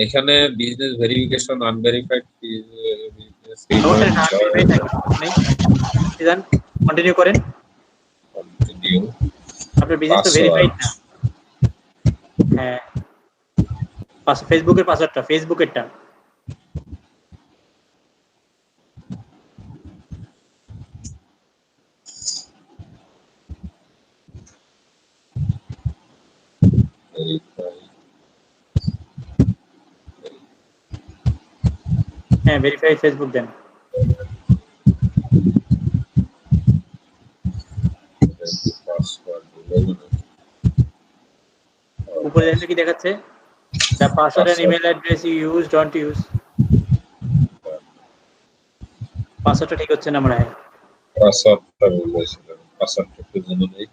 এখানে business verification unverified business সমস্যা নেই, আনভেরিফাইড থাকে, নেই সিজন কন্টিনিউ করেন। কন্টিনিউ আপনার বিজনেস তো ভেরিফাইড না। হ্যাঁ, ফেসবুকের পাসওয়ার্ডটা, ফেসবুকেরটা। হ্যাঁ, ভেরিফাইড ফেসবুক দেন। উপরে দেখেন কি দেখাচ্ছে? The password and email address you use, don't use. পাসওয়ার্ডটা ঠিক হচ্ছে না মনে হয়। পাসওয়ার্ডটা বলেছিলাম, পাসওয়ার্ডটা একটু জেনে নেই।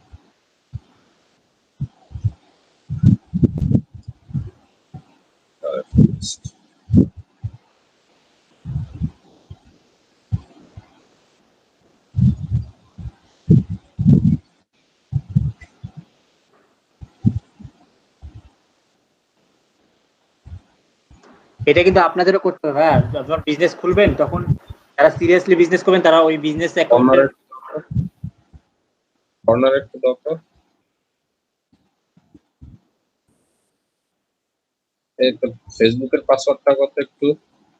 এটা কিন্তু আপনাদেরও করতে হবে। হ্যাঁ, যখন বিজনেস খুলবেন তখন যারা সিরিয়াসলি বিজনেস করবেন তারা ওই বিজনেস অ্যাকাউন্টের কর্নার একটু দরকার। এই তো ফেসবুকের পাসওয়ার্ডটা কত একটু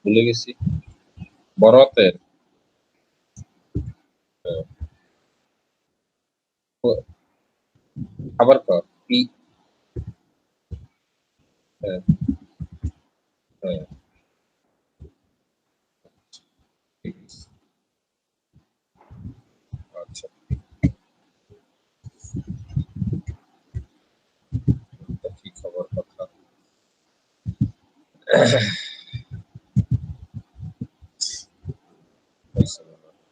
ভুলে গেছি, বড় হাতের। আবার কর পি। হ্যাঁ হ্যাঁ, ঠিক আছে। আচ্ছা, কি খবর কথা?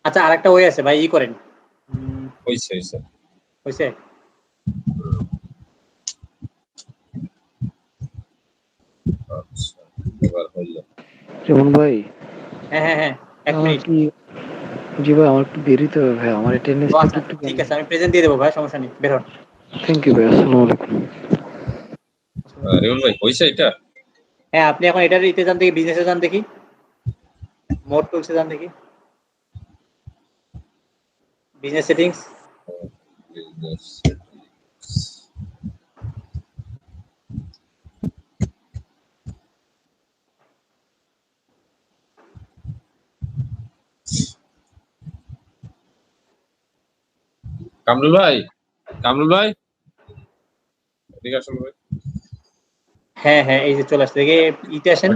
আচ্ছা, আরেকটা ওয়ে আছে ভাই, ই করেন। হইছে হইছে? আচ্ছা, এবার হইল। যেমন ভাই, হ্যাঁ হ্যাঁ হ্যাঁ, এক মিনিট। জি ভাই, আমার একটু দেরিতে হবে ভাই, আমার অ্যাটেন্ডেন্স আচ্ছা, একটু ঠিক আছে, আমি প্রেজেন্ট দিয়ে দেবো ভাই, সমস্যা নেই, বের হন। থ্যাংক ইউ ভাই, আসসালামু আলাইকুম। রিমন ভাই হইছে এটা? হ্যাঁ, আপনি এখন এটার ইতে যান দেখি, বিজনেসে যান দেখি, মোর টুলসে যান দেখি, বিজনেস সেটিংস। বিজনেস কামরুল ভাই, এদিকে আসুন ভাই। হ্যাঁ হ্যাঁ, এই যে চলে আসছে, দেখে ইতে আসেন,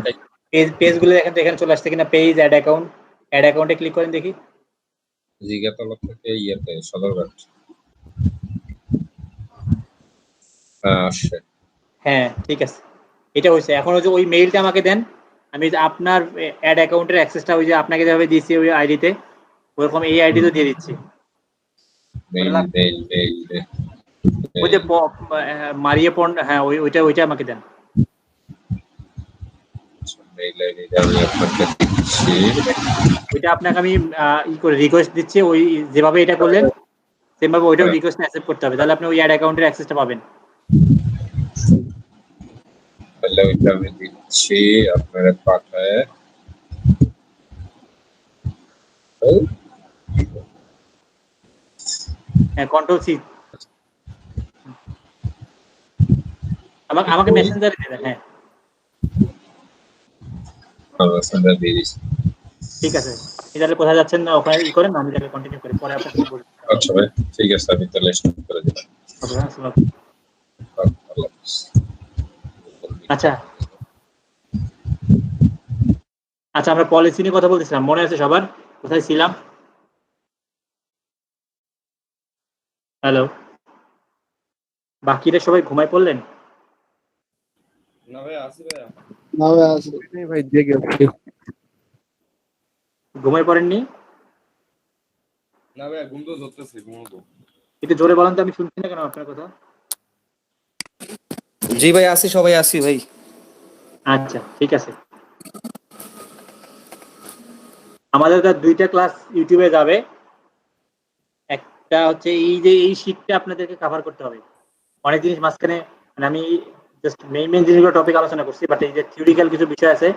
পেজগুলো দেখেন তো এখানে চলে আসছে কিনা, পেজ, অ্যাড অ্যাকাউন্টে ক্লিক করেন দেখি। জিগাতলা থেকে ইয়েতে সদরঘাট। হ্যাঁ আসছে। হ্যাঁ, ঠিক আছে, এটা হয়েছে। এখন ওই যে ওই মেইলটা আমাকে দেন, আমি আপনার অ্যাড অ্যাকাউন্টের অ্যাক্সেসটা ওই যে আপনাকে যেভাবে দিয়েছি ওই আইডিতে, ওরকম এই আইডিতে দিয়ে দিচ্ছি। মেইল ওই যে মারিয়ে পণ্য, হ্যাঁ ওইটা আমাকে দেন। মেইল আইডিটা আমি আপনাকে দিচ্ছি। ওইটা আপনাকে আমি ই করে রিকোয়েস্ট দিচ্ছি, ওই যেভাবে এটা করলেন সেমভাবে ওইটাও রিকোয়েস্ট অ্যাকসেপ্ট করতে হবে, তাহলে আপনি ওই অ্যাড অ্যাকাউন্টের অ্যাক্সেসটা পাবেন। তাহলে ওইটা আমি দিচ্ছি আপনারা পাঠায়। হ্যাঁ, কন্ট্রোল সি, আমাকে মেসেঞ্জারে দিয়ে দেন। হ্যাঁ, মেসেঞ্জার দিয়ে দিচ্ছি। ঠিক আছে। তাহলে কোথায় যাচ্ছেন না, ওখানে ই করেন, আমি তাহলে কন্টিনিউ করি, পরে আপনাকে বলবো। আচ্ছা ভাই, ঠিক আছে, আমি তাহলে স্টার্ট করে দিলাম। আচ্ছা আচ্ছা, আমরা পলিসি নিয়ে কথা বলতেছিলাম, মনে আছে সবার? কোথায় ছিলাম? হ্যালো, বাকিরা সবাই ঘুমায় পড়লেন? না ভাই, আসি ভাইয়া। না ভাই, আসলে ভাই জেগে আছি। ঘুমায় পড়েননি? না ভাইয়া, ঘুম তো ধরতেছে, ঘুমাবো। একটু জোরে বলেন তো, আমি শুনছি না কেন আপনার কথা। জি ভাই, আসি, সবাই আসি ভাই। আচ্ছা, ঠিক আছে। আমাদের দুইটা ক্লাস ইউটিউবে যাবে। একটা হচ্ছে এই যে এই শীটটা আপনাদেরকে কভার করতে হবে। অনেক জিনিস মাঝখানে, মানে আমি জাস্ট মেইন জিনিসগুলো টপিক আলোচনা করছি, বাট এই যে থিওরিক্যাল কিছু বিষয় আছে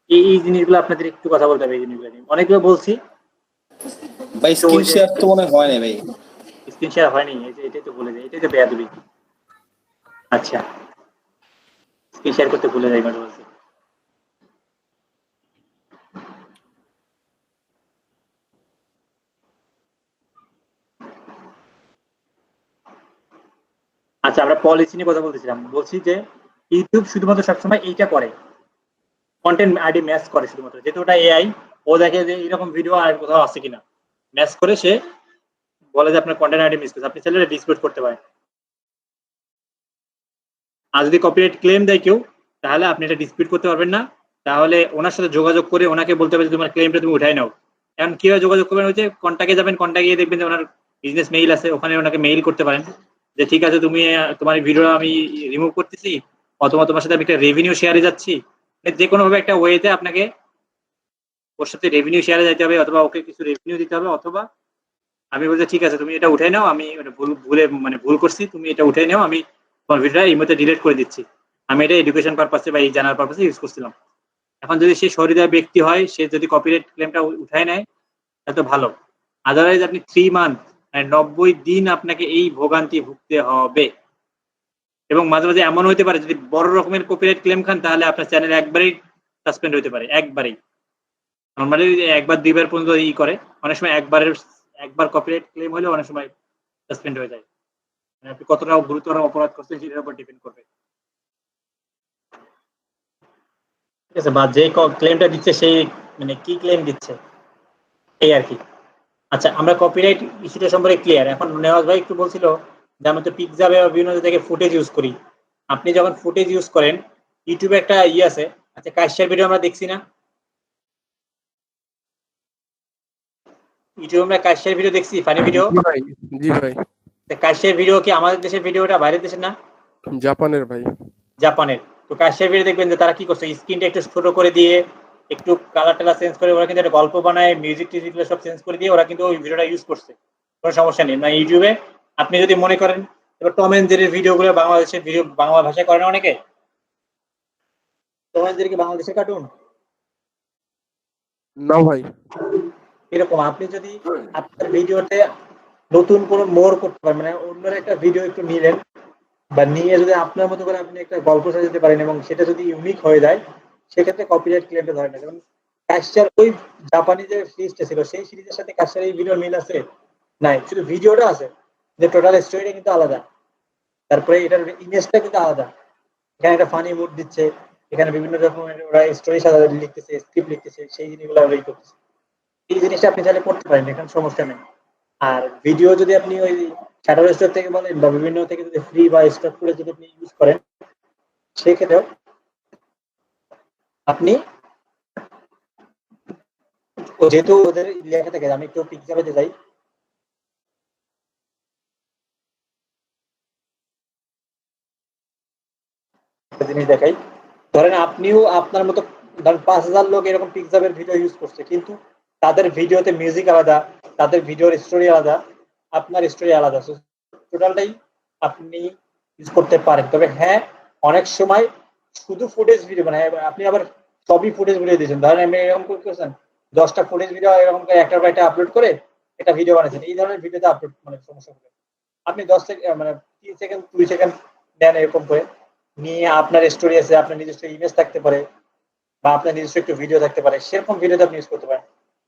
এই জিনিসগুলো আপনাদের একটু কথা বলতে হবে। এই জিনিসগুলো নিয়ে অনেকগুলো বলছি, ভাই স্ক্রিন শেয়ার তো মনে হয় না ভাই। স্ক্রিন শেয়ার হয়নি, এটাই তো বলে যায়, এটাই তো বেয়াদবি। আচ্ছা, স্ক্রিন শেয়ার করতে ভুলে যাই মাঝে মাঝে। আচ্ছা, আমরা পলিসি নিয়ে কথা বলতেছিলাম। বলছি যে ইউটিউব শুধুমাত্র সবসময় এইটা করে, কন্টেন্ট আইডি ম্যাচ করে শুধুমাত্র, যেহেতু ওটা এআই, ও দেখে যে এরকম ভিডিও আর কোথাও আছে কিনা, ম্যাচ করে সে বলে যে আপনার কন্টেন্ট আইডি মিস করছে, আপনি চাইলে ডিসপিউট করতে পারেন। আর যদি কপিরাইট ক্লেম দেয় কেউ, তাহলে আপনি এটা ডিসপিউট করতে পারবেন না, তাহলে ওনার সাথে যোগাযোগ করে ওনাকে বলতে হবে যে তোমার ক্লেমটা তুমি উঠাই নাও। এখন কিভাবে যোগাযোগ করবেন, হচ্ছে কন্ট্যাক্টে যাবেন, কন্ট্যাক্টে গিয়ে দেখবেন যে ওনার বিজনেস মেইল আছে, ওখানে ওনাকে মেইল করতে পারেন যে ঠিক আছে তুমি তোমার ভিডিও আমি রিমুভ করতেছি, অথবা তোমার সাথে আমি একটা রেভিনিউ শেয়ারে যাচ্ছি। যে কোনো ভাবে একটা ওয়েতে আপনাকে ওর সাথে রেভিনিউ শেয়ারে যাইতে হবে, অথবা ওকে কিছু রেভিনিউ দিতে হবে, অথবা আমি বলছি ঠিক আছে তুমি এটা উঠাই নাও, আমি ভুল করছি, তুমি এটা উঠাই নাও, আমি তোমার ভিডিওটা এই মধ্যে ডিলিট করে দিচ্ছি। আমি এটা এডুকেশন পারপাসে বা এই জানার পারপাসে ইউজ করছিলাম। এখন যদি সে সহৃদয় ব্যক্তি হয়, সে যদি কপিরাইট ক্লেমটা উঠায় নেয় তাহলে তো ভালো। আদারওয়াইজ আপনি 3 মান্থ 90 দিন আপনাকে এই ভোগান্তি ভুগতে হবে। এবং মাঝে মাঝে এমন হতে পারে যদি বড় রকমের কপিরাইট ক্লেম খান, তাহলে আপনার চ্যানেল একবারেই সাসপেন্ড হতে পারে, একবারেই। নর্মালি একবার দুইবার পর্যন্ত করে, অনেক সময় একবার কপিরাইট ক্লেম হলে অনেক সময় সাসপেন্ড হয়ে যায়। মানে আপনি কতটা গুরুতর অপরাধ করছেন সেটার উপর ডিপেন্ড করবে। ঠিক আছে, বা যে ক্লেমটা দিচ্ছে সেই মানে কি ক্লেম দিচ্ছে এই আর কি। আচ্ছা, আমরা কপিরাইট ইস্যুটা সম্পর্কে ক্লিয়ার। এখন নেওয়াজ ভাই একটু বলছিল যে আমরা তো পিকজাবে বা বিভিন্ন জায়গায় ফুটেজ ইউজ করি। আপনি যখন ফুটেজ ইউজ করেন, ইউটিউবে একটা আছে, আচ্ছা কাশিয়ার ভিডিও আমরা দেখছি না, ইউটিউবে আমরা কাশিয়ার ভিডিও দেখছি, ফানি ভিডিও। জি ভাই। কাশিয়ার ভিডিও কি আমাদের দেশের ভিডিওটা বাইরের দেশের না? জাপানের ভাই। জাপানের। তো কাশিয়ার ভিডিও দেখবেন যে তারা কি করছে, স্ক্রিনটা একটু ছোট করে দিয়ে একটু কালার টালার চেঞ্জ করে ওরা কিন্তু একটা গল্প বানায়, মিউজিক টিউজিক সব চেঞ্জ করে দিয়ে ওরা কিন্তু ওই ভিডিওটা ইউজ করছে, কোনো সমস্যা নেই। না ইউটিউবে আপনি যদি মনে করেন, এবার টম এন্ড জেরির ভিডিওগুলো বাংলাদেশের ভিডিও বাংলা ভাষায় করে না অনেকে, টম এন্ড জেরি কি বাংলাদেশের কার্টুন? না ভাই। এরকম আপনি যদি আপনার ভিডিওতে নতুন কোনো মোড় করতে পারেন, মানে অন্যের একটা ভিডিও একটু নিলেন, বা নিয়ে যদি আপনার মতো করে আপনি একটা গল্প সাজাতে পারেন এবং সেটা যদি ইউনিক হয়ে যায়, সেক্ষেত্রে কপিরাইট ক্লেমটা ধরে না। যেমন কাশিয়ার ওই জাপানি যে সিরিজটা ছিল, সেই সিরিজের সাথে কাশিয়ার এই ভিডিও মিল আছে নাই, শুধু ভিডিওটা আছে, যে টোটাল স্টোরিটা কিন্তু আলাদা, তারপরে এটার ইমেজটা কিন্তু আলাদা। এখানে একটা ফানি মুড দিচ্ছে, এখানে বিভিন্ন রকমের ওরা স্টোরি সাজা লিখতেছে, স্ক্রিপ্ট লিখতেছে, সেই জিনিসগুলো ওরাই করতেছে। এই জিনিসটা আপনি চাইলে করতে পারেন, এখানে সমস্যা নেই। আর ভিডিও যদি আপনি ওই শ্যাডো স্টোর থেকে বলেন বা বিভিন্ন থেকে যদি ফ্রি বা স্টক করে যদি আপনি ইউজ করেন, সেক্ষেত্রেও আপনি যেহেতু ওদের লেখা থাকে, আমি একটু পিকচারে যাই, জিনিস দেখাই। ধরেন আপনিও আপনার মতো ধরেন 5,000 লোক এরকম পিকজাবের ভিডিও ইউজ করছে, কিন্তু তাদের ভিডিওতে মিউজিক আলাদা, তাদের ভিডিওর স্টোরি আলাদা, আপনার স্টোরি আলাদা, টোটালটাই আপনি ইউজ করতে পারেন। তবে হ্যাঁ, অনেক সময় শুধু ফুটেজ ভিডিও মানে আপনি আবার সবই ফুটেজ ভিডিও দিয়েছেন, ধরেন আপনি এরকম করতেছেন 10টা ফুটেজ ভিডিও এরকম করে একটার পর একটা আপলোড করে একটা ভিডিও বানাচ্ছেন, এই ধরনের ভিডিওতে আপলোড মানে সমস্যা হবে। আপনি 10 সেকেন্ড মানে 3 সেকেন্ড 2 সেকেন্ড দেন, এরকম করে নিয়ে আপনার স্টোরি আছে, আপনার নিজস্ব ইমেজ থাকতে পারে, বা আপনার নিজস্ব একটু ভিডিও থাকতে পারে, সেরকম ভিডিওতে আপনি ইউজ করতে পারেন।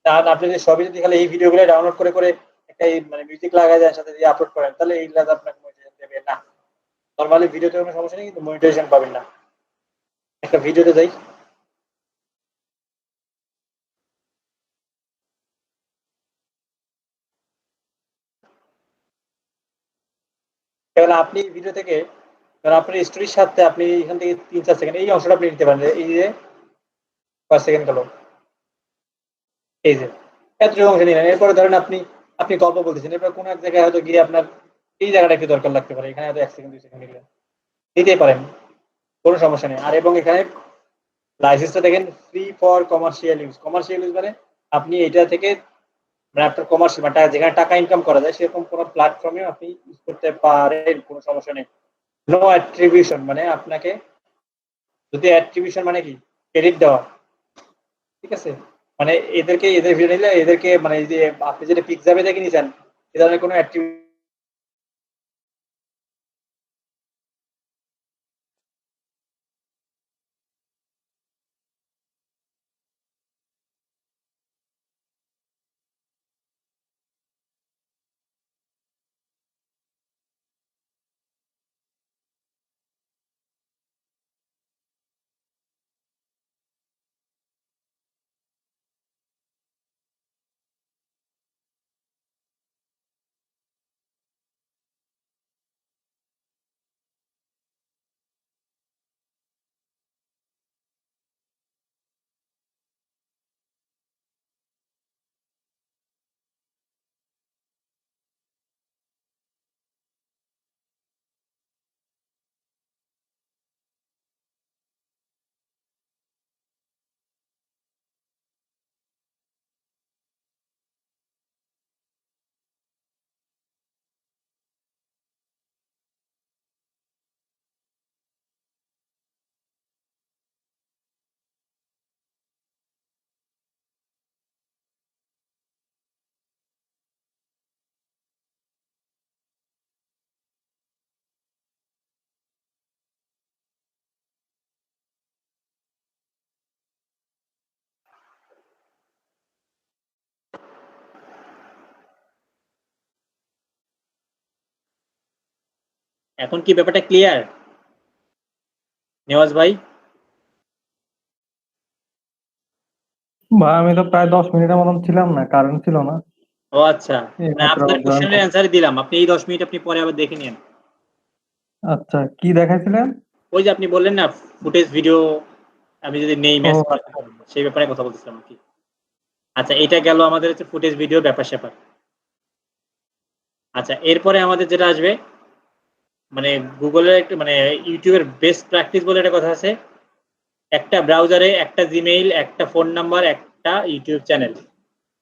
তাহলে আপনি যদি সবই যদি খালি এই ভিডিওগুলো ডাউনলোড করে করে একটা মানে মিউজিক লাগায় যায় সাথে দিয়ে আপলোড করেন, তাহলে এইগুলো আপনাকে মনিটাইজেশন দেবে না। নরমালি ভিডিওতে কোনো সমস্যা নেই, কিন্তু মনিটাইজেশন পাবেন না। একটা ভিডিওতে যাই, তাহলে আপনি ভিডিও থেকে আপনার স্টোরির সাথে আপনি এখান থেকে 3-4 সেকেন্ড এই অংশটা আপনি নিতে পারেন, এই যে 5 সেকেন্ড গেল, এই যে এতটুকু অংশ নিলেন। এরপরে ধরেন আপনি আপনি গল্প বলতেছেন, এরপর কোনো এক জায়গায় হয়তো গিয়ে আপনার এই জায়গাটা একটু দরকার লাগতে পারে, এখানে হয়তো 1 সেকেন্ড 2 সেকেন্ড নিলেন, নিতেই পারেন, কোনো সমস্যা নেই। আর এবং এখানে লাইসেন্সটা দেখেন free for commercial use. Commercial use মানে আপনি এটা থেকে মানে আপনার কমার্শিয়াল মানে যেখানে টাকা ইনকাম করা যায় সেরকম কোনো প্ল্যাটফর্মে আপনি ইউজ করতে পারেন, কোনো সমস্যা নেই। নো অ্যাট্রিবিউশন মানে আপনাকে যদি অ্যাট্রিবিউশন মানে কি ক্রেডিট দেওয়া, ঠিক আছে, মানে এদের ভিডিও নিলে এদেরকে মানে এই যে আপনি যেটা পিক্সাবে দেখে নিয়েছেন এ ধরনের কোনো অ্যাট্রিবিউশন এখন কি ব্যাপারটা ক্লিয়ার নেওয়াজ ভাই? ভাই আমি তো প্রায় 10 মিনিটের মতন ছিলাম না, কারেন্ট ছিল না। ও আচ্ছা, এই না মাত্র আপনার join কোশ্চেনের করলাম। অ্যান্সারই দিলাম, আপনি এই 10 মিনিট আপনি পরে আবার দেখে নিন। আচ্ছা, কি দেখাইছিলেন? ওই যে আপনি বললেন না ফুটেজ ভিডিও আমি যদি নেই ও ম্যাচ করে আচ্ছা, সেই ব্যাপারে কথা বলতেছিলাম আর কি। আচ্ছা, এটা গেল আমাদের হচ্ছে ফুটেজ ভিডিও ব্যাপার স্যাপার। আচ্ছা, এরপরে আমাদের যেটা আসবে মানে গুগলের একটা মানে ইউটিউবের বেস্ট প্র্যাকটিস বলে একটা কথা আছে, একটা ব্রাউজারে একটা জিমেইল, একটা ফোন নাম্বার, একটা ইউটিউব চ্যানেল।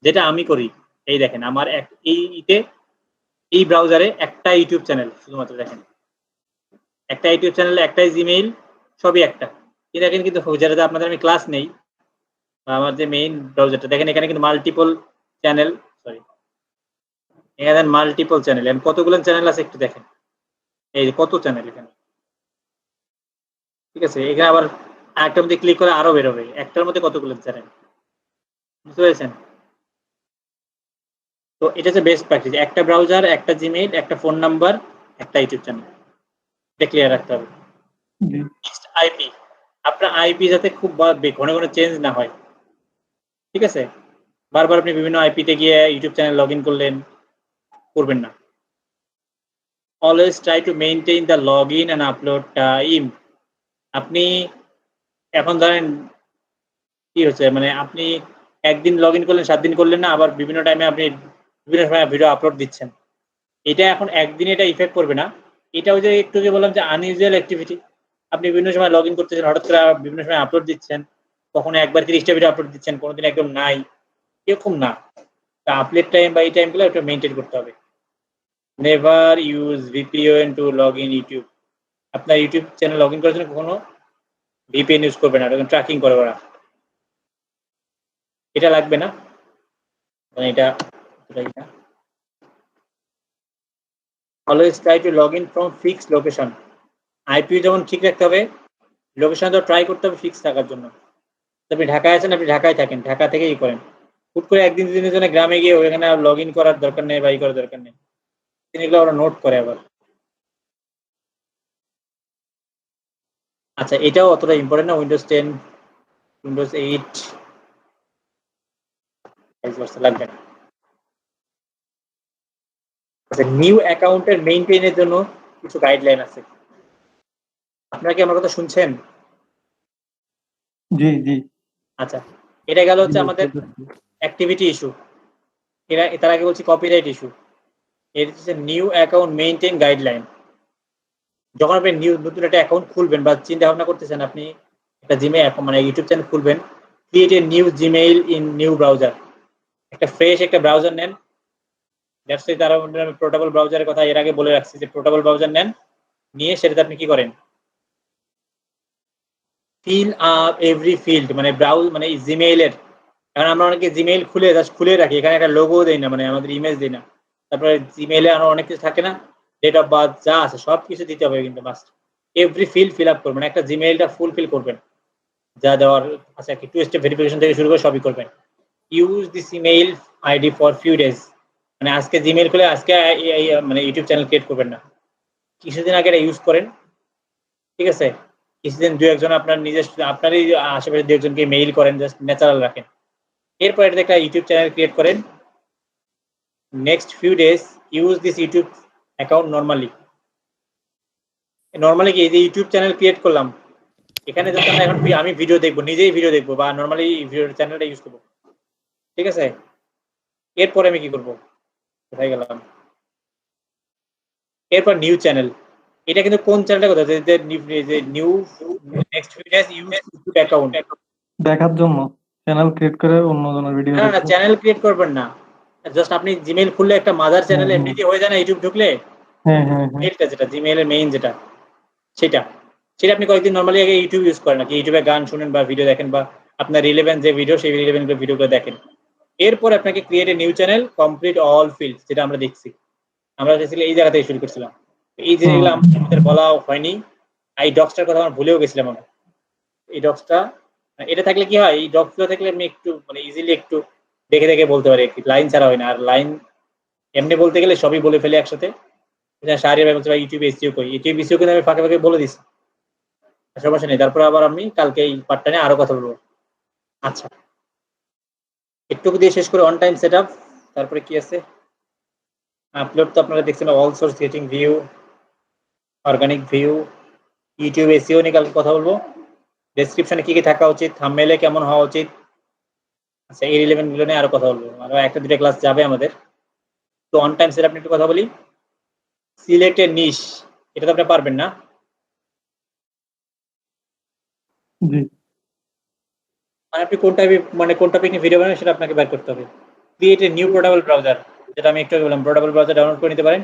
যেটা আমি করি, এই দেখেন আমার এই ব্রাউজারে একটা ইউটিউব চ্যানেল শুধুমাত্র দেখেন, একটা ইউটিউব চ্যানেল, একটাই জিমেইল, সবই একটা। এই দেখেন কিন্তু যেটাতে আপনাদের আমি ক্লাস নেই বা আমার যে মেইন ব্রাউজারটা দেখেন এখানে কিন্তু মাল্টিপল চ্যানেল, সরি এখানে মাল্টিপল চ্যানেল, কতগুলো চ্যানেল আছে একটু দেখেন, এই কত চ্যানেল এখানে, ঠিক আছে। এখানে আবার একটার মধ্যে ক্লিক করে আরো বেরোবে, একটার মধ্যে কতগুলো চ্যানেল, বুঝতে পেরেছেন? তো এটা হচ্ছে বেস্ট প্র্যাকটিস, একটা ব্রাউজার, একটা জিমেইল, একটা ফোন নাম্বার, একটা ইউটিউব চ্যানেল, এটা ক্লিয়ার রাখতে হবে। জি। আইপি, আপনার আইপি যাতে খুব ঘন ঘন চেঞ্জ না হয়, ঠিক আছে। বারবার আপনি বিভিন্ন আইপিতে গিয়ে ইউটিউব চ্যানেল লগ ইন করবেন না। Always try to maintain the log in and upload time. আপনি এখন ধরেন কি হচ্ছে মানে আপনি একদিন লগ ইন করলেন, 7 দিন করলেন না, আবার বিভিন্ন টাইমে আপনি বিভিন্ন সময় ভিডিও আপলোড দিচ্ছেন, এটা এখন একদিনে এটা ইফেক্ট করবে না। এটা ওই যে একটু যে বললাম যে আনইউজুয়াল অ্যাক্টিভিটি, আপনি বিভিন্ন সময় লগ ইন করতেছেন, হঠাৎ করে বিভিন্ন সময় আপলোড দিচ্ছেন, কখনো একবার 30টা ভিডিও আপলোড দিচ্ছেন, কোনোদিন একদম নাই, এরকম না। তা আপলোড টাইম বা এই টাইমগুলো একটু মেনটেন করতে হবে। Never use VPN to log in YouTube. আপনার ইউটিউব চ্যানেল লগ ইন করার জন্য কখনো ভিপিএন ইউজ করবে না, এখন ট্র্যাকিং করে ওরা, এটা লাগবে না, মানে এটা always try to log in from fixed location. IP যেমন ঠিক রাখতে হবে, লোকেশন তো ট্রাই করতে হবে ফিক্স থাকার জন্য। আপনি ঢাকায় আছেন, আপনি ঢাকায় থাকেন, ঢাকা থেকেই করেন। হুট করে একদিন দুদিনের জন্য গ্রামে গিয়ে ওইখানে লগ ইন করার দরকার নেই বা ই করার দরকার নেই, এগুলো ওরা নোট করে আবার। আচ্ছা, এটাও অতটা ইম্পর্টেন্ট না, উইন্ডোজ 10 উইন্ডোজ 8 লাগবে না। আচ্ছা, নিউ অ্যাকাউন্টের মেইনটেইনের জন্য কিছু গাইডলাইন আছে, আপনারা কি আমার কথা শুনছেন? জি জি আচ্ছা, এটা গেল জি হচ্ছে ভাই আমাদের শুনতেছি। অ্যাক্টিভিটি ইস্যু, তার আগে বলছি কপিরাইট ইস্যু। এর হচ্ছে নিউ অ্যাকাউন্ট মেইনটেইন গাইডলাইন। যখন আপনি নতুন একটা অ্যাকাউন্ট খুলবেন বা চিন্তা ভাবনা করতেছেন আপনি একটা জিমেইল মানে ইউটিউব চ্যানেল খুলবেন, create a new Gmail in new browser. একটা ফ্রেশ একটা ব্রাউজার নেন, দ্যাটস তারা আমি পোর্টেবল ব্রাউজারের কথা এর আগে বলে রাখছি যে পোর্টেবল ব্রাউজার নেন, নিয়ে সেটাতে আপনি কি করেন, ফিল আপ এভরি ফিল্ড, মানে ব্রাউজ মানে জিমেইলের, কারণ আমরা অনেকে জিমেইল খুলে জাস্ট খুলে রাখি, এখানে একটা লোগো দেই না, মানে আমাদের ইমেজ দিই না। তারপরে জিমেইলে আরো অনেক কিছু থাকে না, ডেট অফ বার্থ যা আছে সব কিছু দিতে হবে, কিন্তু must every field fill up করবেন, একটা জিমেইলটা ফুলফিল করবেন যা দেওয়ার আছে। কি টু স্টেপ ভেরিফিকেশন থেকে শুরু করে সবই করবেন। Use this email ID for few days, মানে আজকে জিমেইল খুলে আজকে মানে ইউটিউব চ্যানেল ক্রিয়েট করবেন না, কিছুদিন আগে এটা ইউজ করেন, ঠিক আছে? কিছুদিন দু একজন আপনার নিজের আপনারই আশেপাশে দু একজনকে মেইল করেন, জাস্ট ন্যাচারাল রাখেন। এরপর এটাতে একটা ইউটিউব চ্যানেল ক্রিয়েট করেন। Next few days use this YouTube account normally কি এই যে ইউটিউব চ্যানেল ক্রিয়েট করলাম, এখানে যখন এখন আমি ভিডিও দেখবো, নিজেই ভিডিও দেখবো বা নর্মালি ভিডিও চ্যানেলটা ইউজ করবো, ঠিক আছে? এরপরে আমি কি করবো, কোথায় গেলাম, এরপর নিউ চ্যানেল। এটা কিন্তু কোন চ্যানেলটা কথা যে new next few days use YouTube account, দেখার জন্য চ্যানেল ক্রিয়েট করে অন্যজনের ভিডিও না না চ্যানেল ক্রিয়েট করবেন না, জাস্ট আপনি জিমেইল খুললে একটা মাদার চ্যানেল এমনিতে হয়ে যায় না ইউটিউব ঢুকলে, হ্যাঁ হ্যাঁ হ্যাঁ মেইলটা যেটা জিমেইলের মেইন যেটা সেটা আপনি কয়েকদিন নর্মালি আগে ইউটিউব ইউজ করেন নাকি, ইউটিউবে গান শুনেন বা ভিডিও দেখেন বা আপনার রিলেভেন্ট যে ভিডিও সেই রিলেভেন্ট ভিডিওগুলো দেখেন। এরপর আপনাকে create a new channel, complete all field, যেটা আমরা দেখছি, আমরা দেখছিলাম এই জায়গা থেকে শুরু করছিলাম, এই জিনিসগুলো আমাদের বলা হয়নি। এই ডক্সটার কথা আমরা ভুলেও গেছিলাম আমরা, এই ডক্সটা এটা থাকলে কি হয়, এই ডক্সগুলো থাকলে আমি একটু মানে ইজিলি একটু দেখে দেখে বলতে পারি, লাইন ছাড়া হয় না। আর লাইন এমনি বলতে গেলে সবই বলে ফেলে একসাথে, শাহরিয়ার ভাই বলছে ভাই ইউটিউবে এসইও করি, ইউটিউব এসইও কিন্তু আমি ফাঁকে ফাঁকে বলে দিচ্ছি, সমস্যা নেই। তারপর আবার আমি কালকে এই পার্টটা নিয়ে আরো কথা বলবো। আচ্ছা, একটু দিয়ে শেষ করে অন টাইম সেট আপ, তারপরে কি আছে, আপলোড তো আপনারা দেখছেন, all source getting view, organic view, YouTube SEO নিয়ে কালকে কথা বলবো। ডেসক্রিপশনে কি কি থাকা উচিত, থাম্বনেলে কেমন হওয়া উচিত, আচ্ছা এই রিলেভেন্ট গুলো নিয়ে আরো কথা বলবো, আরো একটা দুটো ক্লাস যাবে আমাদের। তো অন টাইম সেট আপ নিয়ে একটু কথা বলি। সিলেক্টেড নিশ, এটা তো আপনি পারবেন না, জি মানে আপনি কোন টাইপের মানে কোন টপিক নিয়ে ভিডিও বানাবেন সেটা আপনাকে বের করতে হবে। Create a new portable browser, যেটা আমি একটু বললাম, পোর্টেবল ব্রাউজার ডাউনলোড করে নিতে পারেন।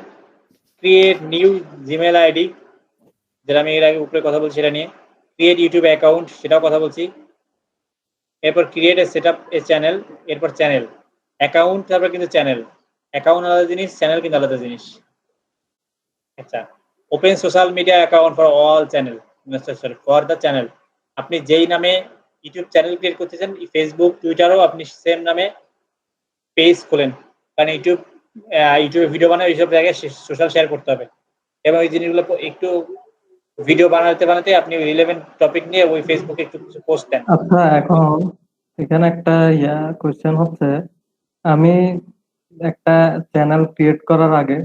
ক্রিয়েট নিউ জিমেল আইডি, যেটা আমি এর আগে উপরে কথা বলছি সেটা নিয়ে। ক্রিয়েট ইউটিউব অ্যাকাউন্ট, সেটাও কথা বলছি। এরপর create a set up A channel, এরপর চ্যানেল অ্যাকাউন্ট, তারপর কিন্তু চ্যানেল, অ্যাকাউন্ট আলাদা জিনিস, চ্যানেল কিন্তু আলাদা জিনিস। আচ্ছা, open social media account for all channel, sorry for the channel, আপনি যেই নামে ইউটিউব চ্যানেল ক্রিয়েট করতে চান, ফেসবুক টুইটারও আপনি সেম নামে পেজ খোলেন, কারণ ইউটিউবে ভিডিও বানায় এইসব জায়গায় সোশ্যাল শেয়ার করতে হবে, এবং এই জিনিসগুলো একটু ভিডিও বানাতে বানাতে আপনি রিলেভেন্ট টপিক নিয়ে ওই ফেসবুকে একটু কিছু পোস্ট দেন। আচ্ছা, এখন এখানে একটা কোয়েশ্চেন হচ্ছে, আমি একটা চ্যানেল ক্রিয়েট করার আগে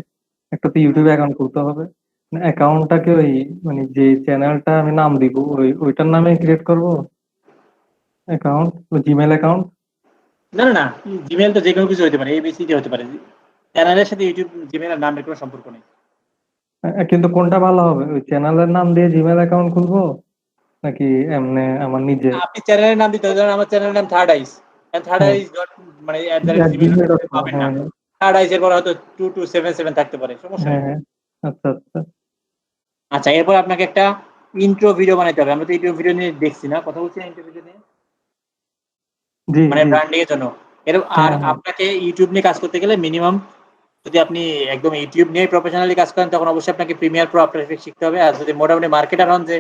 একটা তো ইউটিউব অ্যাকাউন্ট খুলতে হবে। অ্যাকাউন্টটাকে ওই মানে যে চ্যানেলটা আমি নাম দিব ওইটার নামে ক্রিয়েট করব অ্যাকাউন্ট, জিমেল অ্যাকাউন্ট। না না না, জিমেল তো যে কোনো কিছু হতে পারে, এবিসিডি হতে পারে, চ্যানেলের সাথে ইউটিউব জিমেলের নামের কোনো সম্পর্ক নেই। কিন্তু কোনটা ভালো হবে, ওই চ্যানেলের নাম দিয়ে জিমেল অ্যাকাউন্ট খুলবো নাকি এমনি আমার নিজে আপনি চ্যানেলের নাম দিতে হবে, ধরেন আমার চ্যানেলের নাম থার্ড আইস, থার্ড হ্যাঁ, আইস ডট মানে gmail পাবেন না, হ্যাঁ থার্ড আইস এর পর হয়তো 2277 থাকতে পারে, সমস্যা হ্যাঁ নেই। হ্যাঁ, আচ্ছা আচ্ছা আচ্ছা, এরপর আপনাকে একটা ইন্ট্রো ভিডিও বানাতে হবে। আমরা তো ইন্ট্রো ভিডিও নিয়ে দেখছি না, কথা বলছি না ইন্ট্রো ভিডিও নিয়ে, জি মানে জি ব্র্যান্ডিং এর জন্য। আর হ্যাঁ হ্যাঁ আপনাকে ইউটিউব নিয়ে কাজ করতে গেলে মিনিমাম, যদি আপনি একদম ইউটিউব নিয়ে প্রফেশনালি কাজ করেন তখন অবশ্যই আপনাকে প্রিমিয়ার প্রো, আফটার এফেক্টস শিখতে হবে। আর যদি মোটামুটি মার্কেটার হন, যে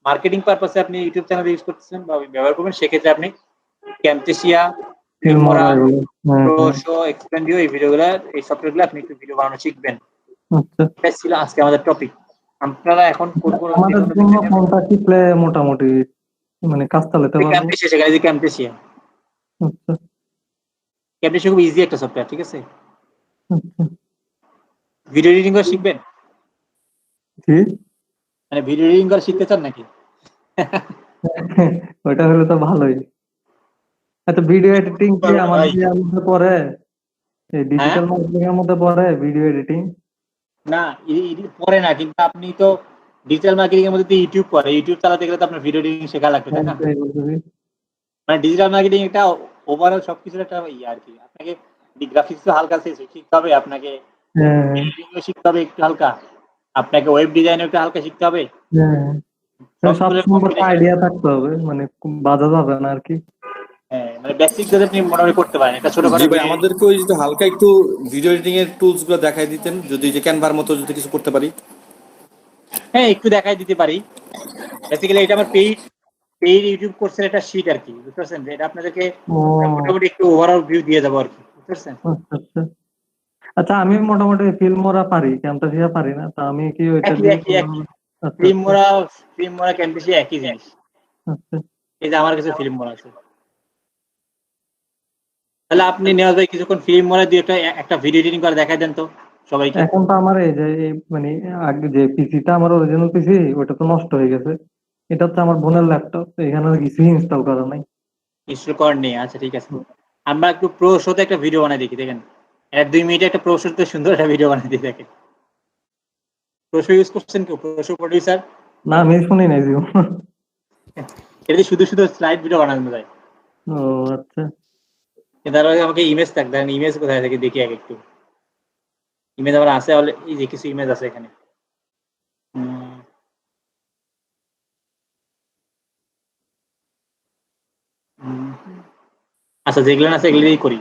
মার্কেটিং পারপাসে আপনি ইউটিউব চ্যানেল ইউজ করতেছেন বা ব্যবহার করবেন, সেক্ষেত্রে আপনি ক্যামটেসিয়া, ফিল্মোরা, প্রোশো, এক্সপেন্ডিও, এই ভিডিওগুলো, এই সফটওয়্যারগুলো আপনি একটু ভিডিও বানানো শিখবেন। আচ্ছা। এটা ছিল আজকে আমাদের টপিক। আপনারা এখন কোন কোন আমাদের জন্য কোনটা শিখলে মোটামুটি মানে কাজ চালাতে পারবো? ক্যামটেসিয়া শেখা, যে ক্যামটেসিয়া, আচ্ছা ক্যামটেসিয়া খুব ইজি একটা সফটওয়্যার, ঠিক আছে? আচ্ছা ভিডিও এডিটিং করে শিখবেন, জি মানে ভিডিও এডিটিং করে শিখতে চান নাকি? ওইটা হলে তো ভালোই। আচ্ছা, ভিডিও এডিটিং কি আমাদের ইয়ার মধ্যে পড়ে, এই ডিজিটাল মার্কেটিং এর মধ্যে পড়ে ভিডিও এডিটিং? না, পরে না, কিন্তু আপনি তো ডিজিটাল মার্কেটিং এর মধ্যে ইউটিউব করে, ইউটিউব চালাতে গেলে তো আপনার ভিডিও এডিটিং শেখা লাগবে, তাই না? মানে ডিজিটাল মার্কেটিং একটা ওভারঅল সবকিছুর একটা আর কি, আপনাকে গ্রাফিক্স হালকা শিখতে হবে, আপনাকে শিখতে হবে একটু হালকা, আপনাকে ওয়েব ডিজাইন একটু হালকা শিখতে হবে। হ্যাঁ, সব সবগুলোর সম্পর্কে কম্বিনেশন, আইডিয়া থাকতে হবে, মানে বাধা যাবে না আর কি। হ্যাঁ মানে বেসিক যদি আপনি মোটামুটি করতে পারেন, একটা জি ছোটখাটো ভাই, ভিডিও। আমাদেরকে ওই যদি হালকা একটু ভিডিও এডিটিং এর টুলস গুলো দেখাই দিতেন, যদি যে ক্যানভার মতো যদি কিছু করতে পারি। হ্যাঁ একটু দেখাই দিতে পারি। বেসিক্যালি এটা আমার পেইড পেইড ইউটিউব কোর্সের একটা শীট আর কি, বুঝতে পারছেন? এটা আপনাদেরকে ও মোটামুটি একটু ওভারঅল ভিউ দিয়ে যাবো আর কি, বুঝতে পারছেন? আচ্ছা আচ্ছা। আচ্ছা, আমি মোটামুটি ফিল্ম ওরা পারি, ক্যামটাসিয়া পারি না, তা আমি কি ওইটা একই দিয়ে একই করবো? একই আচ্ছা ফিল্ম আচ্ছা মোড়া, ফিল্ম মোড়া ক্যাম্পাসে একই জিনিস। আচ্ছা। এই যে আমার কাছে ফিল্ম মোড়া আছে, তাহলে আপনি নেওয়া যায় কিছুক্ষণ ফিল্ম মোড়া দিয়ে একটা একটা ভিডিও এডিটিং করে দেখাই দেন তো সবাইকে। এখন তো আমার এই যে মানে আগে যে পিসিটা আমার অরিজিনাল পিসি, ওটা তো নষ্ট হয়ে গেছে। এটা হচ্ছে আমার বোনের ল্যাপটপ, এখানে কিছুই ইনস্টল করা নাই। ইনস্টল করেন নেই, আচ্ছা ঠিক আছে। আমরা একটু প্রো শোতে একটা ভিডিও বানাই দেখি, দেখেন 1-2 মিনিটে একটা প্রো শোতে সুন্দর একটা ভিডিও বানাই দিই, দেখেন। প্রো শো ইউজ করছেন কেউ? Pro show producer? না, আমি শুনি নাই জীবন। এটা দিয়ে শুধু শুধু স্লাইড ভিডিও বানানো যায়। ও আচ্ছা। তার আগে আমাকে ইমেজ থাকতে, ইমেজ কোথায় থেকে দেখি আগে একটু। ইমেজ আমার আছে, এই যে কিছু ইমেজ আছে এখানে। উম, উম, আচ্ছা যেগুলো আছে এগুলো দিয়েই করি।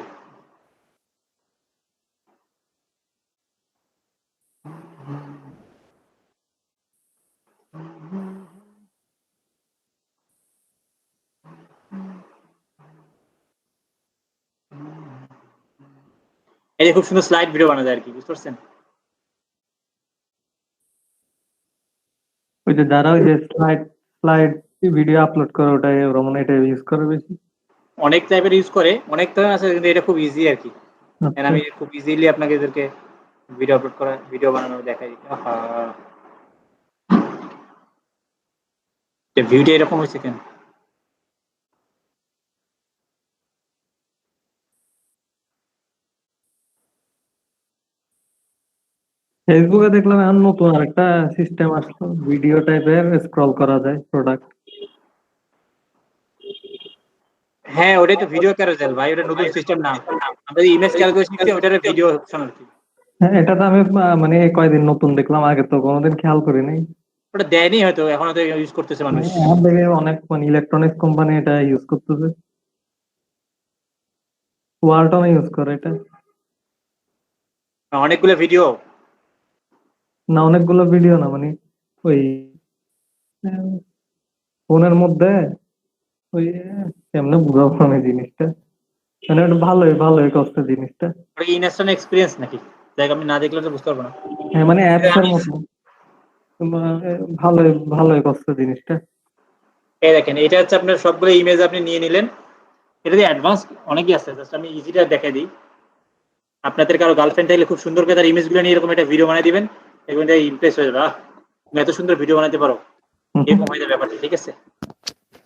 এই যে খুব সুন্দর স্লাইড ভিডিও বানা যায় আর কি, বুঝতে পারছেন? ওই যে যারা ওই যে স্লাইড স্লাইড ভিডিও আপলোড করে, ওটাই ওরা মনে হয় এটা ইউজ করে বেশি। অনেক টাইপের ইউজ করে, অনেক ধরনের আছে, কিন্তু এটা খুব ইজি আর কি। And আচ্ছা। আমি খুব ইজিলি আপনাকে এদেরকে ভিডিও আপলোড করা, ভিডিও বানানো দেখাই। ভিউটা এরকম হয়েছে কেন? ফেসবুকে দেখলাম এখন নতুন আরেকটা সিস্টেম আসলো, ভিডিও টাইপের স্ক্রল করা যায় প্রোডাক্ট। হ্যাঁ ওটাই তো ভিডিও ক্যারোসেল ভাই, ওটা নতুন সিস্টেম না। আমরা ইমেজ ক্যারোসেল শিখছি, ওটার ভিডিও অপশন আর কি। হ্যাঁ, এটা তো আমি মানে এই কয়দিন নতুন দেখলাম, আগে তো কোনোদিন খেয়াল করি নাই। ওটা দেয়নি হয়তো, এখন হয়তো ইউজ করতেছে মানুষ। এখন দেখে অনেক মানে ইলেকট্রনিক্স কোম্পানি এটা ইউজ করতেছে, ওয়ালটন ইউজ করে এটা। অনেকগুলো ভিডিও। না, অনেকগুলো ভিডিও না, মানে ওই ফোনের মধ্যে ওই কেমনে বুঝাবো আমি জিনিসটা, মানে ওটা ভালোই ভালোই করছে জিনিসটা। ওটা কি ইনস্ট্যান্ট এক্সপিরিয়েন্স নাকি? দেখ আমি না দেখলে তো বুঝতে পারবো না। হ্যাঁ, মানে অ্যাপস এর আমি মতো। ভালোই ভালোই করছে জিনিসটা। এই দেখেন, এটা হচ্ছে আপনার সবগুলো ইমেজ আপনি নিয়ে নিলেন। এটা দিয়ে অ্যাডভান্স অনেকই আছে, জাস্ট আমি ইজিটা দেখাই দিই। আপনাদের কারো গার্লফ্রেন্ড থাকলে খুব সুন্দর করে তার ইমেজগুলো নিয়ে এরকম একটা ভিডিও বানিয়ে দিবেন, দেখবেন ইমপ্রেস হয়ে যাবে। তুমি এত সুন্দর ভিডিও বানাতে পারো, এরকম হয়ে যাবে ব্যাপারটা, ঠিক আছে?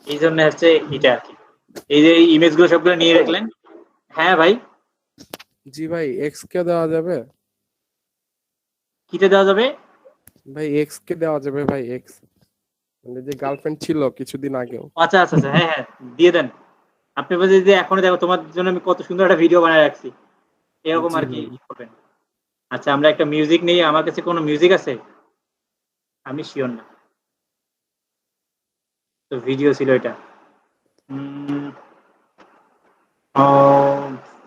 এই জন্য হচ্ছে এটা আর কি। এই যে ইমেজগুলো সবগুলো নিয়ে রাখলেন। হ্যাঁ ভাই, জি ভাই, এক্স কে দেওয়া যাবে? কিটা দেওয়া যাবে? ভাই এক্স কে দেওয়া যাবে ভাই, এক্স মানে যে গার্লফ্রেন্ড ছিল কিছুদিন আগেও। আচ্ছা আচ্ছা আচ্ছা, হ্যাঁ হ্যাঁ দিয়ে দেন। আপনি বলছেন যে এখনো দেখো তোমার জন্য আমি কত সুন্দর একটা ভিডিও বানায় রাখছি, এরকম জি আর কি ভাই। করবেন। আচ্ছা আমরা একটা মিউজিক নেই, আমার কাছে কোনো মিউজিক আছে? আমি শিওর না, তো ভিডিও ছিল এটা।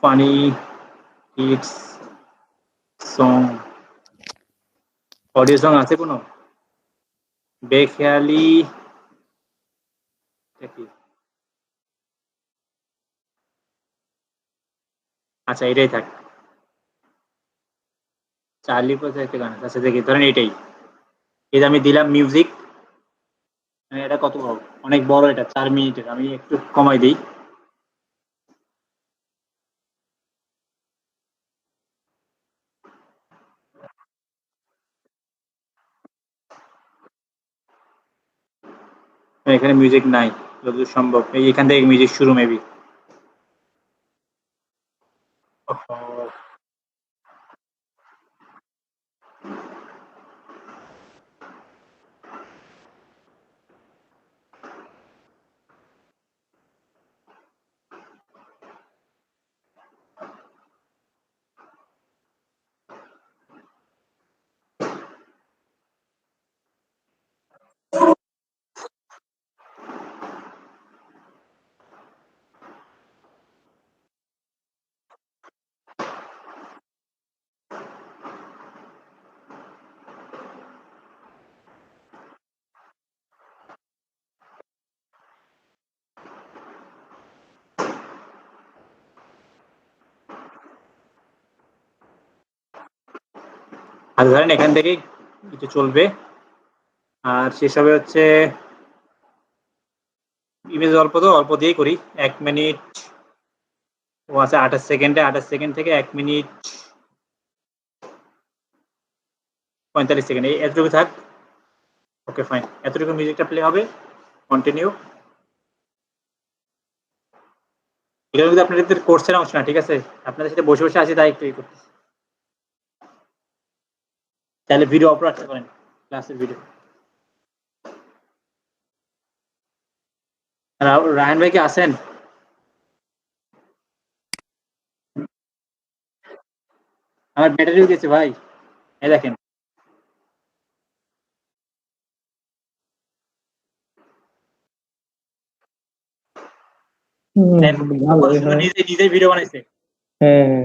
Funny kids song, audio song আছে কোনো? বেখেয়ালি, এটা কি? আচ্ছা এটাই থাক। চার্লি পাশে একটা গান আছে, আচ্ছা দেখি ধরেন এটাই। এই যে আমি দিলাম মিউজিক, এটা কত বড়, অনেক বড়, এটা 4 মিনিটের, আমি একটু কমাই দিই। এখানে মিউজিক নাই যতদূর সম্ভব, এই এখান থেকে মিউজিক শুরু মেবি। আর ধরেন এখান থেকে কিছু চলবে, আর শেষ হবে হচ্ছে ইমেজ অল্প, তো অল্প দিয়েই করি। 1 মিনিট ও আছে 28 সেকেন্ডে, 28 সেকেন্ড থেকে 1 মিনিট 45 সেকেন্ড, এই এতটুকু থাক। ওকে ফাইন, এতটুকু মিউজিকটা প্লে হবে। কন্টিনিউ। এটা কিন্তু আপনাদের কোর্সের অংশ না, ঠিক আছে? আপনাদের সাথে বসে বসে আছি তাই একটু করতেছি। তাহলে ভিডিও অফ রাখতে পারেন, ক্লাসের ভিডিও। রায়হান ভাই কি আছেন? আমার ব্যাটারিও গেছে ভাই, এই দেখেন। ভালোই হয়। নিজে নিজে ভিডিও বানাইছে। হ্যাঁ,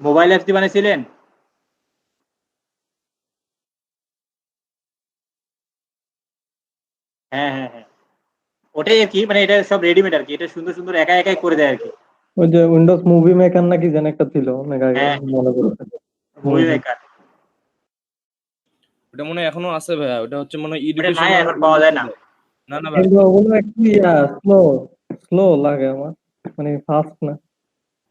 মোবাইল অ্যাপ দিয়ে বানাইছিলেন? হ্যাঁ হ্যাঁ হ্যাঁ, ওটাই আর কি, মানে এটা সব রেডিমেড আর কি, এটা সুন্দর সুন্দর একা একাই করে দেয় আর কি। ওই যে উইন্ডোজ মুভি মেকার নাকি যেন একটা ছিল অনেক আগে, হ্যাঁ, মনে করছে। Movie maker. ওটা মনে হয় এখনো আছে ভাইয়া, ওটা হচ্ছে মনে হয় ওটা নাই, এডুকেশনাল। এখন পাওয়া যায় না। না না ভাই, কিন্তু ওগুলো একটু স্লো স্লো লাগে আমার, মানে ফাস্ট না।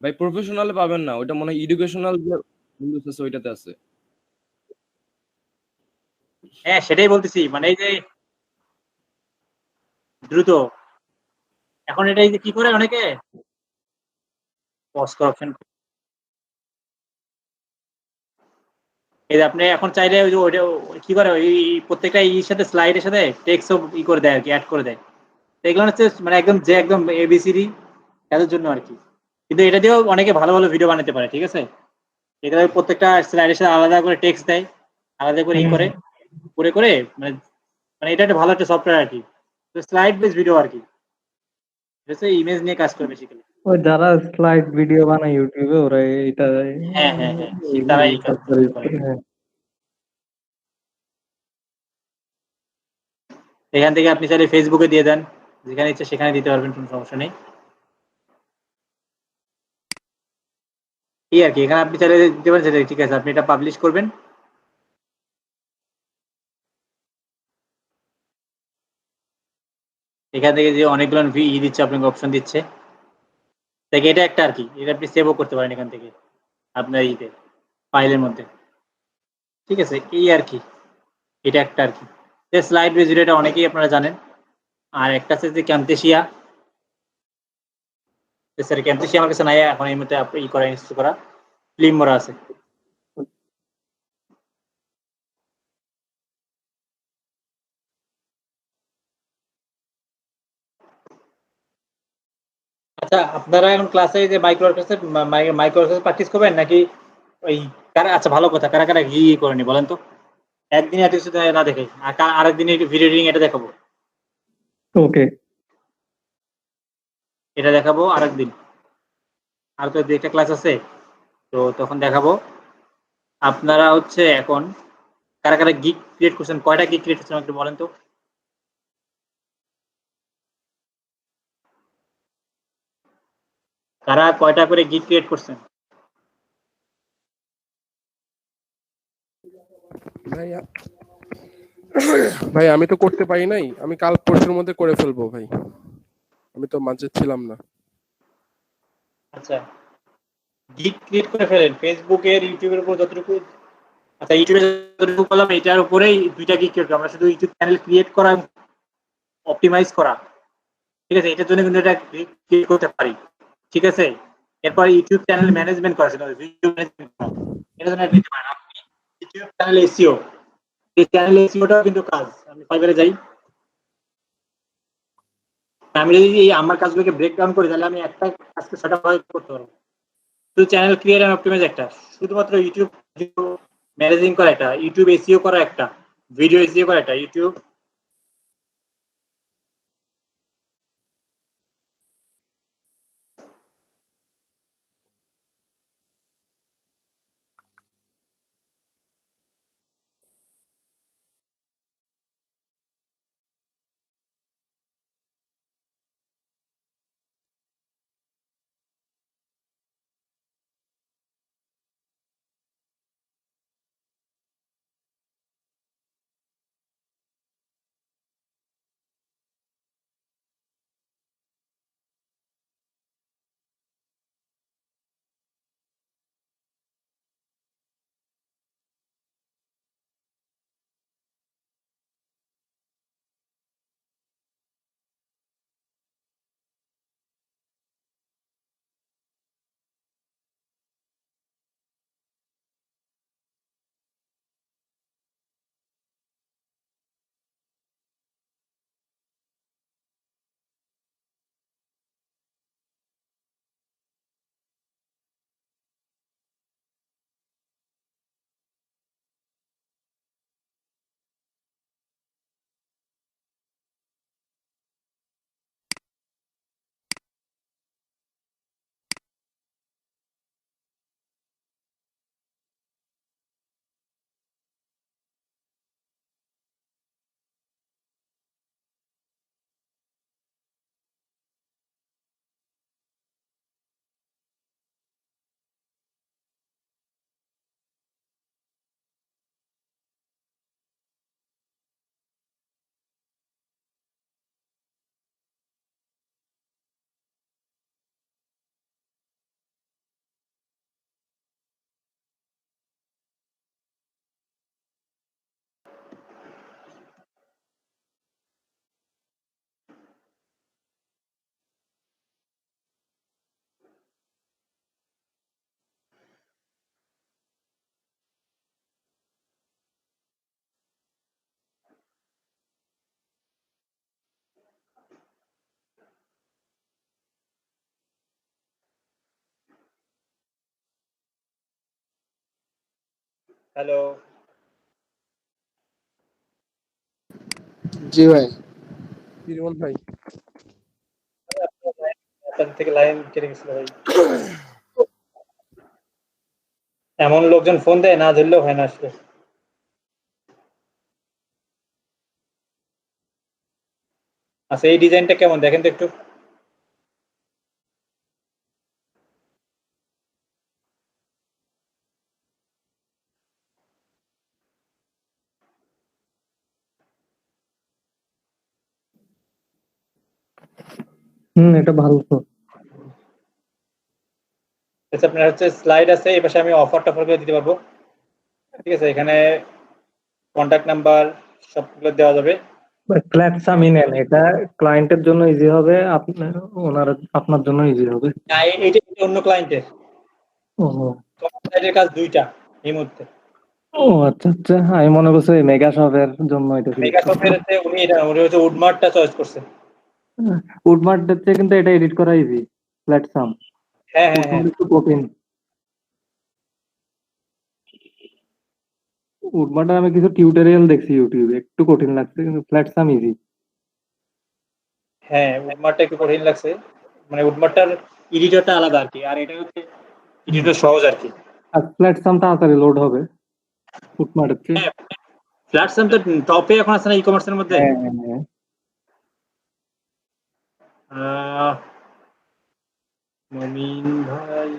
ভাই প্রফেশনালে পাবেন না, ওটা মনে হয় এডুকেশনাল যে উইন্ডোজ আছে ওইটাতে আছে। হ্যাঁ সেটাই বলতেছি, মানে এই যে দ্রুত। এখন এটা এই যে কি করে অনেকে পজ অপশন, এই যে আপনি এখন চাইলে ওই যে ওইটা কি করে, ওই প্রত্যেকটা ইর সাথে স্লাইডের সাথে টেক্সট ই করে দেয় আর কি, অ্যাড করে দেয়। তো এগুলো হচ্ছে মানে একদম যে একদম এবিসিডি এদের জন্য আর কি। কিন্তু এটা দিয়েও অনেকে ভালো ভালো ভিডিও বানাতে পারে, ঠিক আছে? এটা প্রত্যেকটা স্লাইডের সাথে আলাদা করে টেক্সট দেয়, আলাদা করে ই করে করে করে মানে, মানে এটা একটা ভালো একটা সফটওয়্যার আর কি। তো স্লাইড বেস ভিডিও আর কি, এটা হচ্ছে ইমেজ নিয়ে কাজ করে বেসিক্যালি। ওই যারা স্লাইড ভিডিও বানায় ইউটিউবে ওরা এটা হ্যাঁ হ্যাঁ হ্যাঁ, তারাই এই কাজ করে। হ্যাঁ। এখান থেকে আপনি চাইলে ফেসবুকে দিয়ে দেন, যেখানে ইচ্ছে সেখানে দিতে পারবেন, কোনো সমস্যা নেই। এই আর কি, এখানে আপনি চাইলে দিতে পারেন, সেটা ঠিক আছে, আপনি এটা পাবলিশ করবেন। এখান থেকে যে অনেকগুলো দিচ্ছে, আপনাকে অপশন দিচ্ছে, দেখে এটা একটা আর কি, এটা আপনি সেভও করতে পারেন এখান থেকে আপনার ইতে ফাইলের মধ্যে, ঠিক আছে? এই আর কি, এটা একটা আর কি। স্লাইড বেস ভিডিও, এটা অনেকেই আপনারা জানেন। আর একটা আছে যে ক্যামতেশিয়া, স্যার ক্যামতেশিয়া আমার কাছে নাই এখন এই মুহূর্তে, ই করা ইনস্টল করা, ফিল্ম করা আছে। আচ্ছা, আপনারা এখন ক্লাসে যে মাইক্রোসফট প্র্যাকটিস করবেন নাকি ওই কারা? আচ্ছা ভালো কথা, কারা কারা করেনি বলেন তো, একদিনে এত কিছু না দেখে, আর আরেকদিনে ভিডিও এডিটিং এটা দেখাবো, ওকে, এটা দেখাবো আরেকদিন। আর তো 2টা ক্লাস আছে, তো তখন দেখাবো। আপনারা হচ্ছে এখন কারা কারা গিগ ক্রিয়েট করছেন, কয়টা গিগ ক্রিয়েট করছেন একটু বলেন তো। কারা কয়টা করে গিগ ক্রিয়েট করছেন? ভাইয়া ভাই আমি তো করতে পারি নাই, আমি কাল পরশুর মধ্যে করে ফেলবো ভাই, আমি তো মাঝে ছিলাম না। আচ্ছা, গিগ ক্রিয়েট করে ফেলেন ফেসবুকের, ইউটিউবের উপর যতটুকু। আচ্ছা, ইউটিউবে যতটুকু বললাম এটার উপরেই 2টা গিগ ক্রিয়েট, আমরা শুধু ইউটিউব চ্যানেল ক্রিয়েট করা, অপটিমাইজ করা, ঠিক আছে? এটার জন্য কিন্তু এটা ক্রিয়েট করতে পারি, ঠিক আছে? এরপর ইউটিউব চ্যানেল ম্যানেজমেন্ট করা, ভিডিও ম্যানেজমেন্ট করা, এটার জন্য একটা দিতে পারেন আপনি। ইউটিউব চ্যানেল এসইও, এই চ্যানেল এসইওটাও কিন্তু কাজ। আমি ফাইবারে যাই, আমি যদি এই আমার কাজগুলোকে ব্রেক ডাউন করি, তাহলে আমি একটা কাজকে সেটা ভাবে করতে পারবো। শুধু চ্যানেল ক্রিয়েট এন্ড অপটিমাইজ একটা, শুধুমাত্র ইউটিউব ম্যানেজিং করা একটা, ইউটিউব এসইও করা একটা, ভিডিও এসইও করা একটা, ইউটিউব হ্যালো, জি ভাই। বিরমল ভাই। আপনার থেকে লাইন কেটে গেছিল ভাই। এমন লোকজন ফোন দেয়, না ধরলেও হয় না আসলে। আচ্ছা, এই ডিজাইনটা কেমন দেখেন তো একটু। এটা ভালো তো। আচ্ছা, আপনার হচ্ছে স্লাইড আছে, এই পাশে আমি অফার টফার করে দিতে পারবো। ঠিক আছে, এখানে কন্ট্যাক্ট নাম্বার সবগুলো দেওয়া যাবে। ফ্ল্যাট সামি নেন, এটা ক্লায়েন্টের জন্য ইজি হবে, আপনার আপনার জন্য ইজি হবে। না, এইটা অন্য ক্লায়েন্টের। ও তোমার সাইডের কাজ দুইটা এই মুহূর্তে। ও আচ্ছা আচ্ছা, আমি মনে করছি মেগা শপের জন্য এটা সিলেক্ট মেগা করছি। শপের হচ্ছে উনি হচ্ছে উডমার্টটা চয়েস করছে। উডমার্টের চেয়ে কিন্তু এটা এডিট করা ইজি, ফ্ল্যাট সাম। হ্যাঁ হ্যাঁ হ্যাঁ, উডমার্ট একটু কঠিন। উডমার্টের আমি কিছু টিউটোরিয়াল দেখছি ইউটিউবে, একটু কঠিন লাগছে, কিন্তু ফ্ল্যাট সাম ইজি। হ্যাঁ উডমার্টটা একটু কঠিন লাগছে, মানে উডমার্টটার এডিটরটা আলাদা আর কি, আর এটা হচ্ছে এডিটর সহজ আর কি। আর ফ্ল্যাট সাম তাড়াতাড়ি লোড হবে উডমার্টের চেয়ে। হ্যাঁ, প্ল্যাটফর্ম তো টপে এখন আছে না ই কমার্সের মধ্যে। হ্যাঁ হ্যাঁ হ্যাঁ। মমিন ভাই,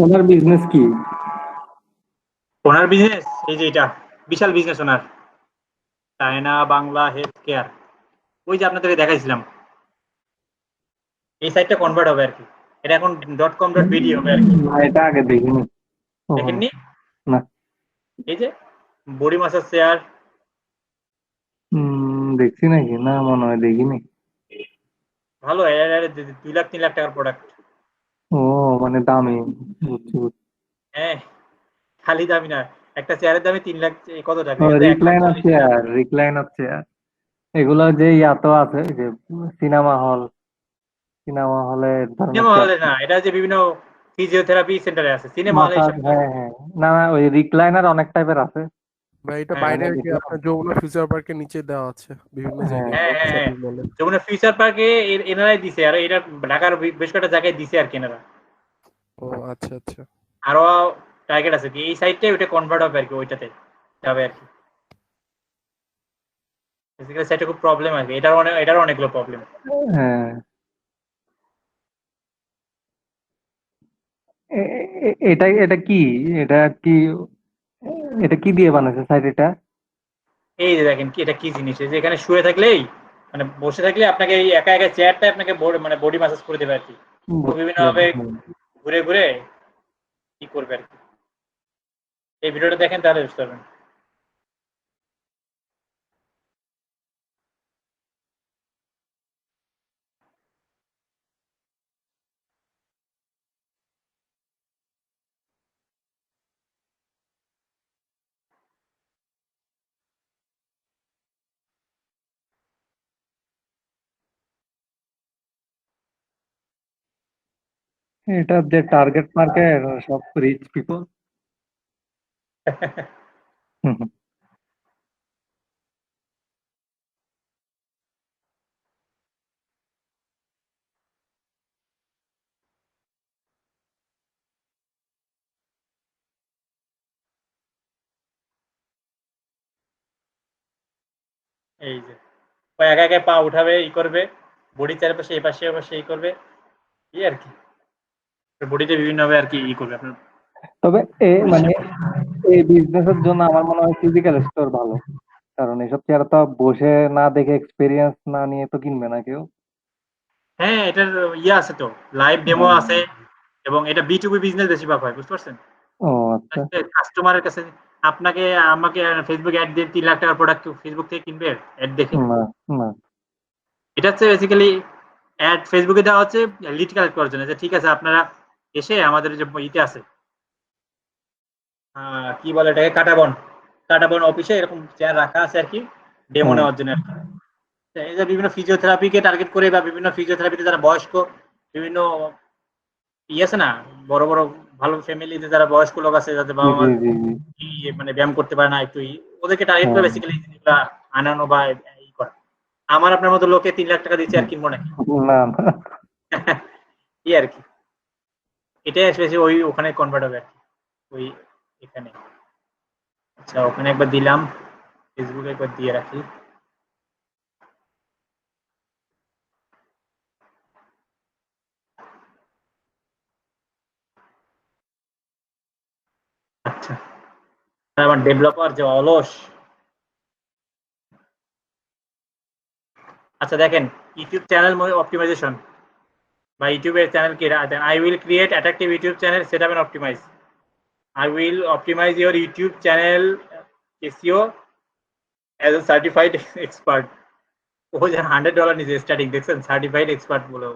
ওনার বিজনেস কি? ওনার বিজনেস এই যে এটা বিশাল business owner, China Bangla health care. ওই যে আপনাদেরকে দেখাইছিলাম, এই সাইটটা কনভার্ট হবে আর কি। এটা এখন .com.bd হবে আর কি। না, এটা আগে দেখিনি। কখনো দেখেননি? না। এই যে বডি মাসাজ চেয়ার, দেখছি নাকি, না মনে হয় দেখিনি। ভালো 2 লাখ 3 লাখ টাকার প্রোডাক্ট। ও মানে দামি, বুঝছি বুঝছি। হ্যাঁ, খালি দামি না, একটা চেয়ারের দামই 3 লাখ। কত টাকা, এটা তো রিক্লাইনার 1,40,000। চেয়ার, রিক্লাইনার চেয়ার এগুলো যে ইয়াতো আছে, যে সিনেমা হল, সিনেমা হলে ধরনের সিনেমা চেয়ার। হলে না, এটা যে বিভিন্ন ফিজিওথেরাপি সেন্টারে আছে, সিনেমা হলে মাসাজ, এসব না। হ্যাঁ হ্যাঁ। না না, ওই রিক্লাইনার অনেক টাইপের আছে। ভাই এটা হ্যাঁ বাইরে ওখানে কি দেখলাম। আপনার যমুনা ফিউচার পার্কের নিচে দেওয়া আছে বিভিন্ন হ্যাঁ জায়গায়, হ্যাঁ হ্যাঁ হ্যাঁ, শপিং মলে। যমুনা ফিউচার পার্কে এনারাই দিছে, আর এটা ঢাকার বেশ কয়েকটা জায়গায় দিছে আর কি এনারা। ও আচ্ছা আচ্ছা। আরো টার্গেট আছে কি এই সাইডটা, ওইটা কনভার্ট হবে আর কি, ওইটাতে যাবে আর কি। বেসিক্যালি সাইডটা খুব প্রবলেম আর কি, এটার অনেকগুলো প্রবলেম। হ্যাঁ। এটা এটা কি, এটা কি, এটা কি দিয়ে বানাইছে সাইট এটা? এই যে দেখেন কি, এটা কি জিনিস, এই যে এখানে শুয়ে থাকলেই, মানে বসে থাকলে আপনাকে এই একা একা চেয়ারটা আপনাকে মানে বডি ম্যাসাজ করে দেবে আর কি। তো বিভিন্ন বুঝছি। ভাবে ঘুরে ঘুরে কি করবে আর কি। এই ভিডিওটা দেখেন তাহলে বুঝতে পারবেন। এটা যে টার্গেট মার্কেট সব রিচ পিপল। এই যে ও একা একা পা উঠাবে, ই করবে, বডি চারপাশে এই পাশে পাশে ই করবে, এই আর কি। বডিতে বিভিন্ন ভাবে আর কি ই করবে আপনার তবে মানে পরিষেবা। এই বিজনেসের জন্য আমার মনে হয় ফিজিক্যাল স্টোর ভালো, কারণ এসব চেয়ার তো বসে না দেখে, এক্সপিরিয়েন্স না নিয়ে তো কিনবে না কেউ। হ্যাঁ, এটার ইয়ে আছে তো, লাইভ ডেমো হ্যাঁ। আছে, এবং এটা B2B বিজনেস বেশিরভাগ হয়, বুঝতে পারছেন। ও আচ্ছা। কাস্টমারের কাছে আপনাকে আমাকে ফেসবুক অ্যাড দিয়ে 3 লাখ টাকার প্রোডাক্ট ফেসবুক থেকে কিনবে অ্যাড দেখে। না না। এটা হচ্ছে বেসিক্যালি অ্যাড ফেসবুকে দেওয়া হচ্ছে লিড কালেক্ট করার জন্য, যে ঠিক আছে আপনারা এসে আমাদের যে ইতে আছে, কি বলে এটাকে, কাটাবন অফিসে এরকম চেয়ার রাখা আছে আর কি, ডেমো হ্যাঁ নেওয়ার জন্য আর কি। এই যে বিভিন্ন ফিজিওথেরাপিকে টার্গেট করে বা বিভিন্ন ফিজিওথেরাপিতে যারা বয়স্ক বিভিন্ন আছে না, বড় বড় ভালো ফ্যামিলিতে যারা বয়স্ক লোক আছে যাদের জি বাবা মা জি জি জি মানে ব্যায়াম করতে পারে না একটু ওদেরকে টার্গেট করে হ্যাঁ বেসিক্যালি জিনিসগুলা আনানো বা ই করা। আমার আপনার মতো লোকে 3 লাখ টাকা দিচ্ছে আর কিনবো নাকি? না না এই আর কি, এটাই আসলে ওই ওখানে কনভার্ট হবে আর কি, ওই এখানে। আচ্ছা ওখানে একবার দিলাম, ফেসবুকে একবার দিয়ে রাখি। আচ্ছা আমার ডেভেলপার যে অলস। আচ্ছা দেখেন, ইউটিউব চ্যানেল অপটিমাইজেশন বা ইউটিউবের চ্যানেল কি দেন, I will create attractive YouTube channel set up and optimize. I will optimize your YouTube channel SEO as a certified expert. ও যেন $100 নিচে স্টার্টিং, দেখছেন সার্টিফাইড এক্সপার্ট বলে।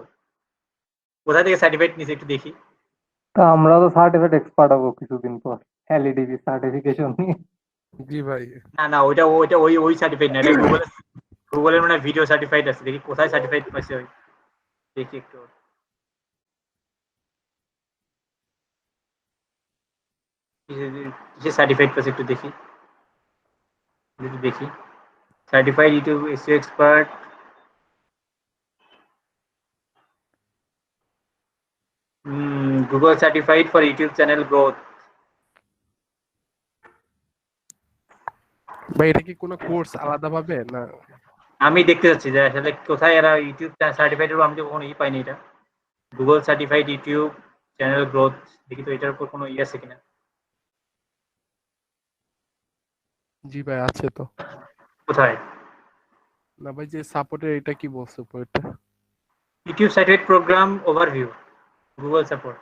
কোথা থেকে সার্টিফাইড নিচে একটু দেখি। তো আমরা তো সার্টিফিকেট এক্সপার্ট হবো কিছুদিন পর, এলইডিবি সার্টিফিকেশন নিয়ে। জি ভাই। না না ওইটা ওইটা ওই সার্টিফাইড না, এটা গুগলের মানে ভিডিও সার্টিফাইড আছে, দেখি কোথায় সার্টিফাইড পাইছে ওই, দেখি একটু কিসে সার্টিফাইড পাইছে একটু দেখি, একটু দেখি। Certified YouTube SEO expert, Google certified for YouTube channel growth. ভাই এটা কি কোনো কোর্স আলাদা ভাবে না? আমি দেখতে যাচ্ছি যে আসলে কোথায় এরা ইউটিউব সার্টিফাইড, আমি তো কখনো পাইনি এটা। Google certified YouTube channel growth, দেখি তো এটার উপর কোনো আছে কিনা। জি ভাই আছে তো। কোথায়? না ভাই যে সাপোর্টের এটা কি বলছে উপরেরটা? YouTube certified program overview, Google support.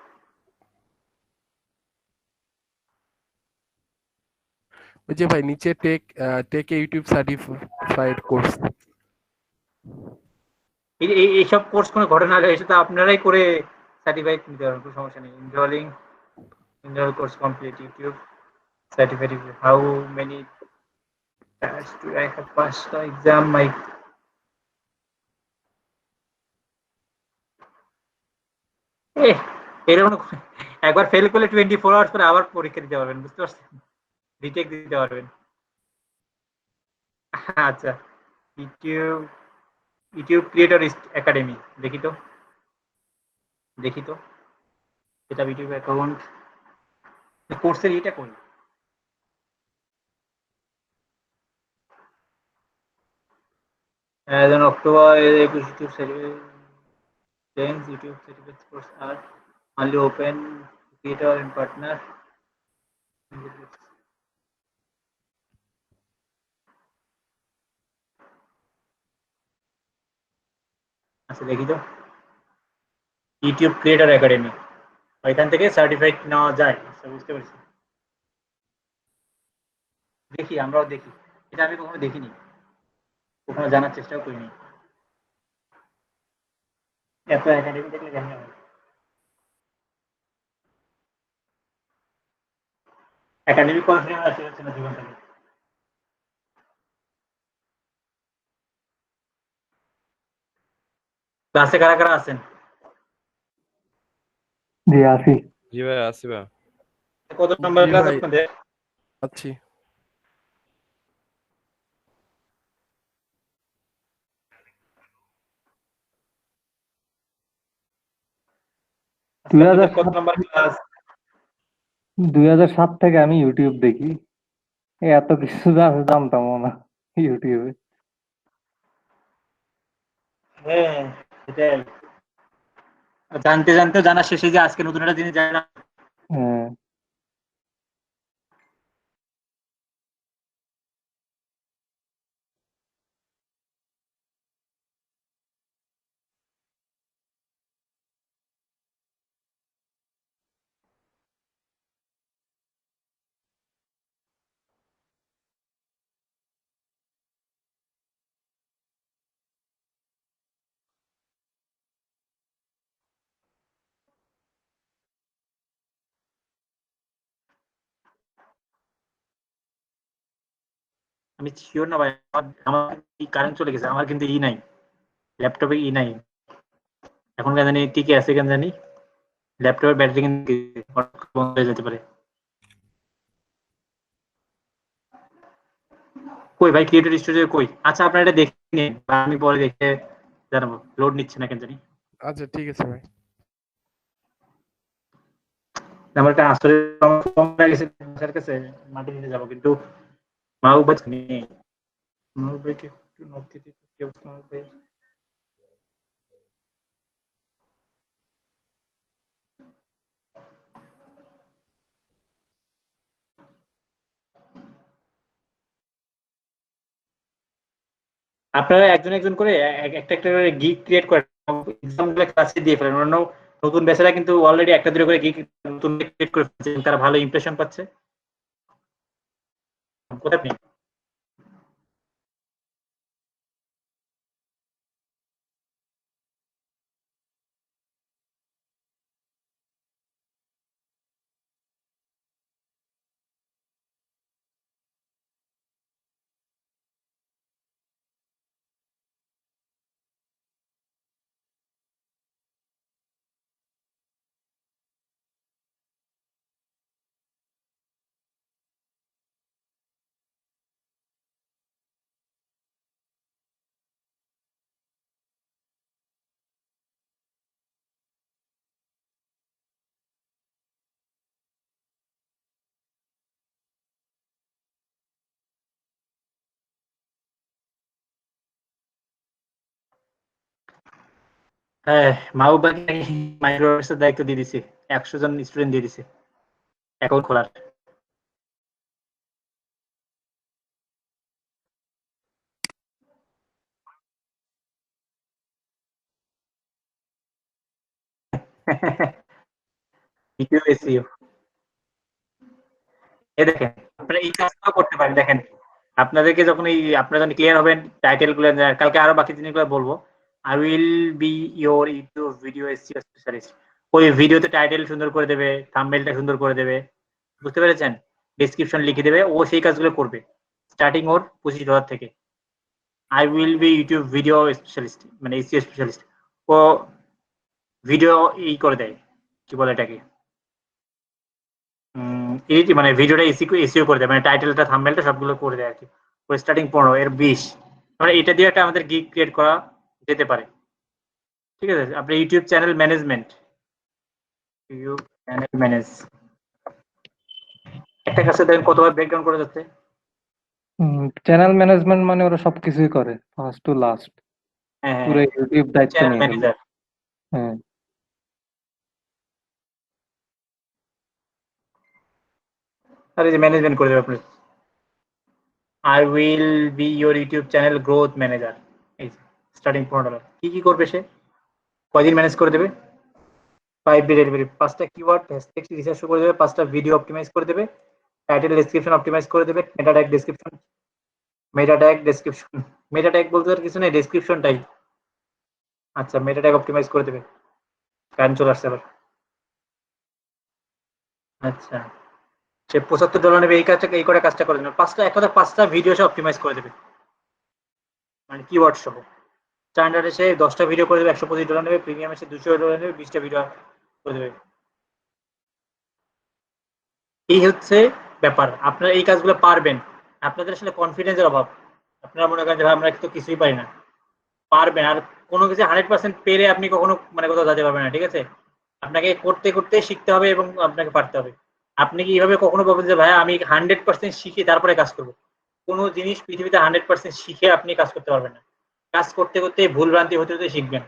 ওই যে ভাই নিচে tech tech YouTube certified course. এইসব কোর্স কোনো ঘটনা হলে সেটা আপনারাই করে সার্টিফাইড নিতে পারবেন, কোনো সমস্যা নেই। Enrol course complete YouTube certified, how many times to I have pass the exam my. এরকম একবার ফেল করলে 24 আওয়ার্স পরে আবার পরীক্ষা দিতে পারবেন, বুঝতে পারছেন, রিটেক দিতে পারবেন। আচ্ছা ইউটিউব ইউটিউব ক্রিয়েটর একাডেমি, দেখি তো দেখি তো এটা ইউটিউব অ্যাকাউন্ট কোর্সের এটা কোন, October 21 YouTube certificate, YouTube certificate course আর only open creator and partner। আচ্ছা দেখি তো ইউটিউব ক্রিয়েটর একাডেমি, ওইখান থেকে সার্টিফাইড নেওয়া যায়। আচ্ছা বুঝতে পারছি, দেখি আমরাও দেখি। এটা আমি কখনো দেখিনি, কখনো জানার চেষ্টাও করিনি। এত একাডেমি দেখলে কেমন হবে? একাডেমিক কনফারেন্স আসতে যাচ্ছে না জীবন থেকে। ক্লাসে কারা কারা আছেন? জি আসি। জি ভাই আসি ভাই। কত নম্বর জি ক্লাস ভাই আপনাদের? আছি। দুই হাজার কত নম্বর ক্লাস? 2007 থেকে আমি ইউটিউব দেখি, এত কিছু আমি জানতাম না ইউটিউবে। হ্যাঁ সেটাই, জানতে জানতে জানা শেষে যে আজকে নতুন একটা জিনিস জানা। হ্যাঁ আমি শিওর না ভাই, আমার কারেন্ট চলে গেছে, আমার কিন্তু নাই, ল্যাপটপে নাই এখন, কেন জানি টিকে আছে, কেন জানি ল্যাপটপের ব্যাটারি কিন্তু বন্ধ হয়ে যেতে পারে। কই ভাই ক্রিয়েটর স্টুডিও কই? আচ্ছা আপনারা এটা দেখে নিন, আমি পরে দেখে জানাবো। লোড নিচ্ছে না কেন জানি। আচ্ছা ঠিক আছে ভাই। আমার একটা আসলে কম হয়ে গেছে স্যার কাছে, মাটি নিতে যাবো, কিন্তু মাও বাচ্চা নেই। মাও ভাইকে একটু নোট দিতে, কি অবস্থা মাও ভাই? আপনারা একজন একজন করে একটা একটা করে গিগ ক্রিয়েট করেন, এক্সামগুলো ক্লাসে দিয়ে ফেলেন, অন্য নতুন ব্যাচেরা কিন্তু অলরেডি একটা দুটো করে গিগ নতুন ক্রিয়েট করে ফেলছে, তারা ভালো ইমপ্রেশন পাচ্ছে। কোথায় আপনি? হ্যাঁ, মাহবুবাকে মাইক্রোসফটের দায়িত্ব দিয়ে দিছে, 100 জন স্টুডেন্ট দিয়ে দিছে অ্যাকাউন্ট খোলার। ইউটিউব এসইও এ দেখেন, আপনারা এই কাজটাও করতে পারেন। দেখেন আপনাদেরকে যখন আপনারা যখন ক্লিয়ার হবেন টাইটেল গুলো, কালকে আরো বাকি জিনিসগুলো বলবো। I will be your YouTube video SEO specialist. ওই ভিডিওতে টাইটেল সুন্দর করে দেবে, থাম্বনেলটা সুন্দর করে দেবে, বুঝতে পেরেছেন? ডেসক্রিপশন লিখে দেবে, ও সেই কাজগুলো করবে স্টার্টিং ওর 25,000 থেকে। I will be YouTube video specialist, মানে এসইও স্পেশালিস্ট। ও ভিডিও করে দেয়, কি বলে এটাকে, মানে ভিডিওটা এসইও করে দেয়, মানে টাইটেলটা থাম্বনেলটা সবগুলো করে দেয় আর কি। ওর স্টার্টিং 15 এর 20, মানে এটা দিয়ে একটা আমাদের গিগ ক্রিয়েট করা যেতে পারে। ঠিক আছে, আপনি YouTube channel management, YouTube channel manage একটা কাছে দেখেন কতবার ব্রেকডাউন করে যাচ্ছে। চ্যানেল ম্যানেজমেন্ট মানে ওরা সবকিছুই করে ফার্স্ট টু লাস্ট, হ্যাঁ পুরো হ্যাঁ, ইউটিউব দায়িত্ব চ্যানেল নিয়ে ফেলে। ম্যানেজার। হ্যাঁ, আর এই যে ম্যানেজমেন্ট করে দেবে আপনি। I will be your YouTube channel growth manager. এই স্টার্টিং $15 কি কি করবে সে, কয়দিন ম্যানেজ করে দেবে? 5 ডে ডেলিভারি, 5টা কিওয়ার্ড হ্যাশট্যাগ রিসার্চ করে দেবে, 5টা ভিডিও অপটিমাইজ করে দেবে, টাইটেল ডেসক্রিপশন অপটিমাইজ করে দেবে, মেটা ট্যাগ ডেসক্রিপশন, মেটা ট্যাগ বলতে আর কিছু নেই, ডেসক্রিপশনটাই। আচ্ছা, মেটা ট্যাগ অপটিমাইজ করে দেবে। কারেন্ট চলে আসছে আবার। আচ্ছা, সে $75 নেবে এই কাজটা, এই করে কাজটা করে দেবে। 5টা ভিডিও সে অপটিমাইজ করে দেবে, মানে কিওয়ার্ড সহ। স্ট্যান্ডার্ডে সে 10টা ভিডিও করে দেবে, $125 নেবে। প্রিমিয়ামে সে $200 নেবে, 20টা ভিডিও করে দেবে। এই হচ্ছে ব্যাপার, আপনারা এই কাজগুলো পারবেন। আপনাদের আসলে কনফিডেন্সের অভাব, আপনারা মনে করেন যে ভাই আমরা তো কিছুই পারি না। পারবেন, আর কোনো কিছু 100% পেরে আপনি কখনো মানে কোথাও যেতে পারবেন না। ঠিক আছে, আপনাকে করতে করতে শিখতে হবে এবং আপনাকে পারতে হবে। আপনি কি এইভাবে কখনো বলবেন যে ভাই আমি 100% শিখি তারপরে কাজ করবো? কোনো জিনিস পৃথিবীতে 100% শিখে আপনি কাজ করতে পারবেন না। কাজ করতে করতে ভুল ভ্রান্তি হতে হতে শিখবেন,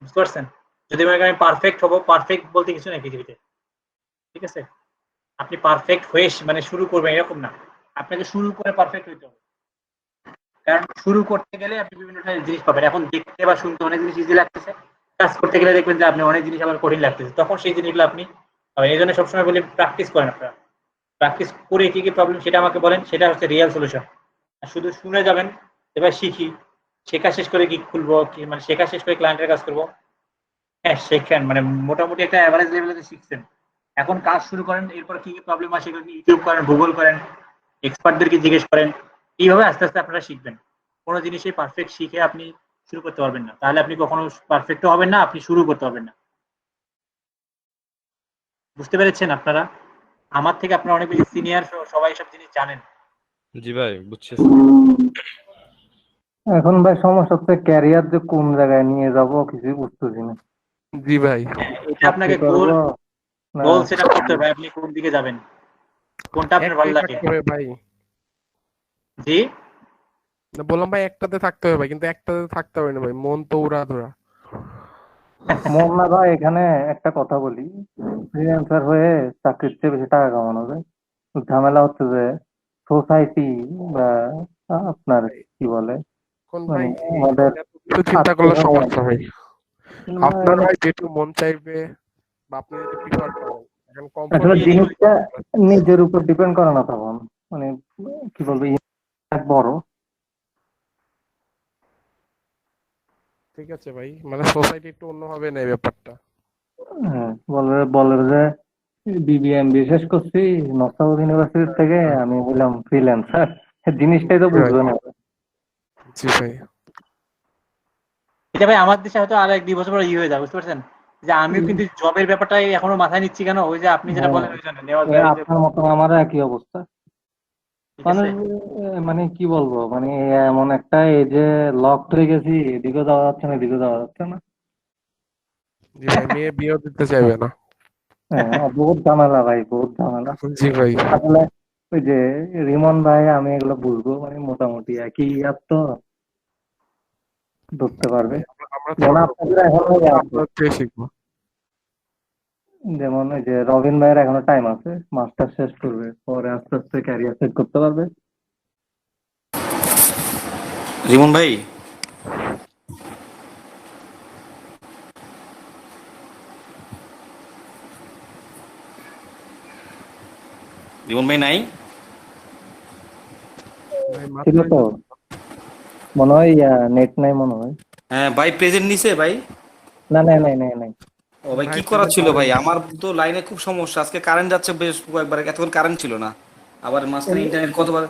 বুঝতে পারছেন? যদি মনে করেন আমি পারফেক্ট হবো, পারফেক্ট বলতে কিছু নেই পৃথিবীতে। ঠিক আছে, আপনি পারফেক্ট হয়ে মানে শুরু করবেন এরকম না, আপনাকে শুরু করে পারফেক্ট হইতে হবে। কারণ শুরু করতে গেলে আপনি বিভিন্ন জিনিস পাবেন। এখন দেখতে বা শুনতে অনেক জিনিস ইজি লাগতেছে, কাজ করতে গেলে দেখবেন যে আপনি অনেক জিনিস আবার কঠিন লাগতেছে, তখন সেই জিনিসগুলো আপনি পাবেন। এই জন্য সবসময় বলি প্র্যাকটিস করেন। আপনারা প্র্যাকটিস করে কি কি প্রবলেম সেটা আমাকে বলেন, সেটা হচ্ছে রিয়েল সলিউশন। শুধু শুনে যাবেন এবার শিখি, শেখা শেষ করে কি খুলবো, কি মানে শেখা শেষ করে ক্লায়েন্টের কাজ করবো। হ্যাঁ শেখেন, মানে মোটামুটি একটা অ্যাভারেজ লেভেলে শিখছেন, এখন কাজ শুরু করেন। এরপর কি কি প্রবলেম আসে ইউটিউব করেন, গুগল করেন, এক্সপার্টদেরকে জিজ্ঞেস করেন, এইভাবে আস্তে আস্তে আপনারা শিখবেন। কোনো জিনিসই পারফেক্ট শিখে আপনি শুরু করতে পারবেন না, তাহলে আপনি কখনো পারফেক্টও হবেন না, আপনি শুরু করতে পারবেন না। বুঝতে পেরেছেন আপনারা? আমার থেকে আপনারা অনেক বেশি সিনিয়র, সবাই সব জিনিস জানেন। জি ভাই বুঝছি। এখন ভাই সমস্যা হচ্ছে ক্যারিয়ার যে কোন জায়গায় নিয়ে যাব কিছু বুঝতেছি না। জি ভাই, এটা আপনাকে চাকরি করবো না গোল সেট আপ করতে হবে, আপনি কোন দিকে যাবেন, কোনটা আপনার ভালো একটাই লাগে। থাকতে হবে ভাই। জি, না, বললাম ভাই একটাতে থাকতে হবে ভাই, কিন্তু একটাতে থাকতে হবে না ভাই, মন তো উড়াধুরা। মন না ভাই, এখানে একটা কথা বলি, ফ্রিল্যান্সার হয়ে চাকরির চেয়ে বেশি টাকা কামানো যায়। ঝামেলা হচ্ছে যে সোসাইটি বা আপনার কি বলে কোন মানে ভাই আমাদের এত কিছু চিন্তা করলে আত্মীয় সমস্যা ভাই। আপনার স্বজন ভাই যেটা মন চাইবে বা আপনি যদি প্রিফার করেন, এখন কমফোর্ট আসলে জোন জিনিসটা নিজের উপর ডিপেন্ড করে না তখন, মানে কি বলবো বড়। ঠিক আছে ভাই, মানে সোসাইটি একটু অন্যভাবে নেয় ব্যাপারটা। হ্যাঁ, বলে বলে যে বিবিএম বিশেষ করছি নর্থ ইউনিভার্সিটি থেকে, আমি বললাম ফ্রিল্যান্সার, জিনিসটাই তো জি ভাই, বুঝবে না। জি ভাই। এটা ভাই আমার দেশে হয়তো আর 1-2 বছর পরে হয়ে যাবে, বুঝতে পারছেন? যে আমিও কিন্তু জবের ব্যাপারটাই এখনো মাথায় নিচ্ছি কেন, ওই যে আপনি যেটা হ্যাঁ, বলেন ওই জন্য নেওয়াজ এ ভাই, ওই যে আপনার মতো আমার একই অবস্থা। ঠিক মানে আছে। মানে কি বলবো, মানে এমন একটা এজে লক হয়ে গেছি, এদিকে যাওয়া যাচ্ছে না, এদিকে যাওয়া যাচ্ছে না। জি ভাই, মেয়ে বিয়েও দিতে চাইবে না। হ্যাঁ, বহুত ঝামেলা ভাই, বহুত ঝামেলা। জি ভাই। আসলে ওই যে রিমন ভাই, আমি এগুলো বুঝবো, মানে মোটামুটি একই আর তো ধরতে পারবে। ভাই, আমরা যেমন ছোট, আপনাদের এখনো ইয়ে আছে, আপনার থেকে শিখবো। যেমন ওই যে রবিন ভাইয়ের এখনো টাইম আছে, মাস্টার শেষ করবে, পরে আস্তে আস্তে ক্যারিয়ার সেট করতে পারবে। রিমন ভাই, রিমন ভাই নাই? ভাই ছিল মাত্রই তো, তো। মনে হয় নেট নাই মনে হয়। হ্যাঁ ভাই, প্রেজেন্ট নিছে ভাই। না, নাই নাই নাই নাই। ও ভাই, ভাই কি করার প্রেজেন্ট ছিল ভাই? পাবেন। আমার তো লাইনে খুব সমস্যা, আজকে কারেন্ট যাচ্ছে বেশ কয়েকবার, এতক্ষণ কারেন্ট ছিল না, আবার মাঝখানে ইন্টারনেট কতবার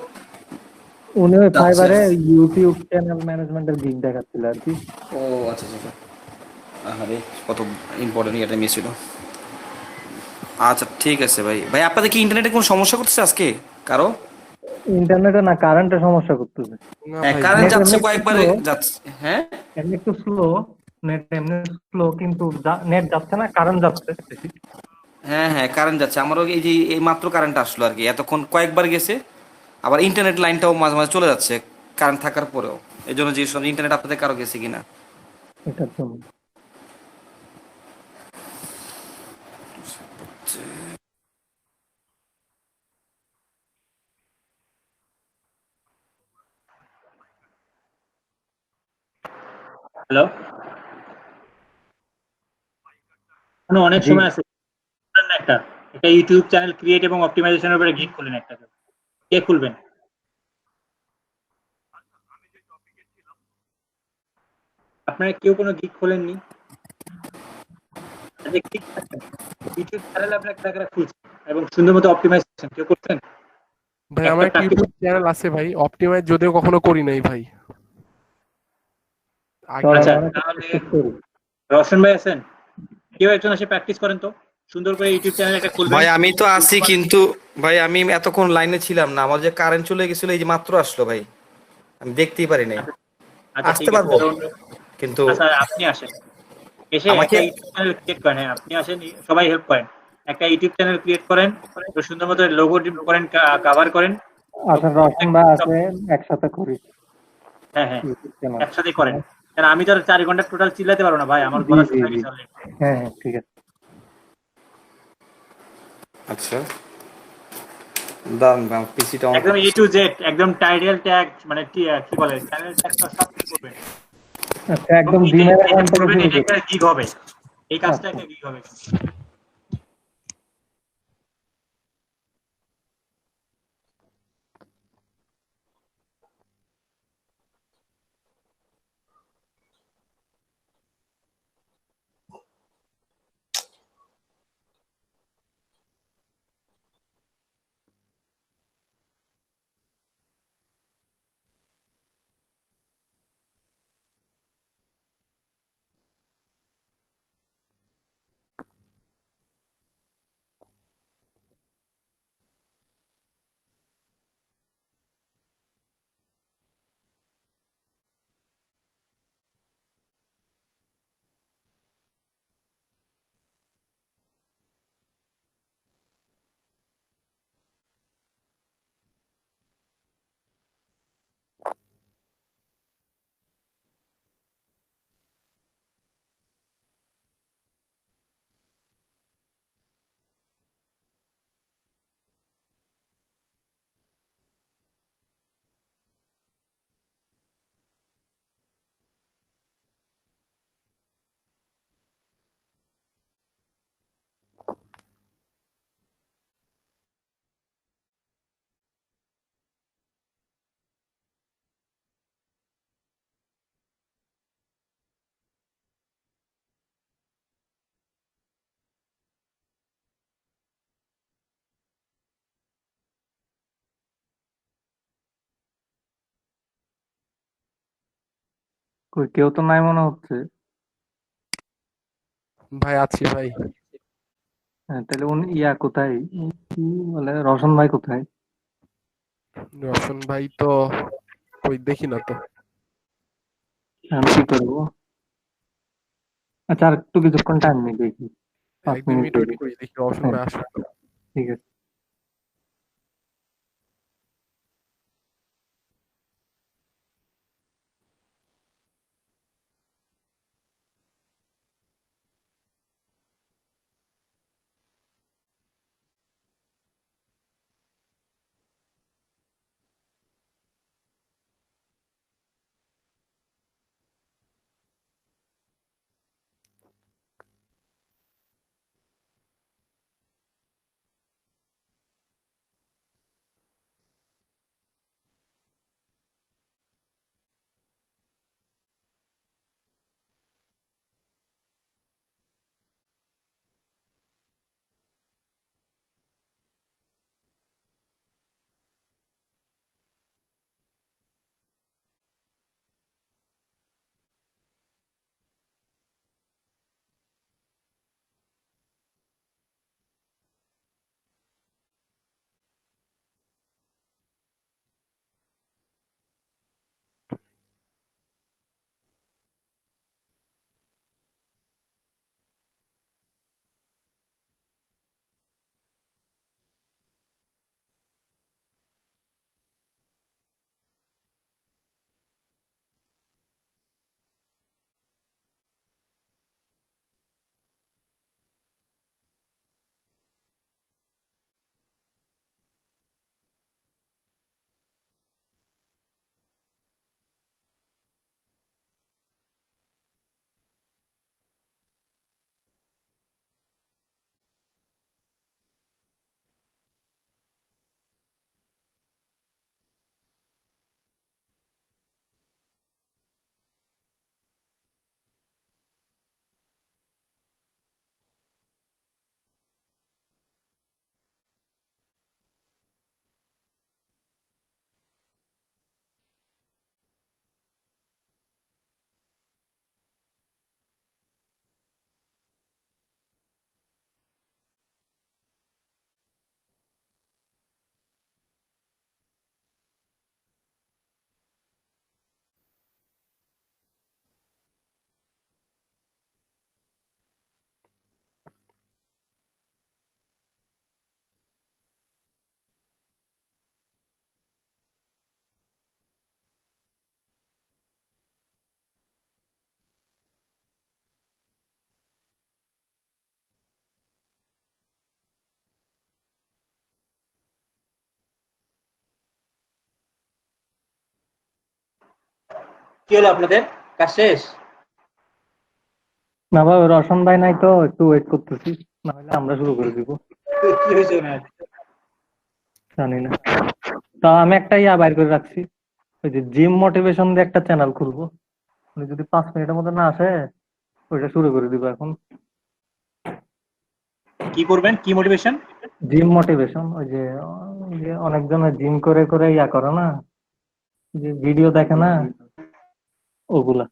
উনি ওই যাচ্ছে। ফাইবারে ইউটিউব চ্যানেল ম্যানেজমেন্টের গিগ দেখাচ্ছিল আর কি। ও আচ্ছা আচ্ছা আচ্ছা। আরে কত ইম্পর্টেন্ট এটা মিস ছিল। আচ্ছা ঠিক আছে ভাই। ভাই আপনাদের কি ইন্টারনেটে কোনো সমস্যা করতেছে আজকে কারো? ইন্টারনেটে না, কারেন্টের সমস্যা করতেছে। না হ্যাঁ ভাই, কারেন্ট নেট যাচ্ছে এমনি একটু কয়েকবারে স্লো, যাচ্ছে। হ্যাঁ এমনি একটু স্লো, নেট এমনি স্লো, কিন্তু নেট যাচ্ছে না, কারেন্ট যাচ্ছে বেশি। হ্যাঁ হ্যাঁ, কারেন্ট যাচ্ছে আমারও, এই যে এই মাত্র কারেন্ট আসলো আর কি, এতক্ষণ কয়েকবার গেছে। আবার ইন্টারনেট লাইনটাও মাঝে মাঝে চলে যাচ্ছে কারেন্ট থাকার পরেও। এই জন্য জিজ্ঞেস করলাম ইন্টারনেট আপনাদের কারো গেছে কিনা। এটার জন্য। হ্যালো, অনেক জি, সময় আছে। খুলবেন না একটা একটা ইউটিউব চ্যানেল ক্রিয়েট এবং অপটিমাইজেশনের উপরে গিগ খুলেন একটা, কে খুলবেন? আপনারা কেউ কোনো গিগ খোলেননি? আচ্ছা, গিগ ইউটিউব চ্যানেল আপনার কারা খুলছেন এবং সুন্দর মতো অপটিমাইজ করছেন, কেউ করছেন? ভাই একটা আমার একটা প্র্যাকটিস। ইউটিউব চ্যানেল আছে ভাই, অপটিমাইজ যদিও কখনো করি নাই ভাই, আগে চলেন আচ্ছা, আমরা একটা তাহলে প্র্যাকটিস করি। রওশন ভাই আছেন? কেউ একজন এসে প্র্যাকটিস করেন তো, সুন্দর করে ইউটিউব চ্যানেল একটা খুলবেন। ভাই আমি তো আছি, কিন্তু ভাই আমি এতক্ষণ লাইনে ছিলাম না, আমার যে কারেন্ট চলে গেছিল এই যে মাত্র আসলো ভাই, আমি দেখতেই পারি নাই। আচ্ছা, আচ্ছা, আসতে ঠিক আছে পারবো তাহলে কিন্তু আচ্ছা আপনি আসেন, এসে আমাকে। একটা ইউটিউব চ্যানেল ক্রিয়েট করেন। হ্যাঁ, আপনি আসেন, সবাই হেল্প করেন। একটা ইউটিউব চ্যানেল ক্রিয়েট করেন, তো সুন্দর মতো লোগো করেন, কাভার করেন। তো আচ্ছা, রশন ভাই আছে, একসাথে করি হ্যাঁ, হ্যাঁ, ইউটিউব চ্যানেল। একসাথে করেন। কারণ আমি তো আর 4 ঘন্টা টোটাল চিল্লাতে পারবো না ভাই, আমার জি গলা জি শুকিয়ে জি, গেছে already। হ্যাঁ হ্যাঁ, ঠিক আছে। আচ্ছা দাঁড়ান, পিসিটা অন একদম এ করতেছি। টু জেড, একদম টাইটেল ট্যাগ, মানে কি বলে, চ্যানেল ট্যাগ সব কিছু করবেন। আচ্ছা, এবং একদম নিজে জিমের নিজে অ্যাকাউন্ট থেকে বলবেন শুরু এটা করি। একটা গিগ হবে, এই কাজটা আচ্ছা। একটা গিগ হবে। কই কেউ তো নাই মনে হচ্ছে। ভাই আছি ভাই। হ্যাঁ, তাহলে উনি কোথায়, কি বলে, রওশন ভাই কোথায়? রোশন ভাই তো কই দেখি না তো। আমি কি করবো? আচ্ছা, আর একটু কিছুক্ষণ টাইম নিই, দেখি 5 মিনিট 1-2 মিনিট ওয়েট দেখি। করি, দেখি রোশন হ্যাঁ, ভাই আসে। ঠিক আছে। কি হলো আপনাদের, কাজ শেষ? না ভাই, রওশন ভাই নাই তো, একটু ওয়েট করতেছি, না হলে আমরা শুরু করে দিব। কি হয়েছে ওনার? জানি না। তা আমি একটা বাইর করে রাখছি, ওই যে জিম মোটিভেশন দিয়ে একটা চ্যানেল খুলবো। উনি যদি 5 মিনিটের মধ্যে না আসে, ওইটা শুরু করে দিব এখন। কি করবেন, কি মোটিভেশন? জিম মোটিভেশন, ওই যে অনেকজনে জিম করে করে করে না, যে ভিডিও দেখে না, ওগুলা।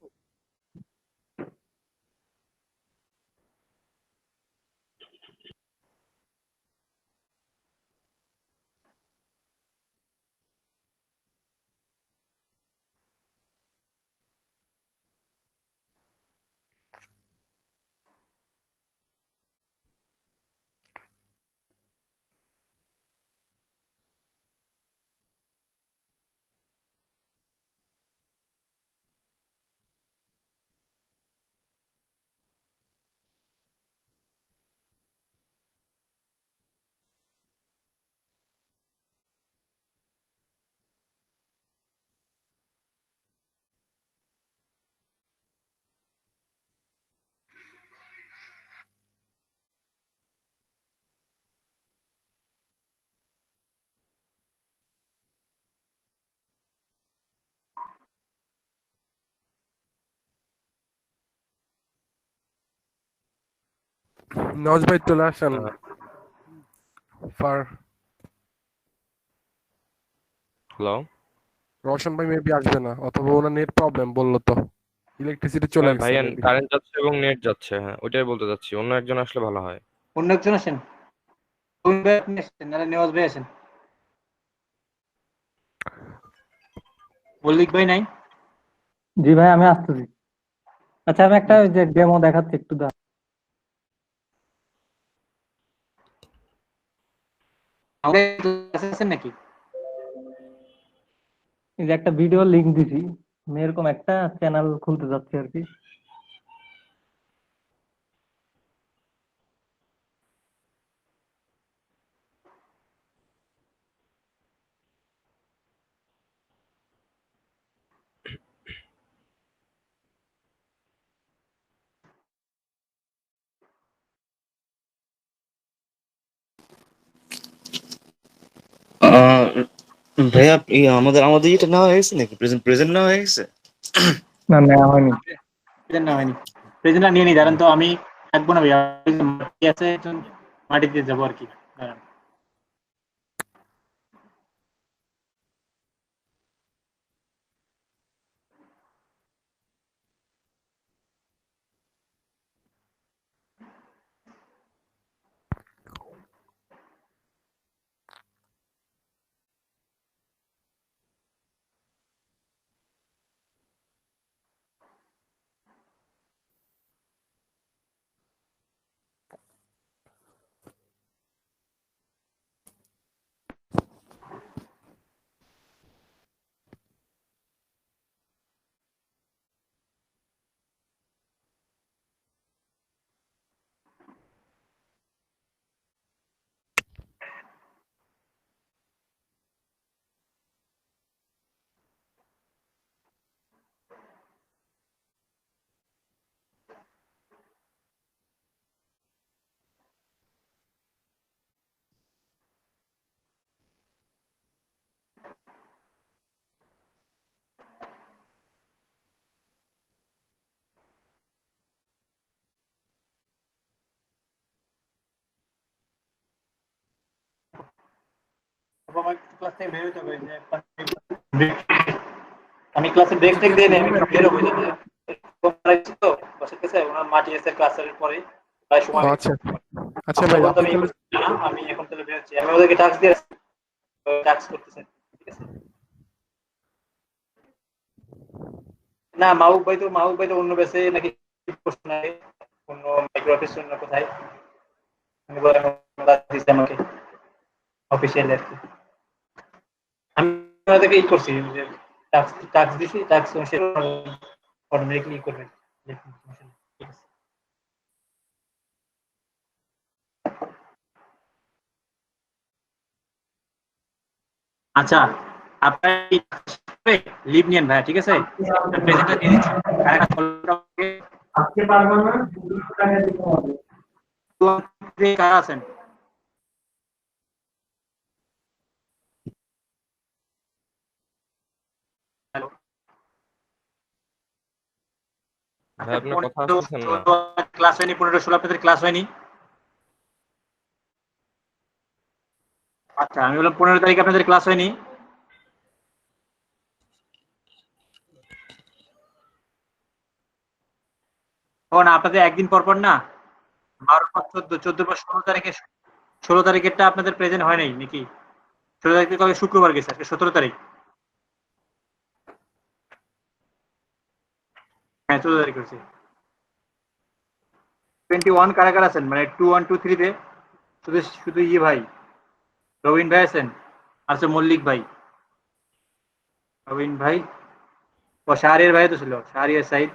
নজ ভাই চলে আসেন। Fur hello. রোশন ভাই মেবি আসবে না, অথবা ওনার নেট প্রবলেম বললো তো। ইলেকট্রিসিটি চলে গেছে ভাইয়া already। কারেন্ট যাচ্ছে এবং নেট যাচ্ছে, হ্যাঁ ওইটাই বলতে চাচ্ছি, অন্য একজন আসলে ভালো হয়। অন্য একজন আসেন, রবিন ভাই আপনি আসেন, নাহলে নেওয়াজ ভাই আসেন। মল্লিক ভাই নাই? জি ভাই আমি আসতেছি। আচ্ছা আমি একটা ওই যে ডেমো দেখাচ্ছি একটু দাঁড়ান। আমাদের ক্লাসে আছেন নাকি? এই যে একটা ভিডিও লিংক দিছি, আমি এরকম একটা চ্যানেল খুলতে যাচ্ছি আর কি। ভাইয়া আমাদের আমাদের এটা নেওয়া হয়ে গেছে নাকি? প্রেজেন্ট প্রেজেন্ট নেওয়া হয়ে গেছে? না নেওয়া হয়নি। প্রেজেন্ট না হয়নি, প্রেজেন্টটা নিয়ে নি, দাঁড়ান তো আমি থাকবো না ভাইয়া, মাটি আছে একজন, মাটি দিয়ে যাবো আর কি, দাঁড়ান। আমার ক্লাস থেকে বের হতে হবে, আমি ক্লাসে ব্রেক টেক দিয়ে নেই, আমি একটু বের হবো, তো বসে গেছে ওনার মাটি এসে ক্লাসের পরে প্রায় ও সময় আচ্ছা আচ্ছা ভাই, আপনি তাহলে আমি এখন তাহলে বের হচ্ছি, আমি ওদেরকে টাস্ক দিয়ে টাস্ক করতেছেন, ঠিক আছে? না মাহবুব ভাই তো অন্য বেসে নাকি অন্য মাইক্রো অফিস অন্য কোথায়, উনি বলে দিচ্ছে আমাকে অফিসিয়াল আর কি। আমি ওদেরকে ই করছি যে টাস্ক দিছি, টাস্ক অটোমেটিকলি করবেন, ঠিক আছে? আচ্ছা আপনার লিভ নিয়েন ভাই, ঠিক আছে? প্রেজেন্টটা দিয়ে দিচ্ছি, আরেকটা আজকে পারবো না, 200 টাকা দিতে হবে। কারা আছেন? হ্যালো, ভাই আপনার কথা আসতেছেন না। ক্লাস হয়নি, 15-16 আপনাদের ক্লাস হয়নি? আচ্ছা আমি বললাম 15 তারিখ আপনাদের ক্লাস হয়নি? ও না, আপনাদের একদিন পর পর না, 12 পর 14 পর 16 তারিখে, 16 তারিখেরটা আপনাদের প্রেজেন্ট হয় নাই নাকি? 16 তারিখ থেকে কবে? শুক্রবার গেছে, আজকে 17 তারিখ। হ্যাঁ 14 তারিখ হয়েছে। 21 কারা কারা আছেন, মানে 2 1 2 3 তে? শুধু শুধু ইয়ে ভাই, রবিন ভাই আছেন, আচ্ছা মল্লিক ভাই, রবিন ভাই, ও শাহরিয়ার ভাই তো ছিল, শাহরিয়ার সাইদ।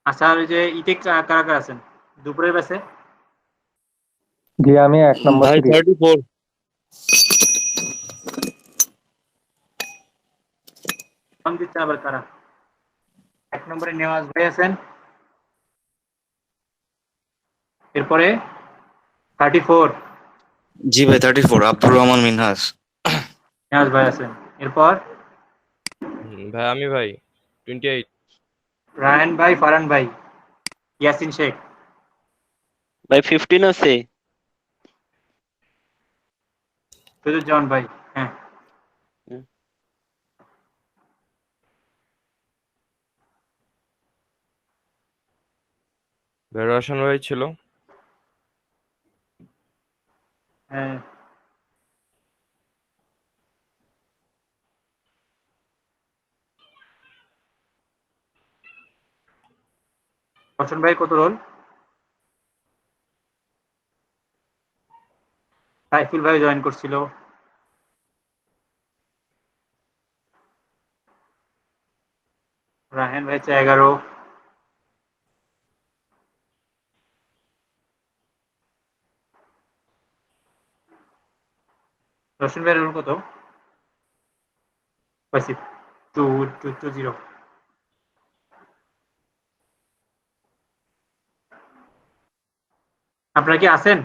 আচ্ছা আর ওই যে ইতে কারা কারা আছেন দুপুরের ব্যাচে? জি আমি 1 নম্বর ভাই সিরিয়াল। 34। নাম দিচ্ছেন আবার কারা? 1 নম্বরে নেওয়াজ ভাই আছেন, এরপরে 34 জি ভাই 34 আব্দুর রহমান মিনহাস। নেওয়াজ ভাই আছেন, এরপর ভাই আমি ভাই 28। রায়হান ভাই, ফারহান ভাই, ইয়াসিন শেখ, ভাই 15 আছে। ফিরুজ্জামান ভাই, হ্যাঁ। রোশন ভাই ছিল। হ্যাঁ, রোশন ভাই কত রোল? সাইফুল ভাই জয়েন করছিল। রাহেন ভাই 11। রোশন ভাইয়ের রোল কত? 220। আপনারা কি আছেন?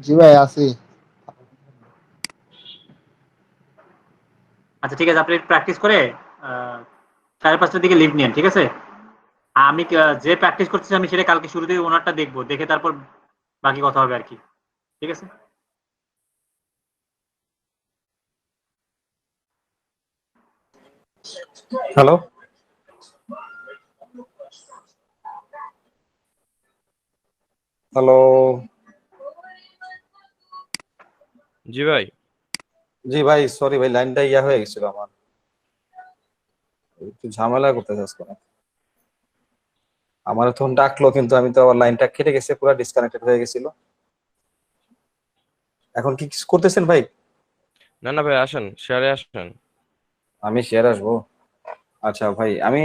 জি ভাই আছি। আচ্ছা ঠিক আছে, আপনি প্র্যাকটিস করে 5:30টার দিকে লিভ নিন, ঠিক আছে? আমি যে প্র্যাকটিস করতেছি আমি সেটা কালকে শুরুতেই ওনারটা দেখবো, দেখে তারপর বাকি কথা হবে আর কি, ঠিক আছে? Hello, hello. জি ভাই। জি ভাই, সরি ভাই, লাইনটা ইয়া হয়ে গেছিল আমার, একটু ঝামেলা করতেছে আজকে। আমার তখন ডাকলো কিন্তু আমি তো আবার লাইনটা কেটে গেছে, পুরো ডিসকানেক্টেড হয়ে গেছিল। এখন কি করতেছেন ভাই? না না ভাই, আসেন শেয়ারে আসেন। আমি শেয়ার আসবো। আচ্ছা ভাই, আমি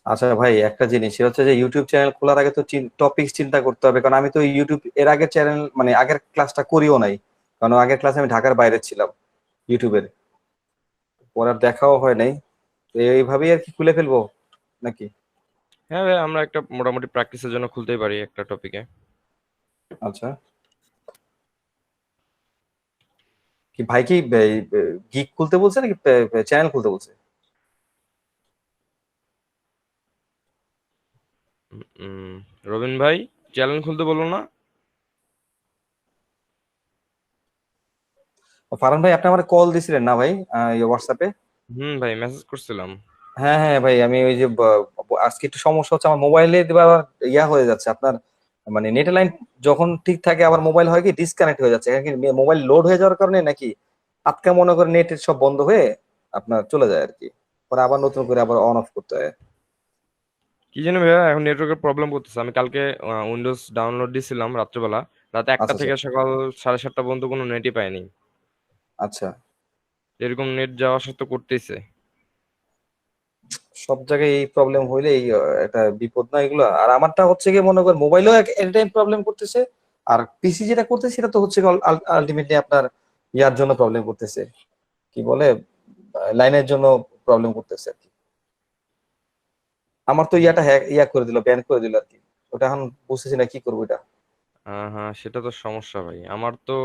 আচ্ছা ভাই, একটা জিনিস সেটা হচ্ছে যে ইউটিউব চ্যানেল খোলার আগে তো টপিক চিন্তা করতে হবে, কারণ আমি তো ইউটিউব এর আগের চ্যানেল মানে আগের ক্লাসটা করিও নাই, কারণ আগের ক্লাসে আমি ঢাকার বাইরে ছিলাম ইউটিউবের, পরে আর দেখাও হয় নাই। তো এইভাবেই আর কি খুলে ফেলবো নাকি? হ্যাঁ ভাই, আমরা একটা মোটামুটি প্র্যাকটিসের জন্য খুলতেই পারি একটা টপিকে। আচ্ছা, কি ভাই কি গিগ খুলতে বলছে নাকি চ্যানেল খুলতে বলছে? রবিন ভাই চ্যানেল খুলতে বললো না? ফারহান ভাই, আপনি আমার কল দিছিলেন না ভাই হোয়াটসঅ্যাপে? ভাই মেসেজ করছিলাম। হ্যাঁ হ্যাঁ ভাই, আমি ওই যে আজকে একটু সমস্যা হচ্ছে আমার মোবাইলে, ইয়া হয়ে যাচ্ছে আপনার, মানে নেট লাইন যখন ঠিক থাকে আবার মোবাইল হয় কি ডিসকানেক্ট হয়ে যাচ্ছে, মোবাইল লোড হয়ে যাওয়ার কারণে নাকি আজকে মনে করে নেটের সব বন্ধ হয়ে আপনার চলে যায় আর কি, পরে আবার নতুন করে আবার অন অফ করতে হয়। কি জানি ভাইয়া, এখন নেটওয়ার্কের প্রবলেম করতেছে। আমি কালকে উইন্ডোজ ডাউনলোড দিছিলাম রাত্রেবেলা, রাত 1টা আচ্ছা থেকে আচ্ছা সকাল 7:30 পর্যন্ত কোনো নেটই পাইনি। আচ্ছা। এরকম নেট যাওয়া আসা তো করতেছে। সব জায়গায় এই প্রবলেম হইলে এই একটা বিপদ না এগুলো। আর আমারটা হচ্ছে কি মনে করেন মোবাইলও এনি টাইম প্রবলেম করতেছে, আর পিসি যেটা করতেছে সেটা তো হচ্ছে আলটিমেটলি আপনার ইয়ার জন্য প্রবলেম করতেছে, কি বলে লাইনের জন্য প্রবলেম করতেছে আর কি। আমার তো ইয়াটা ইয়া করে দিল, ব্যান করে দিল আর কি, ওটা এখন বুঝতেছি না কি করবো এটা। হ্যাঁ হ্যাঁ, সেটা তো সমস্যা ভাই, আমার তো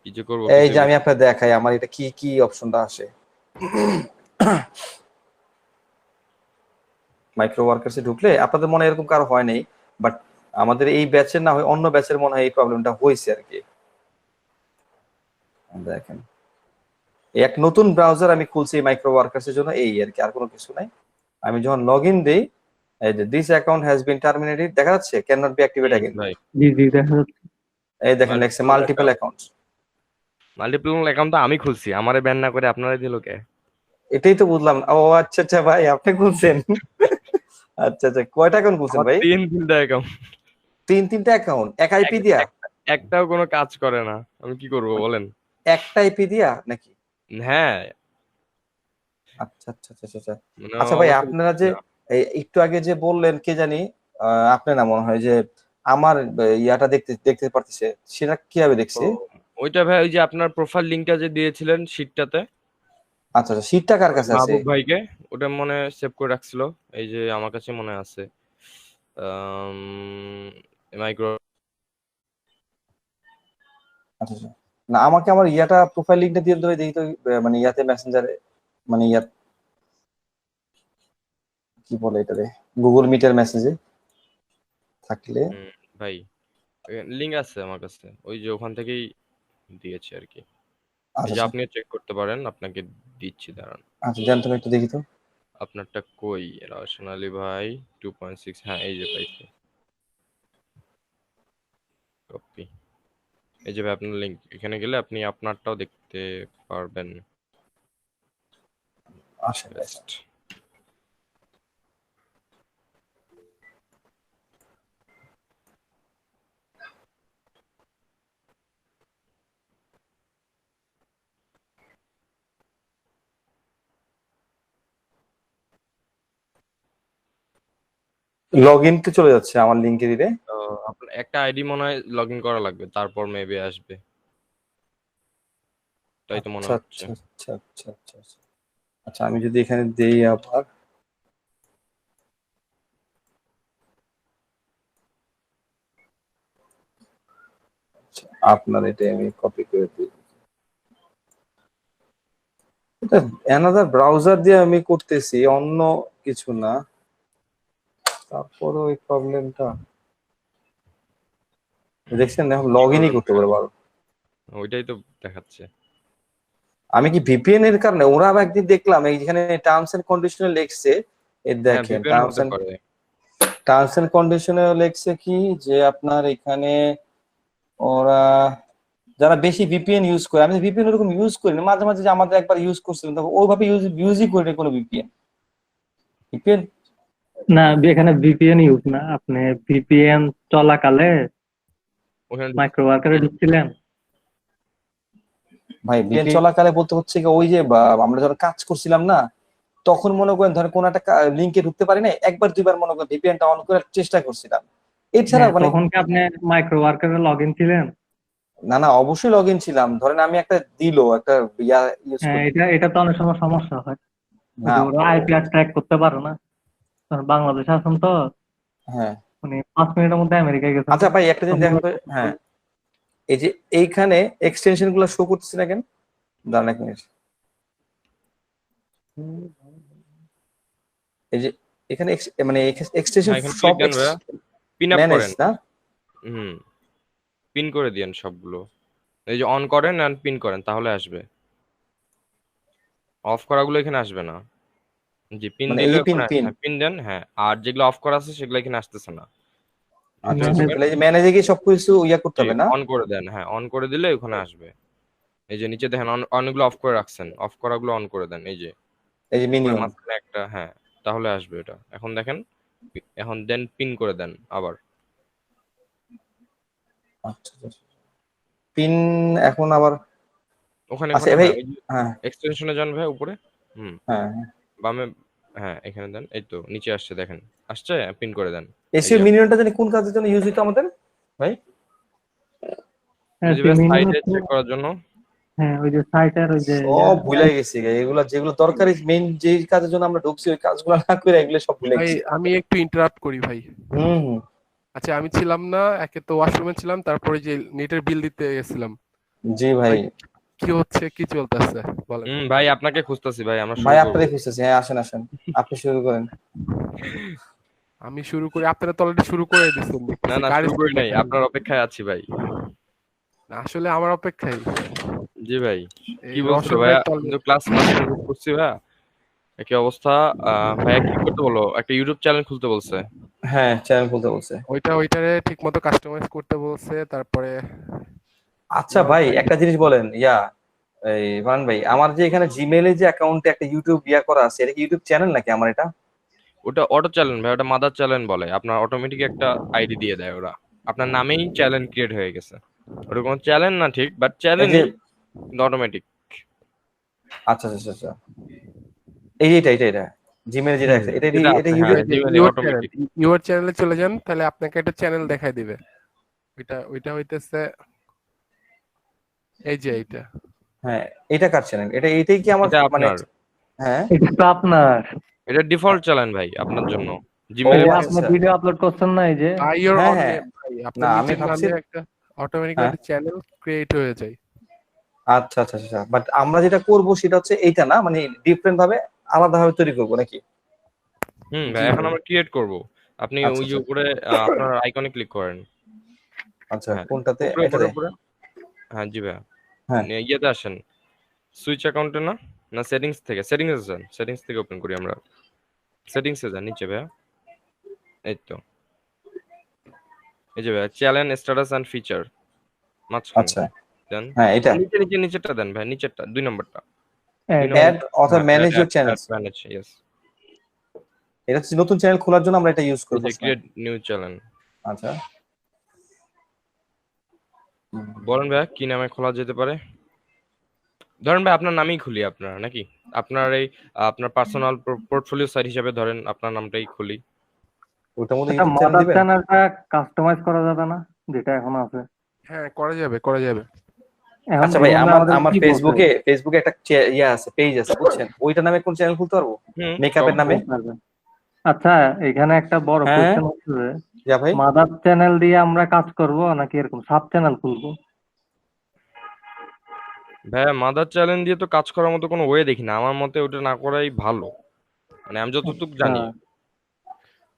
কি যে করবো এই যে কিছুই আমি বুঝ- আপনার দেখাই আমার এটা কি কি অপশনটা আসে। মাইক্রো ওয়ার্কার্সে ঢুকলে আপনাদের মনে হয় এরকম কারো হয় নাই, বাট আমাদের এই ব্যাচের না হয় অন্য ব্যাচের মনে হয় এই প্রবলেমটা হয়েছে আর কি। দেখেন, এক নতুন ব্রাউজার আমি খুলছি মাইক্রো ওয়ার্কার্স এর জন্য, এই আর কি, আর কোনো কিছু নাই। আমি যখন লগ ইন দিই, এই যে this account has been terminated দেখা যাচ্ছে, can not be activate again. ভাই জি জি দেখা যাচ্ছে। এই দেখেন লেখছে মাল্টিপল অ্যাকাউন্টস। মাল্টিপল অ্যাকাউন্ট তো আমি খুলছি, আমারে ব্যান না করে আপনারাই দিল কে? এটাই তো বুঝলাম না। ও আচ্ছা আচ্ছা ভাই, আপনি খুলছেন। আচ্ছা আচ্ছা, কয়টা অ্যাকাউন্ট খুলছেন আমার ভাই? 3টা অ্যাকাউন্ট। তিনটা অ্যাকাউন্ট এক আইপি দিয়া? একটাও কোনো কাজ করে না, আমি কি করব বলেন? একটা আইপি দিয়া নাকি? হ্যাঁ, আচ্ছা আচ্ছা আচ্ছা আচ্ছা। মানে আচ্ছা ভাই, অবস্থা আপনারা বুঝতেছি যে না। একটু আগে যে বললেন কে জানি, আপনি না মনে হয় যে আমার ইয়াটা দেখতে দেখতে পারতেছে, সেটা কিভাবে তো দেখছে? ওইটা ভাই, ওই যে আপনার প্রোফাইল লিংকটা যে দিয়েছিলেন শীটটাতে আচ্ছা আচ্ছা, শীটটা কার কাছে আছে? মাহবুব ভাইকে, ওটা মনে সেভ করে রাখছিল, এই যে আমার কাছে মনে আছে। মাইক্রো আচ্ছা আচ্ছা। না আমাকে আমার ইয়াটা প্রোফাইল লিংকটা দিয়ে ধরে দেখি তো, মানে ইয়াতে মেসেঞ্জারে, মানে ইয়া কি বলে এটারে, গুগল মিটের মেসেজে থাকলে। ভাই লিংক আছে আমার কাছে, ওই যে ওখান থেকেই দিয়েছে আর কি। এই আচ্ছা যে আচ্ছা আপনিও চেক করতে পারেন, আপনাকে দিচ্ছি দাঁড়ান। আচ্ছা, দেন তুমি একটু দেখি তো। আপনারটা কই রওশন আলী ভাই 2.6, হ্যাঁ এই যে পাইছি, কপি। এই যে ভাই আপনার লিংক, এখানে গেলে আপনি আপনারটাও দেখতে পারবেন। আসেন বেস্ট। লগ ইনতে চলে যাচ্ছে আমার লিংকে দিলে। আপনার একটা আইডি মনে হয় লগ ইন করা লাগবে, তারপর মেবি আসবে, তাই তো মনে আচ্ছা হচ্ছে। আচ্ছা আচ্ছা আচ্ছা আচ্ছা আচ্ছা। আচ্ছা আমি যদি এখানে দেই আবার, আচ্ছা, আপনার এটা আমি কপি করে দিই। এটা অ্যানাদার ব্রাউজার দিয়ে আমি করতেছি, অন্য কিছু না, তারপরে ওই প্রবলেমটা দেখছেন, এখন লগ ইনই করতে পারবো। ওইটাই তো দেখাচ্ছে। আমি কি ভিপিএন এর কারণে, ওরা আবার একদিন দেখলাম এইখানে টার্মস এন্ড কন্ডিশনে লেখছে, এই হ্যাঁ দেখেন ভিপিএন হতে পারে। টার্মস এন্ড কন্ডিশনে লেখছে কি যে আপনার এখানে ওরা যারা বেশি ভিপিএন ইউজ করে, আমি ভিপিএন এরকম ইউজ করি না, মাঝে মাঝে যে আমাদের একবার ইউজ করছিলাম, তবে ওইভাবে ইউজই করি না কোনো ভিপিএন। ভিপিএন না, এখানে ভিপিএন ইউজ না, আপনি ভিপিএন চলাকালে ওখানে মাইক্রো ওয়ার্কারে ঢুকছিলেন। ভাই ভিপিএন চলাকালে বলতে হচ্ছে কি, ওই যে আমরা যখন কাজ করছিলাম না, তখন মনে করেন ধরেন কোন একটা লিংকে ঢুকতে পারি না, একবার দুইবার মনে করেন ভিপিএনটা অন করার চেষ্টা করছিলাম, এছাড়া মানে তখন কি আপনি মাইক্রো ওয়ার্কারে লগ ইন ছিলেন? না না অবশ্যই লগ ইন ছিলাম। ধরেন আমি একটা একটা ইয়া ইউজ হ্যাঁ, করি এটা তো অনেক সময় সমস্যা হয়, না। ওরা আইপি ট্র্যাক করতে পারে না। কারণ বাংলাদেশে আছেন তো, হ্যাঁ মানে 5 মিনিটের মধ্যে আমেরিকায় গেছেন। আচ্ছা ভাই একটা জিনিস দেখো তো, হ্যাঁ এই যে এইখানে এক্সটেনশন গুলো শো করতেছে না কেন, দাঁড়ান এক মিনিট। এই যে এখানে মানে এক্সটেনশন এখানে সব ক্লিক দেন ভাইয়া, পিন আপ ম্যানেজ করেন। না। পিন করে দিয়েন সবগুলো, এই যে অন করেন আর পিন করেন, তাহলে আসবে। অফ করাগুলো এখানে আসবে না। জি পিন মানে দিলে এই পিন ওখানে, পিন হ্যাঁ পিন দেন, হ্যাঁ। আর যেগুলো অফ করা আছে সেগুলো এখানে আসতেছে না। আচ্ছা ভিতরে আচ্ছা, ঢুকেন, তাহলে এই যে ম্যানেজে গিয়ে সবকিছু ইয়া করতে হবে না। অন করে দেন, হ্যাঁ অন করে দিলে ওখানে আসবে। এই যে নিচে দেখেন অনগুলো অফ করে রাখছেন, অফ করাগুলো অন করে দেন, এই যে এই যে উপরে মিনিমাম। মাঝখানে একটা, হ্যাঁ তাহলে আসবে এটা। এখন দেখেন, এখন দেন পিন করে দেন আবার। আচ্ছা পিন এখন আবার, ওখানে আচ্ছা ওখানে ভাই, হ্যাঁ, ওই যে হ্যাঁ এক্সটেনশনে যান ভাই উপরে। হ্যাঁ বামে, হ্যাঁ এখানে দেন, এই তো নিচে আসছে দেখেন, আসছে, পিন করে দেন। এই এসিও যে মিনিমামটা জানি কোন কাজের জন্য ইউজ হইতো আমাদের ভাই? হ্যাঁ, সাইটে চেক করার জন্য। হ্যাঁ, ওই যে সাইটের ওই যে সব ভুলে গেছি এগুলা, যেগুলো দরকারি মেইন যে কাজের জন্য আমরা ঢুকছি, ওই কাজগুলো না করে এগুলো সব ভুলে ভাই গেছি। আমি একটু ইন্টারাপ্ট করি ভাই। হুম। আচ্ছা আমি ছিলাম না, একে তো ওয়াশরুমে ছিলাম, তারপরে যে নেটের বিল দিতে গেছিলাম। জি ভাই। কি হচ্ছে, কি চলতেছে বলেন? ভাই আপনাকে খুঁজতেছি ভাই, আমরা ভাই শুরু করব। আপনাদের খুঁজতেছি, হ্যাঁ আসেন আসেন, আপনি শুরু করেন। আমি শুরু করি, আপনারা তো অলরেডি শুরু করে দিয়েছেন। না না শুরু করি নাই, আপনার অপেক্ষায় আছি ভাই। আসলে আমার অপেক্ষায়। জি ভাই, কি এই বলছো রওশন ভাই ভাইয়া, তো কিন্তু ক্লাস করছি ভাইয়া, কি অবস্থা? ভাইয়া কি করতে বলো, একটা ইউটিউব চ্যানেল খুলতে বলছে। হ্যাঁ চ্যানেল খুলতে বলছে। ওইটারে ঠিক মতো কাস্টমাইজ করতে বলছে, তারপরে আচ্ছা ভাই একটা জিনিস বলেন, এই ভান ভাই, আমার যে এখানে জিমেইলে যে অ্যাকাউন্টে একটা ইউটিউব করা আছে, এটা কি ইউটিউব চ্যানেল নাকি আমার এটা? ওটা অটো চ্যানেল ভাই, ওটা মাদার চ্যানেল বলে। আপনার অটোমেটিক একটা আইডি দিয়ে দেয় ওরা, আপনার নামেই চ্যানেল ক্রিয়েট হয়ে গেছে। ওটা কোনো চ্যানেল না ঠিক, বাট চ্যানেলই কিন্তু অটোমেটিক। আচ্ছা আচ্ছা আচ্ছা, এটা জিমেইল যেটা আছে, এটা ইউর চ্যানেলে চলে যান, তাহলে আপনাকে একটা চ্যানেল দেখাই দিবে। ওইটা হইতেছে এই যে এইটা। হ্যাঁ এটা কার চ্যানেল? এটাই কি আমার মানে? হ্যাঁ এটা তো আপনার, এটা ডিফল্ট চ্যানেল ভাই আপনার জন্য, জিমেলে এই ও, আপনি আচ্ছা। ভিডিও আপলোড করছেন না এই যে বাই ইওর হ্যাঁ, অন হ্যাঁ। নেম ভাই, না, আপনার আমি নিচের ভাবছি নামে একটা অটোমেটিক্যালি হ্যাঁ। একটা চ্যানেল ক্রিয়েট হয়ে যায়। আচ্ছা আচ্ছা আচ্ছা, বাট আমরা যেটা করব সেটা হচ্ছে এইটা না, মানে ডিফারেন্ট ভাবে আলাদা ভাবে তৈরি করবো নাকি? ভাই জি এখন ভাই। আমরা ক্রিয়েট করব। আপনি আচ্ছা ওই যে আচ্ছা উপরে আপনার আইকনে ক্লিক করেন। আচ্ছা, হ্যাঁ, কোনটাতে? উপরে উপরে এটাতে? উপরে হ্যাঁ জি ভাইয়া। হ্যাঁ ইয়েতে আসেন, সুইচ অ্যাকাউন্টে না, না সেটিংস থেকে, সেটিংসে যান, সেটিংস থেকে ওপেন করি আমরা। সেটিংসে যান নিচে ভাইয়া, এই তো এই যে ভাইয়া চ্যানেল স্ট্যাটাস এন্ড ফিচার মাঝখানে আচ্ছা, দেন। হ্যাঁ এটা নিচে নিচে নিচেরটা দেন ভাই, নিচেরটা 2 নম্বরটা, 2 অ্যাড নম্বরটা। অথবা হ্যাঁ, manage your channels. Manage, yes. এটা হচ্ছে নতুন চ্যানেল খোলার জন্য আমরা এটা ইউজ এই করবো। যে ক্রিয়েট নিউ চ্যানেল। আচ্ছা বলেন ভাইয়া কি নামে খোলা যেতে পারে? ধরেন ভাই আপনার নামেই খুলি, আপনার নাকি আপনার এই আপনার পার্সোনাল পোর্টফোলিও সাইট হিসেবে ধরেন আপনার নামটাই খুলি। ওটার মধ্যে এটা ইউটিউব চ্যানেল মাদার দিবেন? চ্যানেলটা কাস্টমাইজ করা যাবে না যেটা এখন আছে? হ্যাঁ, করা যাবে, করা যাবে। এখন আচ্ছা এই ভাই, বন্ধু আমার আমাদের আমার কি বলছে? ফেসবুকে একটা ইয়ে আছে, পেজ আছে বুঝছেন, ওইটা নামে কোন চ্যানেল খুলতে পারবো মেকআপের নামে? পারবেন। আচ্ছা, এখানে একটা বড় হ্যাঁ কোয়েশ্চেন হচ্ছে যে যা ভাই। মাদার চ্যানেল দিয়ে আমরা কাজ করব নাকি এরকম সাব চ্যানেল খুলবো? ভাইয়া মাদার চ্যানেল দিয়ে তো কাজ করার মতো কোনো ওয়ে দেখি না, আমার মতে ওটা না করাই ভালো। মানে আমি যতটুকু জানি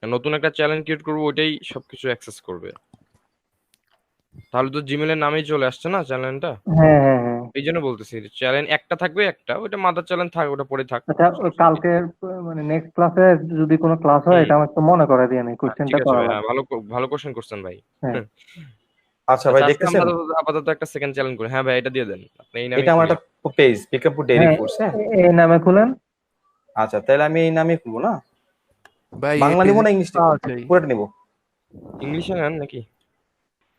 নতুন একটা চ্যানেল ক্রিয়েট করবো, ওইটাই সবকিছু অ্যাক্সেস করবে। তাহলে তো জিমেলের নামেই চলে আসছে না চ্যানেলটা, হ্যাঁ হ্যাঁ হ্যাঁ। এই জন্য বলতেছি চ্যানেল একটা থাকবে, একটা ওইটা মাদার চ্যানেল থাক, ওটা পরে থাক। আচ্ছা, ওই কালকে মানে নেক্সট ক্লাসে যদি কোনো ক্লাস হয় হুম, এটা আমাকে একটু মনে করে দিয়ে নেই, ঠিক কোয়েশ্চেনটা আছে করা ভাই, হ্যাঁ লাগবে। ভালো কোশ্চেন করছেন ভাই। হ্যাঁ আচ্ছা ভাই, আচ্ছা আজকে আমরা দেখতেছেন আপাতত একটা সেকেন্ড চ্যালেঞ্জ করি। হ্যাঁ ভাই এটা দিয়ে দেন, আপনি এই নামে এটা আমার খুলি। একটা পেজ, বিক্রমপুর ডেইরি হ্যাঁ, ফুডস। হ্যাঁ এই নামে খুলেন। আচ্ছা, তাহলে আমি এই নামে খুলবো না? ভাই এই বাংলা নিবো পেজে না কি ইংলিশ নিবো? পাওয়া যায়? পুরোটা নিবো? ইংলিশে নেন নাকি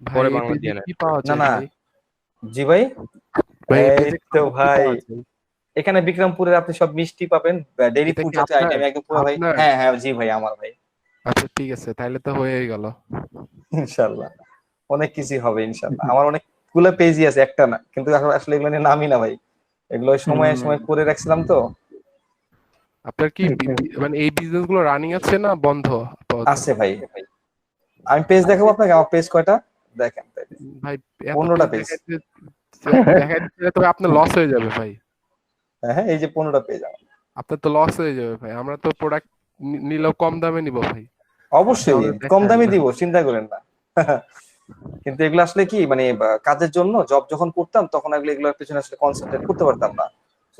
ভাই পরে এই বাংলা পেজে দিয়ে নেন? কি পাওয়া না যায় না, ভাই? জি ভাই। ভাই এই এই পেজে তো কি ভাই, পাওয়া যায়? এখানে বিক্রমপুরের আপনি সব মিষ্টি পাবেন, ডেইরি এটা ফুড কি যত আপনার? আইটেম একদম পুরো ভাই। আপনার? হ্যাঁ হ্যাঁ জি ভাই, আমার ভাই। আচ্ছা ঠিক আছে, তাহলে তো হয়েই গেল। ইনশাল্লাহ অনেক কিছু হবে ইনশাল্লাহ। আমার অনেকগুলো পেজই আছে, একটা না, কিন্তু আসলে এগুলো নিয়ে নামই না ভাই, এগুলো সময় সময় করে রাখছিলাম তো। আপনার কি মানে এই বিজনেস গুলো রানিং আছে না বন্ধ আপাতত? আছে ভাই। আমি পেজ দেখাবো আপনাকে, আমার পেজ কয়টা দেখেন। ভাই এত 15টা পেজ। দেখাইতে তবে আপনার লস হয়ে যাবে ভাই। হ্যাঁ এই যে 15টা পেজ আমার। আপনার তো লস হয়ে যাবে ভাই, আমরা তো প্রোডাক্ট নিলেও কম দামে নিব ভাই। অবশ্যই আমাদের কম দেখায় দামে না। দিব, চিন্তা করেন না। কিন্তু এগুলো আসলে কি মানে কাজের জন্য জব যখন করতাম তখন এগুলোর পেছনে আসলে কনসেন্ট্রেট করতে পারতাম না।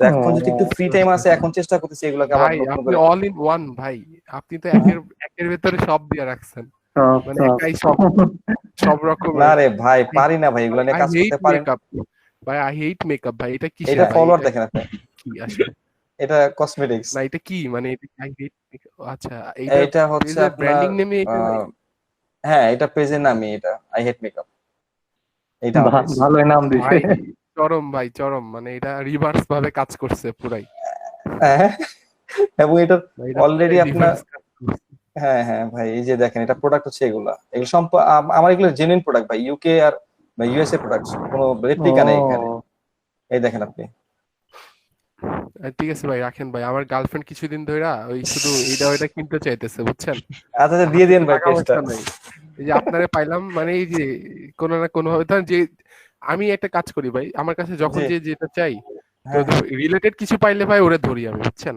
তো এখন যদি একটু ফ্রি টাইম আছে, এখন চেষ্টা করতেছি এগুলোকে আবার ভাই নতুন আপনি করে। অল ইন ওয়ান ভাই, আপনি তো একের ভেতরে সব দিয়ে রাখছেন, মানে একাই সব রকমের। না রে ভাই, পারি না ভাই, এগুলো নিয়ে আই কাজ হেট করতে পারি না। মেকআপ ভাই, আই হেট মেকআপ ভাই। এটা কিসের এটা ভাই? ফলোয়ার এটা দেখেন আপনি, কি আসলে? এটা কসমেটিক্স। না এটা কি মানে আই হেট মেকআপ? আচ্ছা এইটা এটা হচ্ছে পেজের আপনার ব্র্যান্ডিং নেমে এটা ভাই? হ্যাঁ এটা পেজের নামই, এটা আই হেট মেকআপ, এটা আমার পেজ। ভালোই নাম দিছে। ভাই চরম ভাই চরম, মানে এটা রিভার্স ভাবে কাজ করছে পুরাই। হ্যাঁ, এবং এটা ভাই, এটা অলরেডি পুরাই আপনার reverse কাজ করছে। হ্যাঁ হ্যাঁ ভাই, এই যে দেখেন এটা প্রোডাক্ট হচ্ছে এগুলো আমার এগুলো জেনুইন প্রোডাক্ট ভাই, ইউকে আর ইউএসএ প্রোডাক্টস, কোনো রেপ্লিকা নেই এখানে। এই দেখেন আপনি। ঠিক আছে ভাই, রাখেন ভাই, আমার গার্লফ্রেন্ড কিছুদিন ধরে ওই শুধু এটা ওইটা কিনতে চাইতেছে বুঝছেন। আচ্ছা দিয়ে দিন ভাই টাকা পেজটা। পয়সা নাই। এই যে আপনারে পাইলাম, মানে এই যে কোনো না কোনো ভাবে ধরেন যে আমি একটা কাজ করি ভাই, আমার কাছে যখন জি। যেটা চাই তো হ্যাঁ, রিলেটেড কিছু পাইলে ভাই ওরে ধরি আমি বুঝছেন।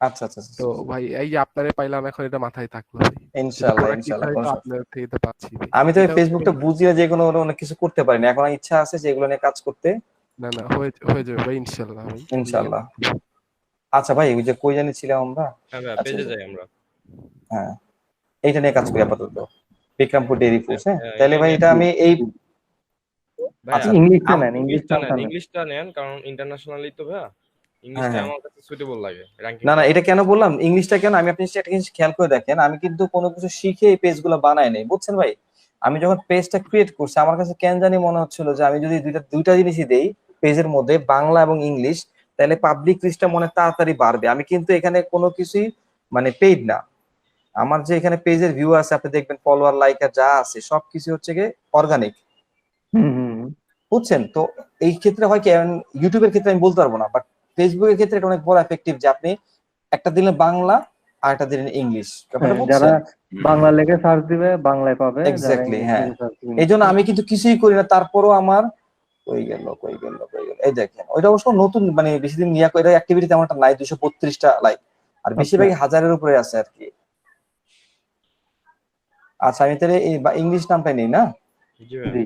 আচ্ছা আচ্ছা আচ্ছা, তো ভাই এই যে আপনারে পাইলাম, এখন এটা মাথায় থাকলো ভাই। ইনশাআল্লাহ প্রোডাক্ট ইনশাআল্লাহ তো কোনো সমস্যা আপনার থেকে তো পাচ্ছি ভাই। আমি তো এটা ফেসবুকটা বুঝিয়ে যে কোনো অনেক কিছু করতে পারি না, এখন আমার ইচ্ছা আছে যে এগুলো নিয়ে কাজ করতে। না না হয়ে যাবে ভাই ইনশাআল্লাহ ভাই। ইনশাআল্লাহ। আচ্ছা ভাই, ওই যে কই জানি ছিলাম আমরা? হ্যাঁ ভাই আচ্ছা, পেজে যাই আমরা। হ্যাঁ এইটা নিয়ে কাজ করি আপাতত, বিক্রমপুর ডেইরি ফুডস। হ্যাঁ হ্যাঁ, তাহলে এটা ভাই নিয়ে এটা আমি এই ভাইয়া আচ্ছা ইংলিশটা আম- নেন, ইংলিশটা নেন, কারণ ইন্টারন্যাশনালি তো ভাইয়া হ্যাঁ ইংলিশটা হ্যাঁ আমার কাছে সুইটেবল লাগে র্যাঙ্কিং না না, করার। এটা কেন বললাম ইংলিশটা কেন, আমি আপনি একটা জিনিস খেয়াল করে দেখেন, আমি কিন্তু কোনো কিছু শিখে এই পেজগুলো বানাই নাই বুঝছেন ভাই। আমি যখন পেজটা ক্রিয়েট করছি আমার কাছে কেন জানি মনে হচ্ছিল যে আমি যদি দুইটা জিনিসই দেই পেজের মধ্যে, বাংলা এবং ইংলিশ, তাহলে পাবলিক রিচটা মনে হয় তাড়াতাড়ি বাড়বে। আমি কিন্তু এখানে কোনো কিছুই মানে পেইড না, আমার যে এখানে পেজের ভিউ আছে আপনি দেখবেন, ফলোয়ার লাইক আর যা আছে সবকিছু হচ্ছে গিয়ে অর্গানিক, বুঝছেন তো। এই ক্ষেত্রে হয় কি, ইউটিউবের ক্ষেত্রে আমি বলতে পারবো না, বাট ফেসবুকের ক্ষেত্রে এটা অনেক বড় এফেক্টিভ যে আপনি একটা দিলে বাংলা আর একটা দিলেন ইংলিশ। হ্যাঁ, যারা বাংলা লেখে সার্চ দিবে বাংলায় পাবে, যারা এক্স্যাক্টলি, ইংলিশ হ্যাঁ। লেখে সার্চ দিবে এই জন্য আমি কিন্তু কিছুই করি না, তারপরও আমার কই গেল। এই দেখেন, ওইটা অবশ্য নতুন, মানে বেশি দিন নিয়ে এটা অ্যাক্টিভিটি তেমন একটা নাই, 232টা লাইক, আর বেশিরভাগই হাজারের উপরে আছে আর কি। আচ্ছা, আমি তাহলে এই ইংলিশ নামটাই নেই না? জি ভাই। জি।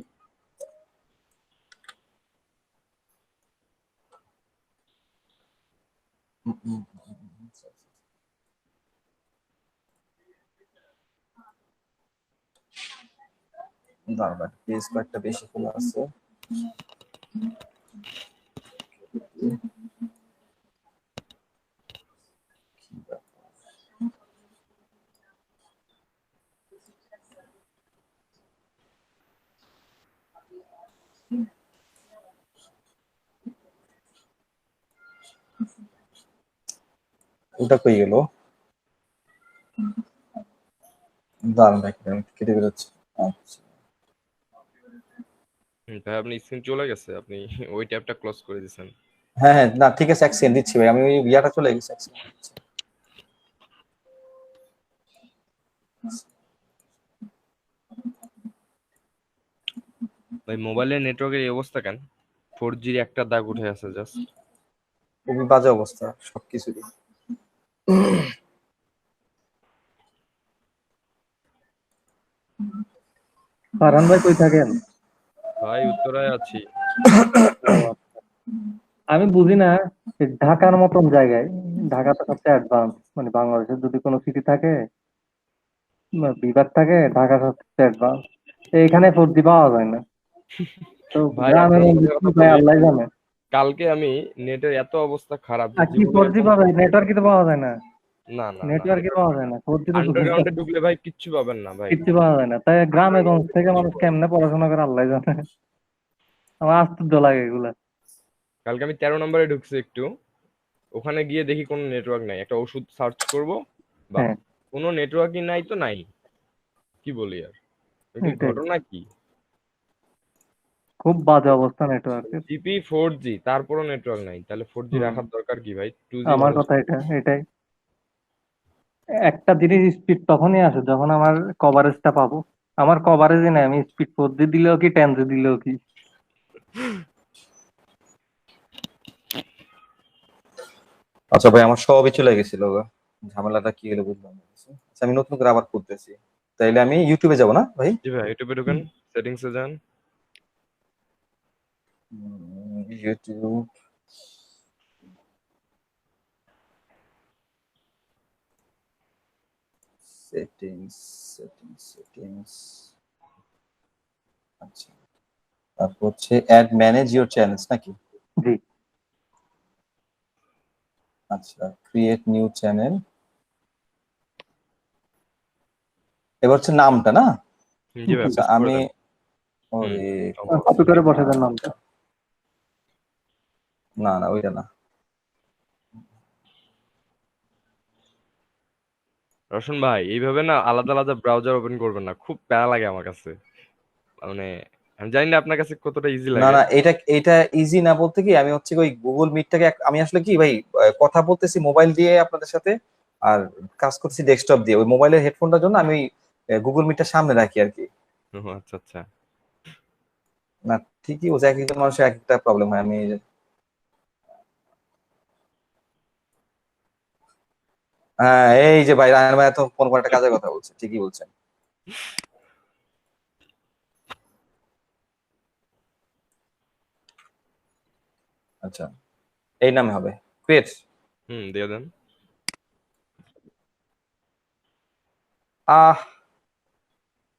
বারবার পেজ কয়েকটা বেশি খোলা আছে। ওটা কই গেল? দাঁড়ান, কেটে বেরোচ্ছে। আচ্ছা, ভাই আপনি স্ক্রিন চলে গেছে, আপনি ওই ট্যাবটা ক্লোজ করে দিয়েছেন। হ্যাঁ হ্যাঁ, না ঠিক আছে, এক সেকেন্ড দিচ্ছি ভাই, আমি ওই ইয়াটা চলে গেছে, এক সেকেন্ড দিচ্ছি। ভাই মোবাইলের নেটওয়ার্কের এই অবস্থা কেন? 4G একটা দাগ উঠে আছে জাস্ট। খুবই বাজে অবস্থা সবকিছুরই। ফারহান ভাই কই থাকেন? ভাই উত্তরায় আছি। আমি বুঝি না, যে ঢাকার মতন জায়গায়, ঢাকা তো সবচেয়ে অ্যাডভান্স, মানে বাংলাদেশের যদি কোনো সিটি থাকে, বিভাগ থাকে, ঢাকা সবচেয়ে অ্যাডভান্স, এখানে 4G পাওয়া যায় না। তো ভাই গ্রামের আপনার মধ্যে সাথে কি কথা ভাই, বলি, আল্লাহ জানে। কালকে আমি নেটের এত অবস্থা খারাপ যে আর কি জীবনে 4G পাবে? নেটওয়ার্কই তো পাওয়া যায় না, না না না, নেটওয়ার্কই পাওয়া যায় না, 4G তো দূরের আন্ডারগ্রাউন্ডে কথা, ঢুকলে ভাই কিচ্ছু পাবেন না ভাই। কিচ্ছু পাওয়া যায় না। তাই গ্রামে গঞ্জ থেকে মানুষ কেমনে পড়াশোনা করে আল্লাহ জানে। আমার আশ্চর্য লাগে এগুলা। কালকে আমি 13 নম্বরে ঢুকছি একটু, ওখানে গিয়ে দেখি কোনো নেটওয়ার্ক নাই, একটা ওষুধ সার্চ করব বা হ্যাঁ, কোনো নেটওয়ার্কই নাই, তো নাই, কি বলি আর, এটা এটাই ঘটনা কি? খুব বাজে অবস্থা নেটওয়ার্কের। জিপি 4G তারপরও নেটওয়ার্ক নাই, তাহলে 4G রাখার দরকার কি ভাই? 2G আমার ভালো কথা ছিল। এটাই। একটা জিনিস স্পিড তখনই আসে যখন আমার কভারেজটা পাবো। আমার কভারেজই নাই, আমি স্পিড 4G দিলেও কি 10G দিলেও কি। আচ্ছা ভাই, আমার সবই চলে গেছিল গো। ঝামেলাটা কি হলো বুঝলাম না। আচ্ছা, আমি নতুন করে আবার খুলতেছি। তাইলে আমি ইউটিউবে যাব না ভাই? জি ভাই, ইউটিউবে ঢুকেন, সেটিংসে যান। YouTube, settings. আচ্ছা, তারপর হচ্ছে অ্যাড ম্যানেজ ইওর চ্যানেলস নাকি? জি। আচ্ছা, ক্রিয়েট নিউ চ্যানেল। এবার হচ্ছে নামটা না? জি ভাই, আচ্ছা, পেস্ট করে আমি দেন। ওরে কপি করে বসে দেন নামটা। না ওইটা না। রোশন ভাই এইভাবে না আলাদা আলাদা ব্রাউজার ওপেন করবেন না, খুব প্যারা লাগে আমার কাছে। মানে আমি জানি না আপনার কাছে কতটা ইজি না লাগে। না, এটা ইজি না বলতে কি, আমি হচ্ছে ওই গুগল মিটটাকে আমি আসলে কি ভাই, কথা বলতেছি মোবাইল দিয়ে আপনাদের সাথে, আর কাজ করতেছি ডেস্কটপ দিয়ে। ওই মোবাইলের হেডফোনটার জন্য আমি গুগল মিটটা সামনে রাখি আর কি। ও আচ্ছা আচ্ছা। না ঠিকই বলছে, এক একজন মানুষের এক একটা প্রবলেম হয়। আমি হ্যাঁ, এই যে ভাই রায়হান ভাই তো ফোন করে একটা কাজের কথা বলছে, ঠিকই বলছেন। আচ্ছা, এই নামে হবে ক্রিয়েট। দিয়ে দেন।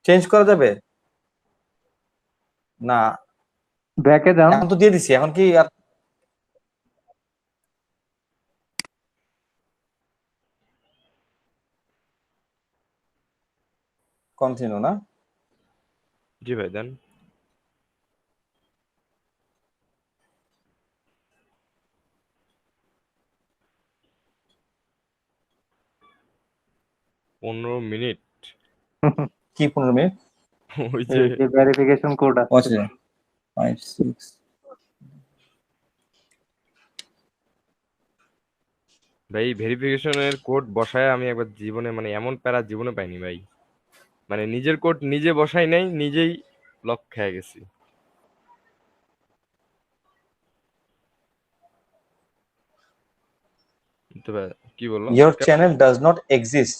চেঞ্জ করা যাবে না? ব্যাকে যান। এখন তো দিয়ে দিছি, এখন কি আর কন্টিনিউ না? জি ভাই দেন। পনেরো মিনিট? কি 15 মিনিট? ওই এই যে যে ভেরিফিকেশন কোড আসছে। আচ্ছা, 5 6 ভাই ভেরিফিকেশনের কোড বসায় আমি একবার জীবনে মানে এমন প্যারা জীবনে পাইনি ভাই। মানে নিজের কোড নিজে বসাই নাই, নিজেই লক খেয়ে গেছি। তো কি বললো? Your channel does not exist,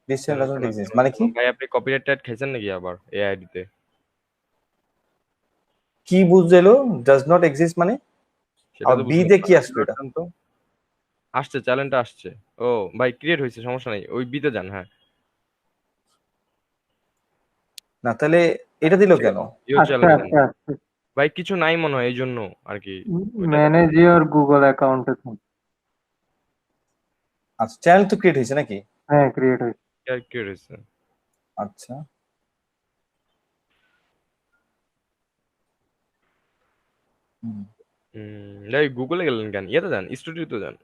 this channel does not exist মানে কি? ভাই আপনি কপিরাইট টাইট খাইছেন নাকি আবার এই আইডিতে? কি বুঝলো ডাজ নট এক্সিস্ট মানে? সেটা আর তো বি বুঝলাম তে না। কি আসলো এটা? তো আসছে, চ্যালেঞ্জটা আসছে। ও ভাই ক্রিয়েট হয়েছে, সমস্যা নাই, ওই বিতে যান। হ্যাঁ না তাহলে এটা দিল কেন? ইউর আচ্ছা চ্যালেঞ্জ আচ্ছা আচ্ছা, ভাই কিছু নাই মনে হয় এই জন্য আর কি। ওইটা ম্যানেজ ইওর গুগল অ্যাকাউন্ট। আচ্ছা চ্যানেল তো ক্রিয়েট হয়েছে নাকি? হ্যাঁ ক্রিয়েট হয়েছে। ক্রিয়েট হয়েছে। আচ্ছা ভাই গুগলে গেলেন কেন? ইয়েতে যান, স্টুডিওতে যান।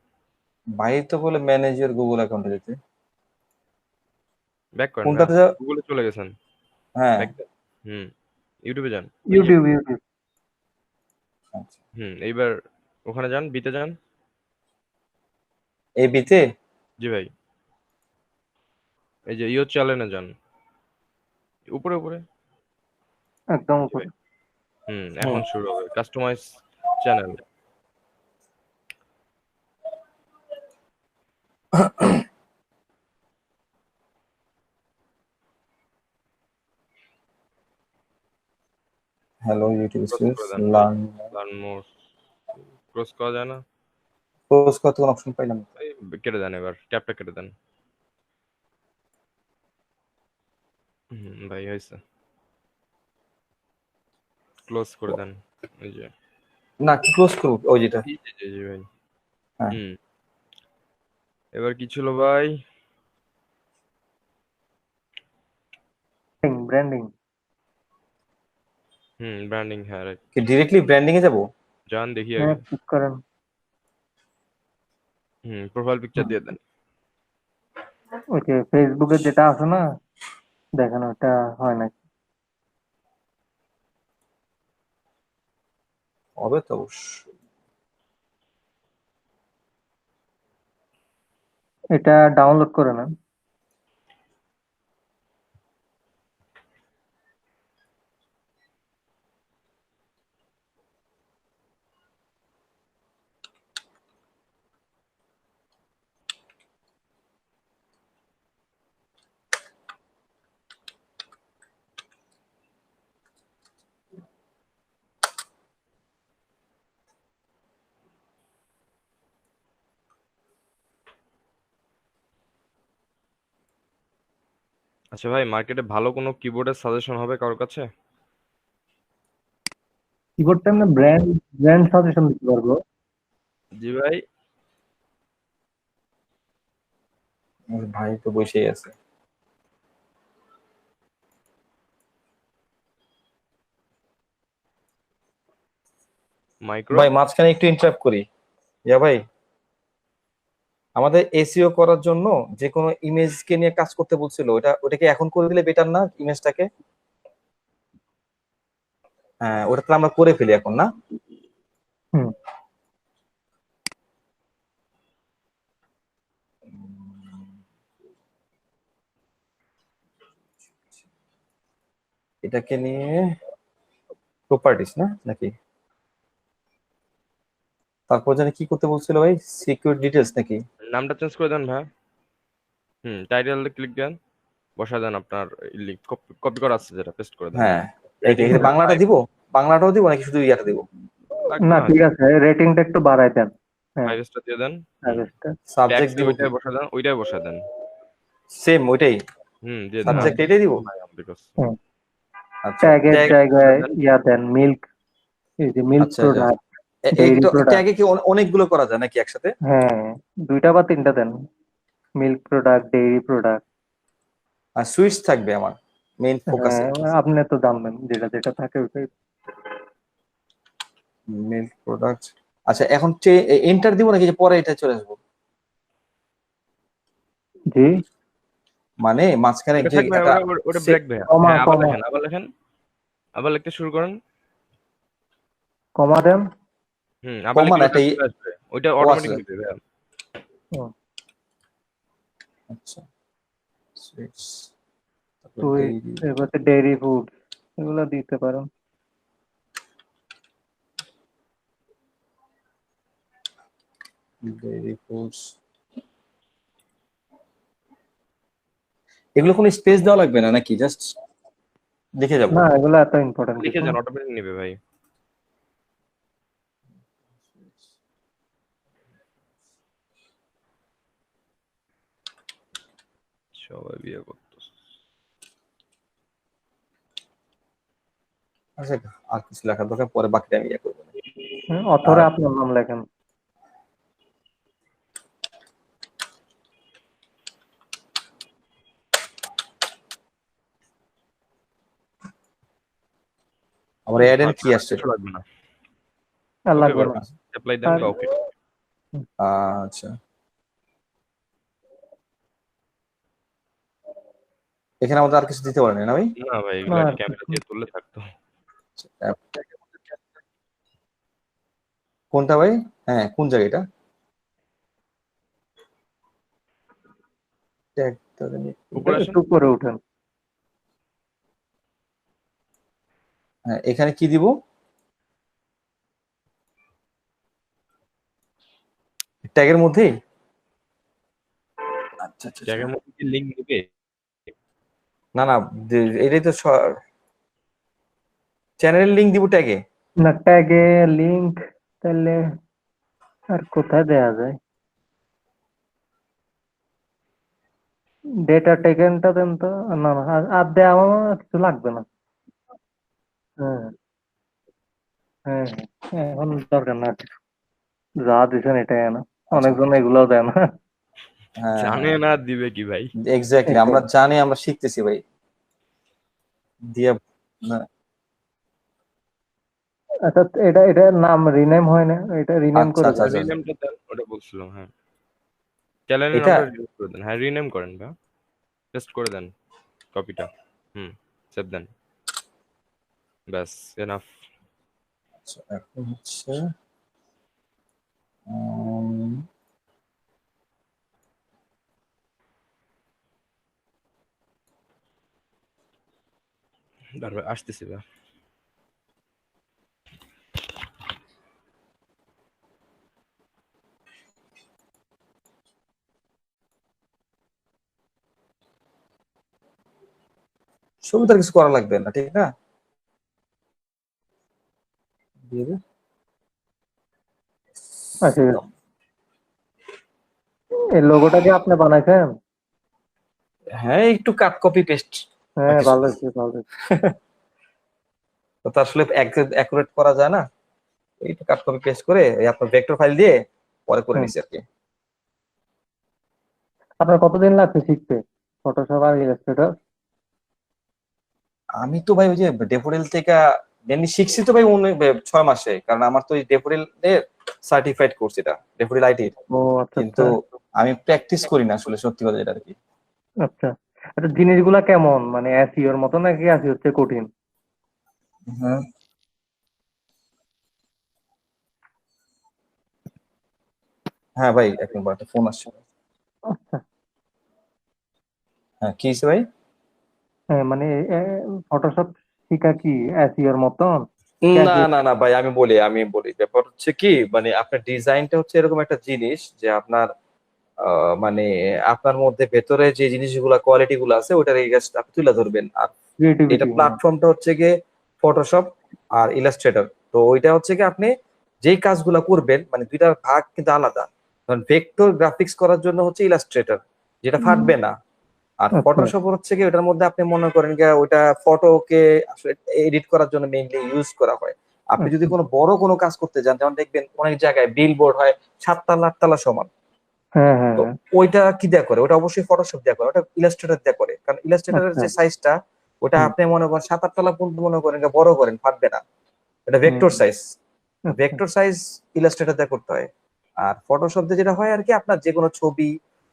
ভাই তো বলে ম্যানেজ ইওর গুগল অ্যাকাউন্টে যেতে। ব্যাক করেন, কোনটাতে যা? গুগলে চলে গেছেন। হ্যাঁ Back দেন। ইউটিউবে যান। ওই যে, ইউটিউব ইউটিউব। আচ্ছা এইবার ওখানে যান, বিতে যান। এই বিতে? জি ভাই, এই যে ইও চ্যানেলে যান, উপরে উপরে। একদম জি উপরে। ভাই। এখন শুরু হবে customise channel. Hello YouTube cross students করে দেন ভাই, লার্ন। Learn more. ক্রস করা যায় না? পোস্ট কত কোন অপশন পাইলাম? এই কেটে দেন, এবার ট্যাপটা কেটে দেন। ভাই হয়েছে, ক্লোজ করে দেন। এই যে না ক্লোজ করব ওই যেটা। জি জি জি ভাই। হ্যাঁ হুম এবার কি ছিল ভাই? ব্র্যান্ডিং। ব্র্যান্ডিং, হ্যাঁ রাইট। কি ডিরেক্টলি ব্র্যান্ডিং এ যাব? যান দেখি হ্যাঁ আগে। ঠিক করেন। প্রোফাইল পিকচার দিয়ে দেন। ওই যে ফেসবুকে যেটা আছে না, দেখেন ওটা হয় না। হবে তো অবশ্যই। এটা ডাউনলোড করে নেন। আচ্ছা ভাই, মার্কেটে ভালো কোনো কিবোর্ডের সাজেশন হবে কারোর কাছে? কিবোর্ডটা আমরা ব্র্যান্ড ব্র্যান্ড সাজেশন দিতে পারবো। জি ভাই। ওর ভাই তো বসেই আছে। মাইক্রো ভাই মাঝখানে একটু ইন্টারাপ্ট করি। ইয়া ভাই, আমাদের এসইও করার জন্য যে কোনো ইমেজকে নিয়ে কাজ করতে বলছিল, ওটাকে এখন করে দিলে বেটার না ইমেজটাকে? হ্যাঁ ওটা তো আমরা করে ফেলি এখন না? হুম। এটাকে নিয়ে প্রপার্টিস না নাকি? তারপর জানি কি করতে বলছিল ভাই, সিকিউর ডিটেলস নাকি? নামটা চেঞ্জ করে দেন ভাই। টাইটেলে ক্লিক দেন, বসা দেন আপনার লিংক, কপি করা আছে যেটা, পেস্ট করে দেন। হ্যাঁ এটা বাংলাটা দিব? বাংলাটাও দিব নাকি শুধু ইয়াটা দিব? না ঠিক আছে, রেটিংটা একটু বাড়াই দেন। হ্যাঁ 5 স্টার দিয়ে দেন। সাবজেক্ট দিব? ওইটাই বসা দেন, ওইটাই বসা দেন। সেম ওইটাই দিয়ে দেন। সাবজেক্ট এটাই দিব? আচ্ছা ট্যাগের জায়গায় ইয়া দেন মিল্ক, এই যে মিল্ক আচ্ছা প্রোডাক্ট, ট্যাগে কি অনেকগুলো করা যায় নাকি একসাথে? হ্যাঁ 2টা বা 3টা দেন, মিল্ক প্রোডাক্ট, ডেইরি প্রোডাক্ট। আর সুইচ থাকবে আমার মেইন ফোকাসে। আপনি তো দাম দেন, যেটা যেটা থাকে ওইটাই। Milk product. আচ্ছা এখন এন্টার দিব নাকি যে পরে এটা চলে আসবো? জি মানে মাঝখানে যে ওটা ব্রেক দেন। আবার লেখেন, আবার লিখতে শুরু করেন। কমা দেন। আবার কমা না লিখলে ওটা চলে আসবে, ওইটা অটোমেটিক দিবে। হুম। আচ্ছা সুইটস, তারপর সুইট, dairy, এবার ডেইরি ফুড এগুলো দিতে পারেন। dairy foods, এগুলো কোনো স্পেস দেওয়া লাগবে না নাকি, জাস্ট লিখে যাবো? না, এগুলো এত ইম্পর্টেন্ট লিখে কিছু যান, না। অটোমেটিক নেবে ভাই। সবাই বিয়ে করতেছে। আচ্ছা, আর কিছু লেখার দরকার, পরে বাকিটা আমি ইয়ে করবো। অথরে আর আপনার নাম লেখেন। আমার অ্যাড এন্ড কি আর আসছে? কিছু লাগবে না। আর ওকে লাগবে না। করবেন, অ্যাপ্লাই দেন আর বা ওকে। আচ্ছা, এখানে আমাদের আর কিছু দিতে পারেন না ভাই? না ভাই, না, এগুলা আর ক্যামেরা কিছু দিয়ে তুললে থাকতো। কোনটা ভাই? হ্যাঁ, কোন জায়গাটা? উপরে আসেন। একটু উপরে উঠেন। হ্যাঁ, এখানে কি দিব? ট্যাগের মধ্যেই? আচ্ছা আচ্ছা, ট্যাগের মধ্যে কি লিংক দিবে? না না, এটাই তো চ্যানেলের লিংক দিব ট্যাগে। না, ট্যাগে লিংক তাহলে আর কোথায় দেয়া যায়? ডেটা টেকেনটা দেন তো। না না, আর দেওয়া আমার কিছু লাগবে না। হ্যাঁ হ্যাঁ হ্যাঁ, এখন দরকার না কিছু। যা দিচ্ছেন এটাই না, অনেকজন এগুলোও দেয় না। হ্যাঁ জানে না দিবে কি ভাই? এক্স্যাক্টলি, আমরা জানি, আমরা শিখতেছি ভাই দিয়া না। আচ্ছা, এটা নাম রিনেম হয় না? এটা রিনেম আচ্ছা করে আচ্ছা দেন। আচ্ছা, রিনেমটা দেন, ওটা বলছিলাম। হ্যাঁ, চ্যানেলের এটা নামটা রিনেম করে দেন। হ্যাঁ, রিনেম করেন বা পেস্ট করে দেন কপিটা। সেভ দেন, ব্যাস এনাফ। আচ্ছা, এখন হচ্ছে তারপর আসতেছি বা ছবিটার কিছু করা লাগবে না, ঠিক না? দিয়ে দে। আচ্ছা, এই লোগোটা কি আপনি বানাইছেন? হ্যাঁ, একটু কাট কপি পেস্ট। হ্যাঁ, ভালো হয়েছে, ভালো হয়েছে। তো আসলে অ্যাকুরেট করা যায় না, একটু কাট কপি পেস্ট করে এই আপনার ভেক্টর ফাইল দিয়ে পরে করে নিছি আর কি। আপনার কতদিন লাগছে শিখতে ফটোশপ আর ইলাস্ট্রেটর? আমি তো ভাই ওই যে ডেফোডিল থেকে মেনলি শিখছি তো ভাই 6 মাসে, কারণ আমার তো ওই ডেফোডিল এর সার্টিফাইড কোর্স, এটা ডেফোডিল আইটি। ও আচ্ছা কিন্তু আচ্ছা আমি প্র্যাকটিস করি না আসলে, সত্যি কথা যেটা আর কি। আচ্ছা। আচ্ছা, জিনিসগুলা কেমন, মানে এসইওর মতো নাকি এসইও হচ্ছে কঠিন? হ্যাঁ হ্যাঁ ভাই, এক মিনিট, একটা ফোন আসছে। আচ্ছা, হ্যাঁ, কি হয়েছে ভাই? হ্যাঁ মানে ফটোশপ শিখা কি এসইওর মতন? না না না ভাই, আমি বলি ব্যাপার হচ্ছে কি, মানে আপনার ডিজাইনটা হচ্ছে এরকম একটা জিনিস যে আপনার মানে আপনার মধ্যে ভেতরে যে জিনিসগুলো কোয়ালিটি গুলো আছে ওটার আপনি তুলে ধরবেন। আর এটা ক্রিয়েটিভিটি। প্ল্যাটফর্মটা হচ্ছে গিয়ে ফটোশপ আর ইলাস্ট্রেটর। তো ওইটা হচ্ছে কি আপনি যেই কাজগুলো করবেন, মানে দুইটার ভাগ কিন্তু আলাদা। কারণ ভেক্টর গ্রাফিক্স করার জন্য হচ্ছে ইলাস্ট্রেটর, যেটা ফাটবে না। আর আচ্ছা ফটোশপ হচ্ছে কি ওটার মধ্যে আপনি মনে করেন যে ওইটা ফটোকে আসলে এডিট করার জন্য মেইনলি ইউজ করা হয়। আপনি যদি কোনো বড় কোনো কাজ করতে যান, যেমন দেখবেন অনেক জায়গায় বিলবোর্ড হয় 7 তলা 8 তলা সমান, হ্যাঁ হ্যাঁ তো ওইটা কি দেয়া করে? ওটা অবশ্যই ফটোশপ দেয়া করে, ওটা ইলাস্ট্রেটর দেয়া করে। কারণ ইলাস্ট্রেটরের আচ্ছা যে সাইজটা, ওটা হুম, আপনি মনে করেন 7 8 তলা পর্যন্ত মনে করেন যে বড় করেন, ফাটবে না। এটা হুম, ভেক্টর সাইজ, আচ্ছা ভেক্টর সাইজ ইলাস্ট্রেটর দিয়ে করতে হয়। আর ফটোশপ দিয়ে যেটা হয় আর কি, আপনার যে কোনো ছবি,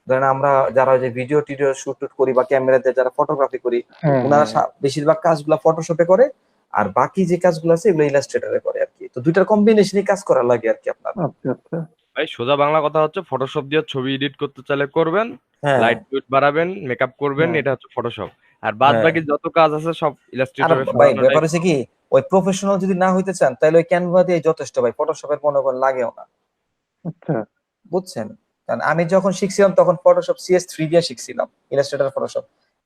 ধরেন আমরা যারা ওই যে ভিডিও টিডিও শুট করি বা ক্যামেরা দিয়ে যারা ফটোগ্রাফি করি, হ্যাঁ ওনারা হ্যাঁ বেশিরভাগ কাজগুলো ফটোশপে করে, আর বাকি যে কাজগুলো আছে এগুলো ইলাস্ট্রেটরে করে আর কি। তো দুইটার কম্বিনেশনই কাজ করা লাগে আর কি আপনার। আচ্ছা আচ্ছা ভাই সোজা বাংলা কথা হচ্ছে ফটোশপ দিয়ে ছবি এডিট করতে চাইলে করবেন, হ্যাঁ লাইট ওয়েট বাড়াবেন, মেকআপ করবেন, হ্যাঁ এটা হচ্ছে ফটোশপ। আর বাদ হ্যাঁ। বাকি যত কাজ আছে সব আর ইলাস্ট্রেটরে ভাই ফেলানোটাই ব্যাপার হচ্ছে কি, ওই প্রফেশনাল যদি না হইতে চান তাহলে ওই ক্যানভা দিয়ে যথেষ্ট ভাই, ফটোশপের মনে করেন লাগেও না, আচ্ছা। বুঝছেন? কারণ আমি যখন শিখছিলাম তখন ফটোশপ CS3 দিয়ে শিখছিলাম, ইলাস্ট্রেটর ফটোশপ।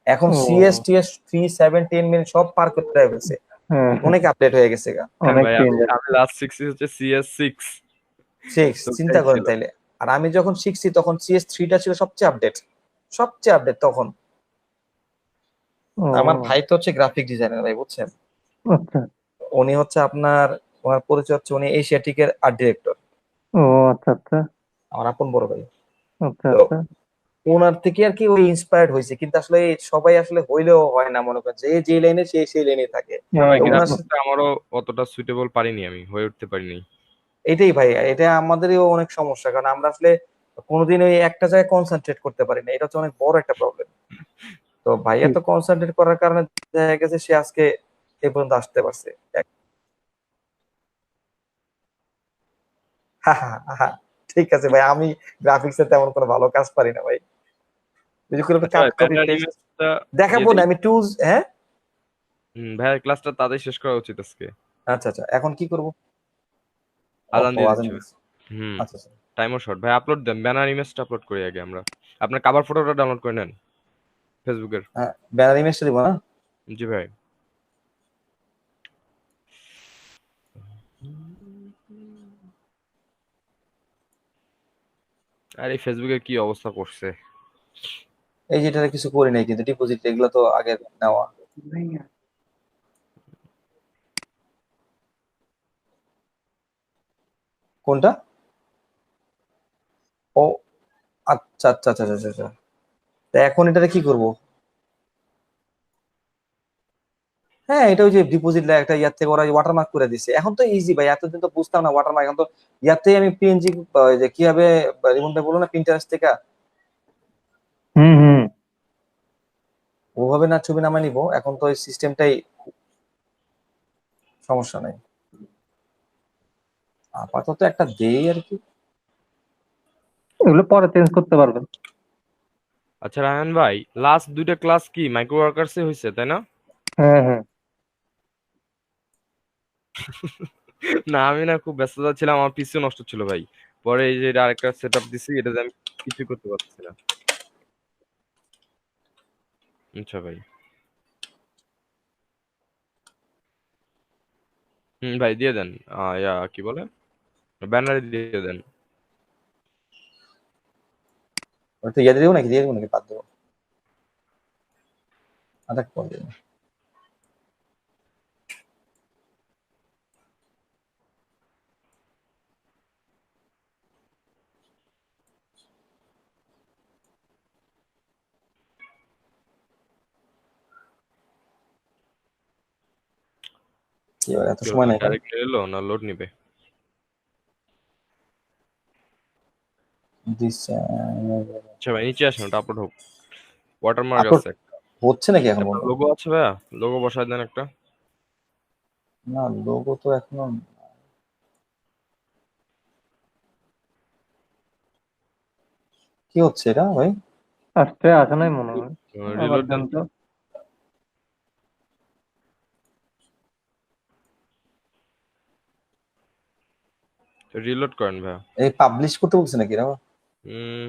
এখন ও CS3 7 10 মিনিট সব পার করে ফেলছে, হ্যাঁ, অনেক আপডেট হয়ে গেছে গা। হ্যাঁ অনেক ভাই, চেঞ্জ আমি আছে। আমি লাস্ট শিখছি হচ্ছে CS6, সিক্স, তো চিন্তা ওটাই করেন ছিল। তাইলে। আর আমি যখন শিখছি তখন CS3টা ছিল সবচেয়ে আপডেট, সবচেয়ে আপডেট তখন। ও আমার ভাই তো হচ্ছে গ্রাফিক ডিজাইনার ভাই, বুঝছেন? আচ্ছা। উনি হচ্ছে আপনার, ওনার পরিচয় হচ্ছে উনি এশিয়াটিকের আর্ট ডিরেক্টর, ও আচ্ছা আচ্ছা আমার আপন বড় ভাই। আচ্ছা তো আচ্ছা। ওনার থেকে আর কি ওই ইন্সপায়ার্ড হয়েছে, কিন্তু আসলে সবাই আসলে হইলেও হয় না, মনে করেন যে যে লাইনে সে সেই লাইনে থাকে। হ্যাঁ ভাই, তো ওনার গ্রাফিক্সটা আমারও অতটা সুইটেবল পারিনি, আমি হয়ে উঠতে পারিনি। এটাই ভাই, এটা আমাদেরও অনেক সমস্যা, কারণ আমরা আসলে কোনোদিন ওই একটা জায়গায় কনসেন্ট্রেট করতে পারি না, এটা হচ্ছে অনেক বড় একটা প্রবলেম। তো ভাইয়া ঠিক। তো কনসেন্ট্রেট করার কারণে দেখা গেছে সে আজকে এ পর্যন্ত আসতে পারছে। হা হা হা, ঠিক আছে ভাই, আমি গ্রাফিক্সে তেমন কোনো ভালো কাজ পারি না ভাই, বিশেষ করে আচ্ছা কাট ভাই, কপি ব্যানার পেস্ট ইমেজটা দিয়ে দেখাবো না দিই। আমি টুলস। হ্যাঁ ভাইয়ের ক্লাসটা তাদের শেষ করা উচিত আজকে, আচ্ছা আচ্ছা, এখন কি করব? আজান ও দিয়ে আজান দিচ্ছে। দিচ্ছে। হুম, আচ্ছা আচ্ছা। টাইমও শর্ট ভাই, আপলোড দেন, ব্যানার ইমেজটা আপলোড করি আগে আমরা। আপনার কাভার ফটোটা ডাউনলোড করে নেন ফেসবুকের। হ্যাঁ, ব্যানার ইমেজটা দিব না? জি ভাই। আর এই ফেসবুকে কি অবস্থা করছে! এই যেটা কিছু করি নাই, কিন্তু ডিপোজিট এগুলো তো আগের নেওয়া। কোনটা? ও আচ্ছা আচ্ছা আচ্ছা আচ্ছা আচ্ছা। তা এখন এটাতে কি করব? হ্যাঁ, এটা ওই যে ডিপোজিট একটা ইয়ার থেকে ওরা ওয়াটারমার্ক করে দিছে, এখন তো ইজি ভাই, এতদিন তো বুঝতাম না ওয়াটারমার্ক, এখন তো ইয়াতেই আমি পিএনজি যে কিভাবে রিমন ভাই বলো না পিন্টারেস্ট থেকে হুম হুম। ওভাবে না ছবি নামাই নিব, এখন তো ওই সিস্টেমটাই, সমস্যা নাই। আপাতত একটা দেই আর কি। এগুলো পরে চেঞ্জ করতে পারবেন। আচ্ছা রায়হান ভাই, লাস্ট দুইটা ক্লাস কি মাইক্রো ওয়ার্কার্সে হয়েছে তাই না? হ্যাঁ হ্যাঁ। না আমি না খুব ব্যস্ততা ছিলাম, আমার পিসিও নষ্ট ছিল ভাই। পরে এই যে আরেকটা সেট আপ দিছি, এটাতে আমি কিছু করতে পারছি না। আচ্ছা ভাই। ভাই দিয়ে দেন, ইয়া কি বলে, ব্যানারে দিয়ে দেন। ওটা ইয়ে দিয়ে দেবো নাকি বাদ দেবো? আচ্ছা করে দিন। কি বলে, এত সময় নাই ভাই। ডাইরেক্ট এলো না লোড নিবে? দিস আচ্ছা ভাই নিচে আসেন, ওটা আপলোড হোক। ওয়াটারমার্ক আপলোড আছে হচ্ছে নাকি এখন একটা, বন্ধু? লোগো আছে ভাইয়া, লোগো বসায় দেন একটা। না, লোগো তো এখনো কি হচ্ছে এটা ভাই? আসে নাই মনে হয়। আবার রিলোড দেন দেন তো। তো। রিলোড করেন ভাইয়া। এই পাবলিশ করতে বলছে নাকি না? উম,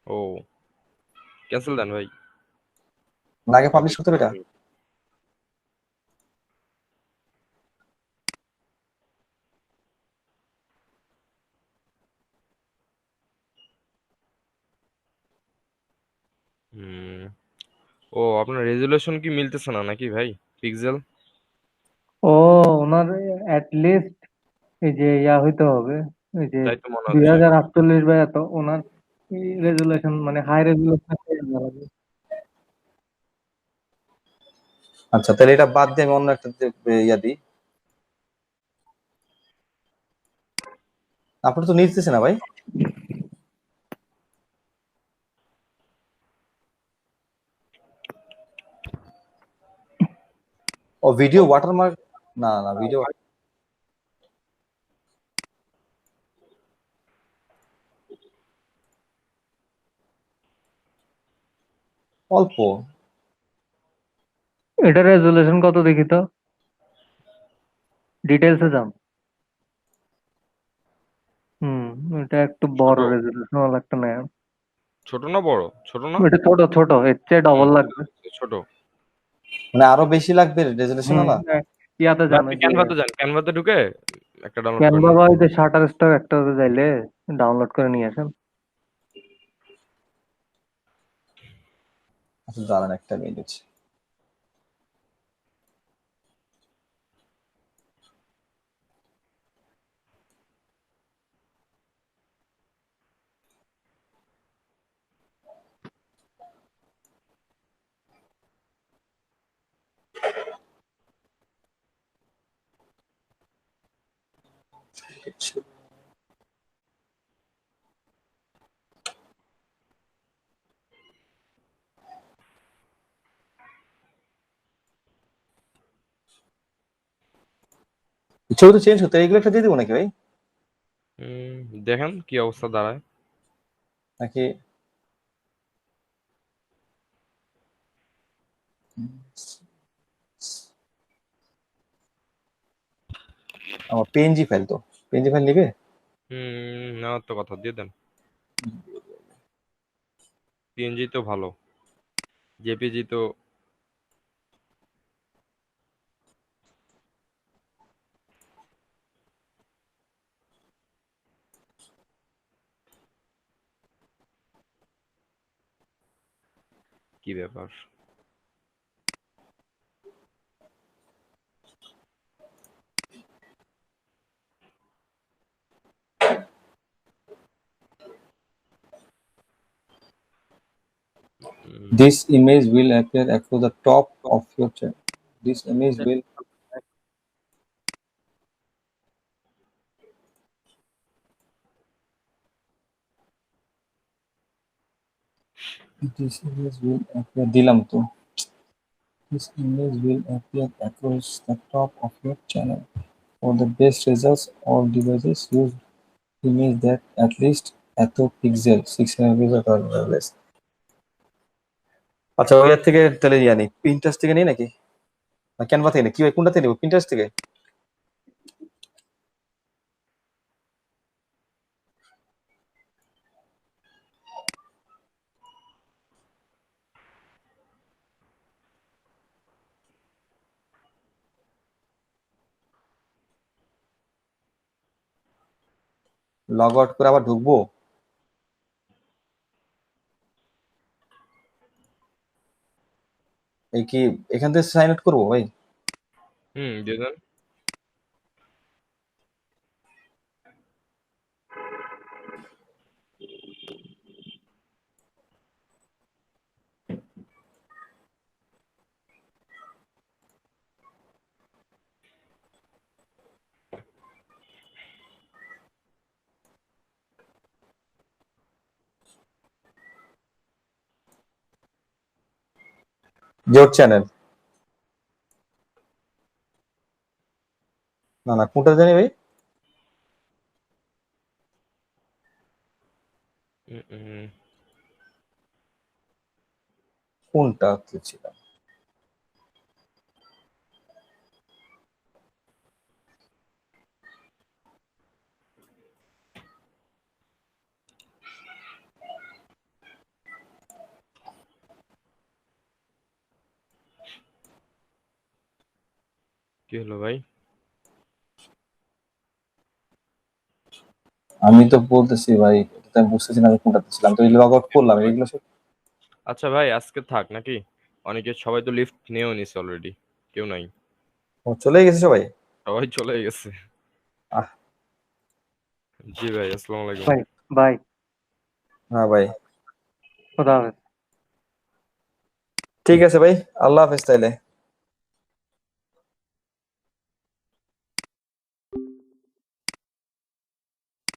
ও ক্যান্সেল দেন ভাই। আগে পাবলিশ করতে হবে এটা? হুম, ও আপনার রেজুলেশন কি মিলতেছে না নাকি ভাই, পিক্সেল? ও ওনার অ্যাট লিস্ট এই যে ইয়া হইতে হবে, এই যে তাই তো মনে দুই হচ্ছে। হাজার আটচল্লিশ বা এত ওনার রেজুলেশন মানে হাই রেজুলেশন লাগবে। আচ্ছা, তাহলে এটা বাদ দিয়ে আমি অন্য একটা ইয়া দিই। আপনার তো নিতেছে না ভাই। ভিডিও ওয়াটারমার্ক, না না ভিডিও অল্প। এটা রেজুলেশন কত দেখি তো, ডিটেলসে যান। এটা একটু বড় ছোট রেজুলেশন ওয়ালা একটা নেয়। ছোট না বড়? ছোট না? এটা ছোট ছোট, এর চেয়ে ডবল লাগবে। ছোট। মানে আরো বেশি লাগবে রেজুলেশন ওয়ালা? ইয়াতে বা যান, আপনি ওই যে ক্যানভাতে যান, ক্যানভাতে ঢুকে একটা ডাউনলোড করে ক্যানভা নিন। বা ওই যে শাটার স্টক একটা যাইলে ডাউনলোড করে নিয়ে আসেন। আচ্ছা দাঁড়ান একটা মিনিট। ছবি তো চেঞ্জ হতে, এগুলো একটা দিয়ে দিব নাকি ভাই? দেখেন কি অবস্থা দাঁড়ায়। নাকি আমার পিএনজি ফাইল, তো পিএনজি ফাইল নিবে? নেওয়ার তো কথা, দিয়ে দেন। পিএনজি তো ভালো, জেপিজি তো কি ব্যাপার। This image will appear across the top of your channel. This image will this image will appear দিলাম তো। This image will appear across the top of your channel. For the best results, all devices use image that at least এত pixel 600 pixel or less. আচ্ছা ওই থেকে তাহলে জানি Pinterest থেকে নেই নাকি, না ক্যানভা থেকে নেই, কি কোনটা থেকে নেব? পিন্টারেস্ট থেকে? লগ আউট করে আবার ঢুকবো? এই কি এখান থেকে সাইন আউট করবো ভাই? দিয়ে দেন। জোর চ্যানেল, না না কোনটা জানি ভাই? কোনটা ছিল? কি হলো ভাই? আমি তো বলতেছি ভাই, এটা আমি বুঝতেছি না আমি কোনটাতে ছিলাম, তো লগ আউট করলাম এগুলো সব। আচ্ছা ভাই আজকে থাক নাকি? অনেকে সবাই তো লিফট নিয়েও নিছে অলরেডি, কেউ নাই। ও চলে গেছে সবাই? সবাই চলে গেছে। আহ জি ভাই, আসসালামু আলাইকুম। Bye bye. হ্যাঁ ভাই, খোদা হাফেজ। ঠিক আছে ভাই, আল্লাহ হাফেজ তাইলে।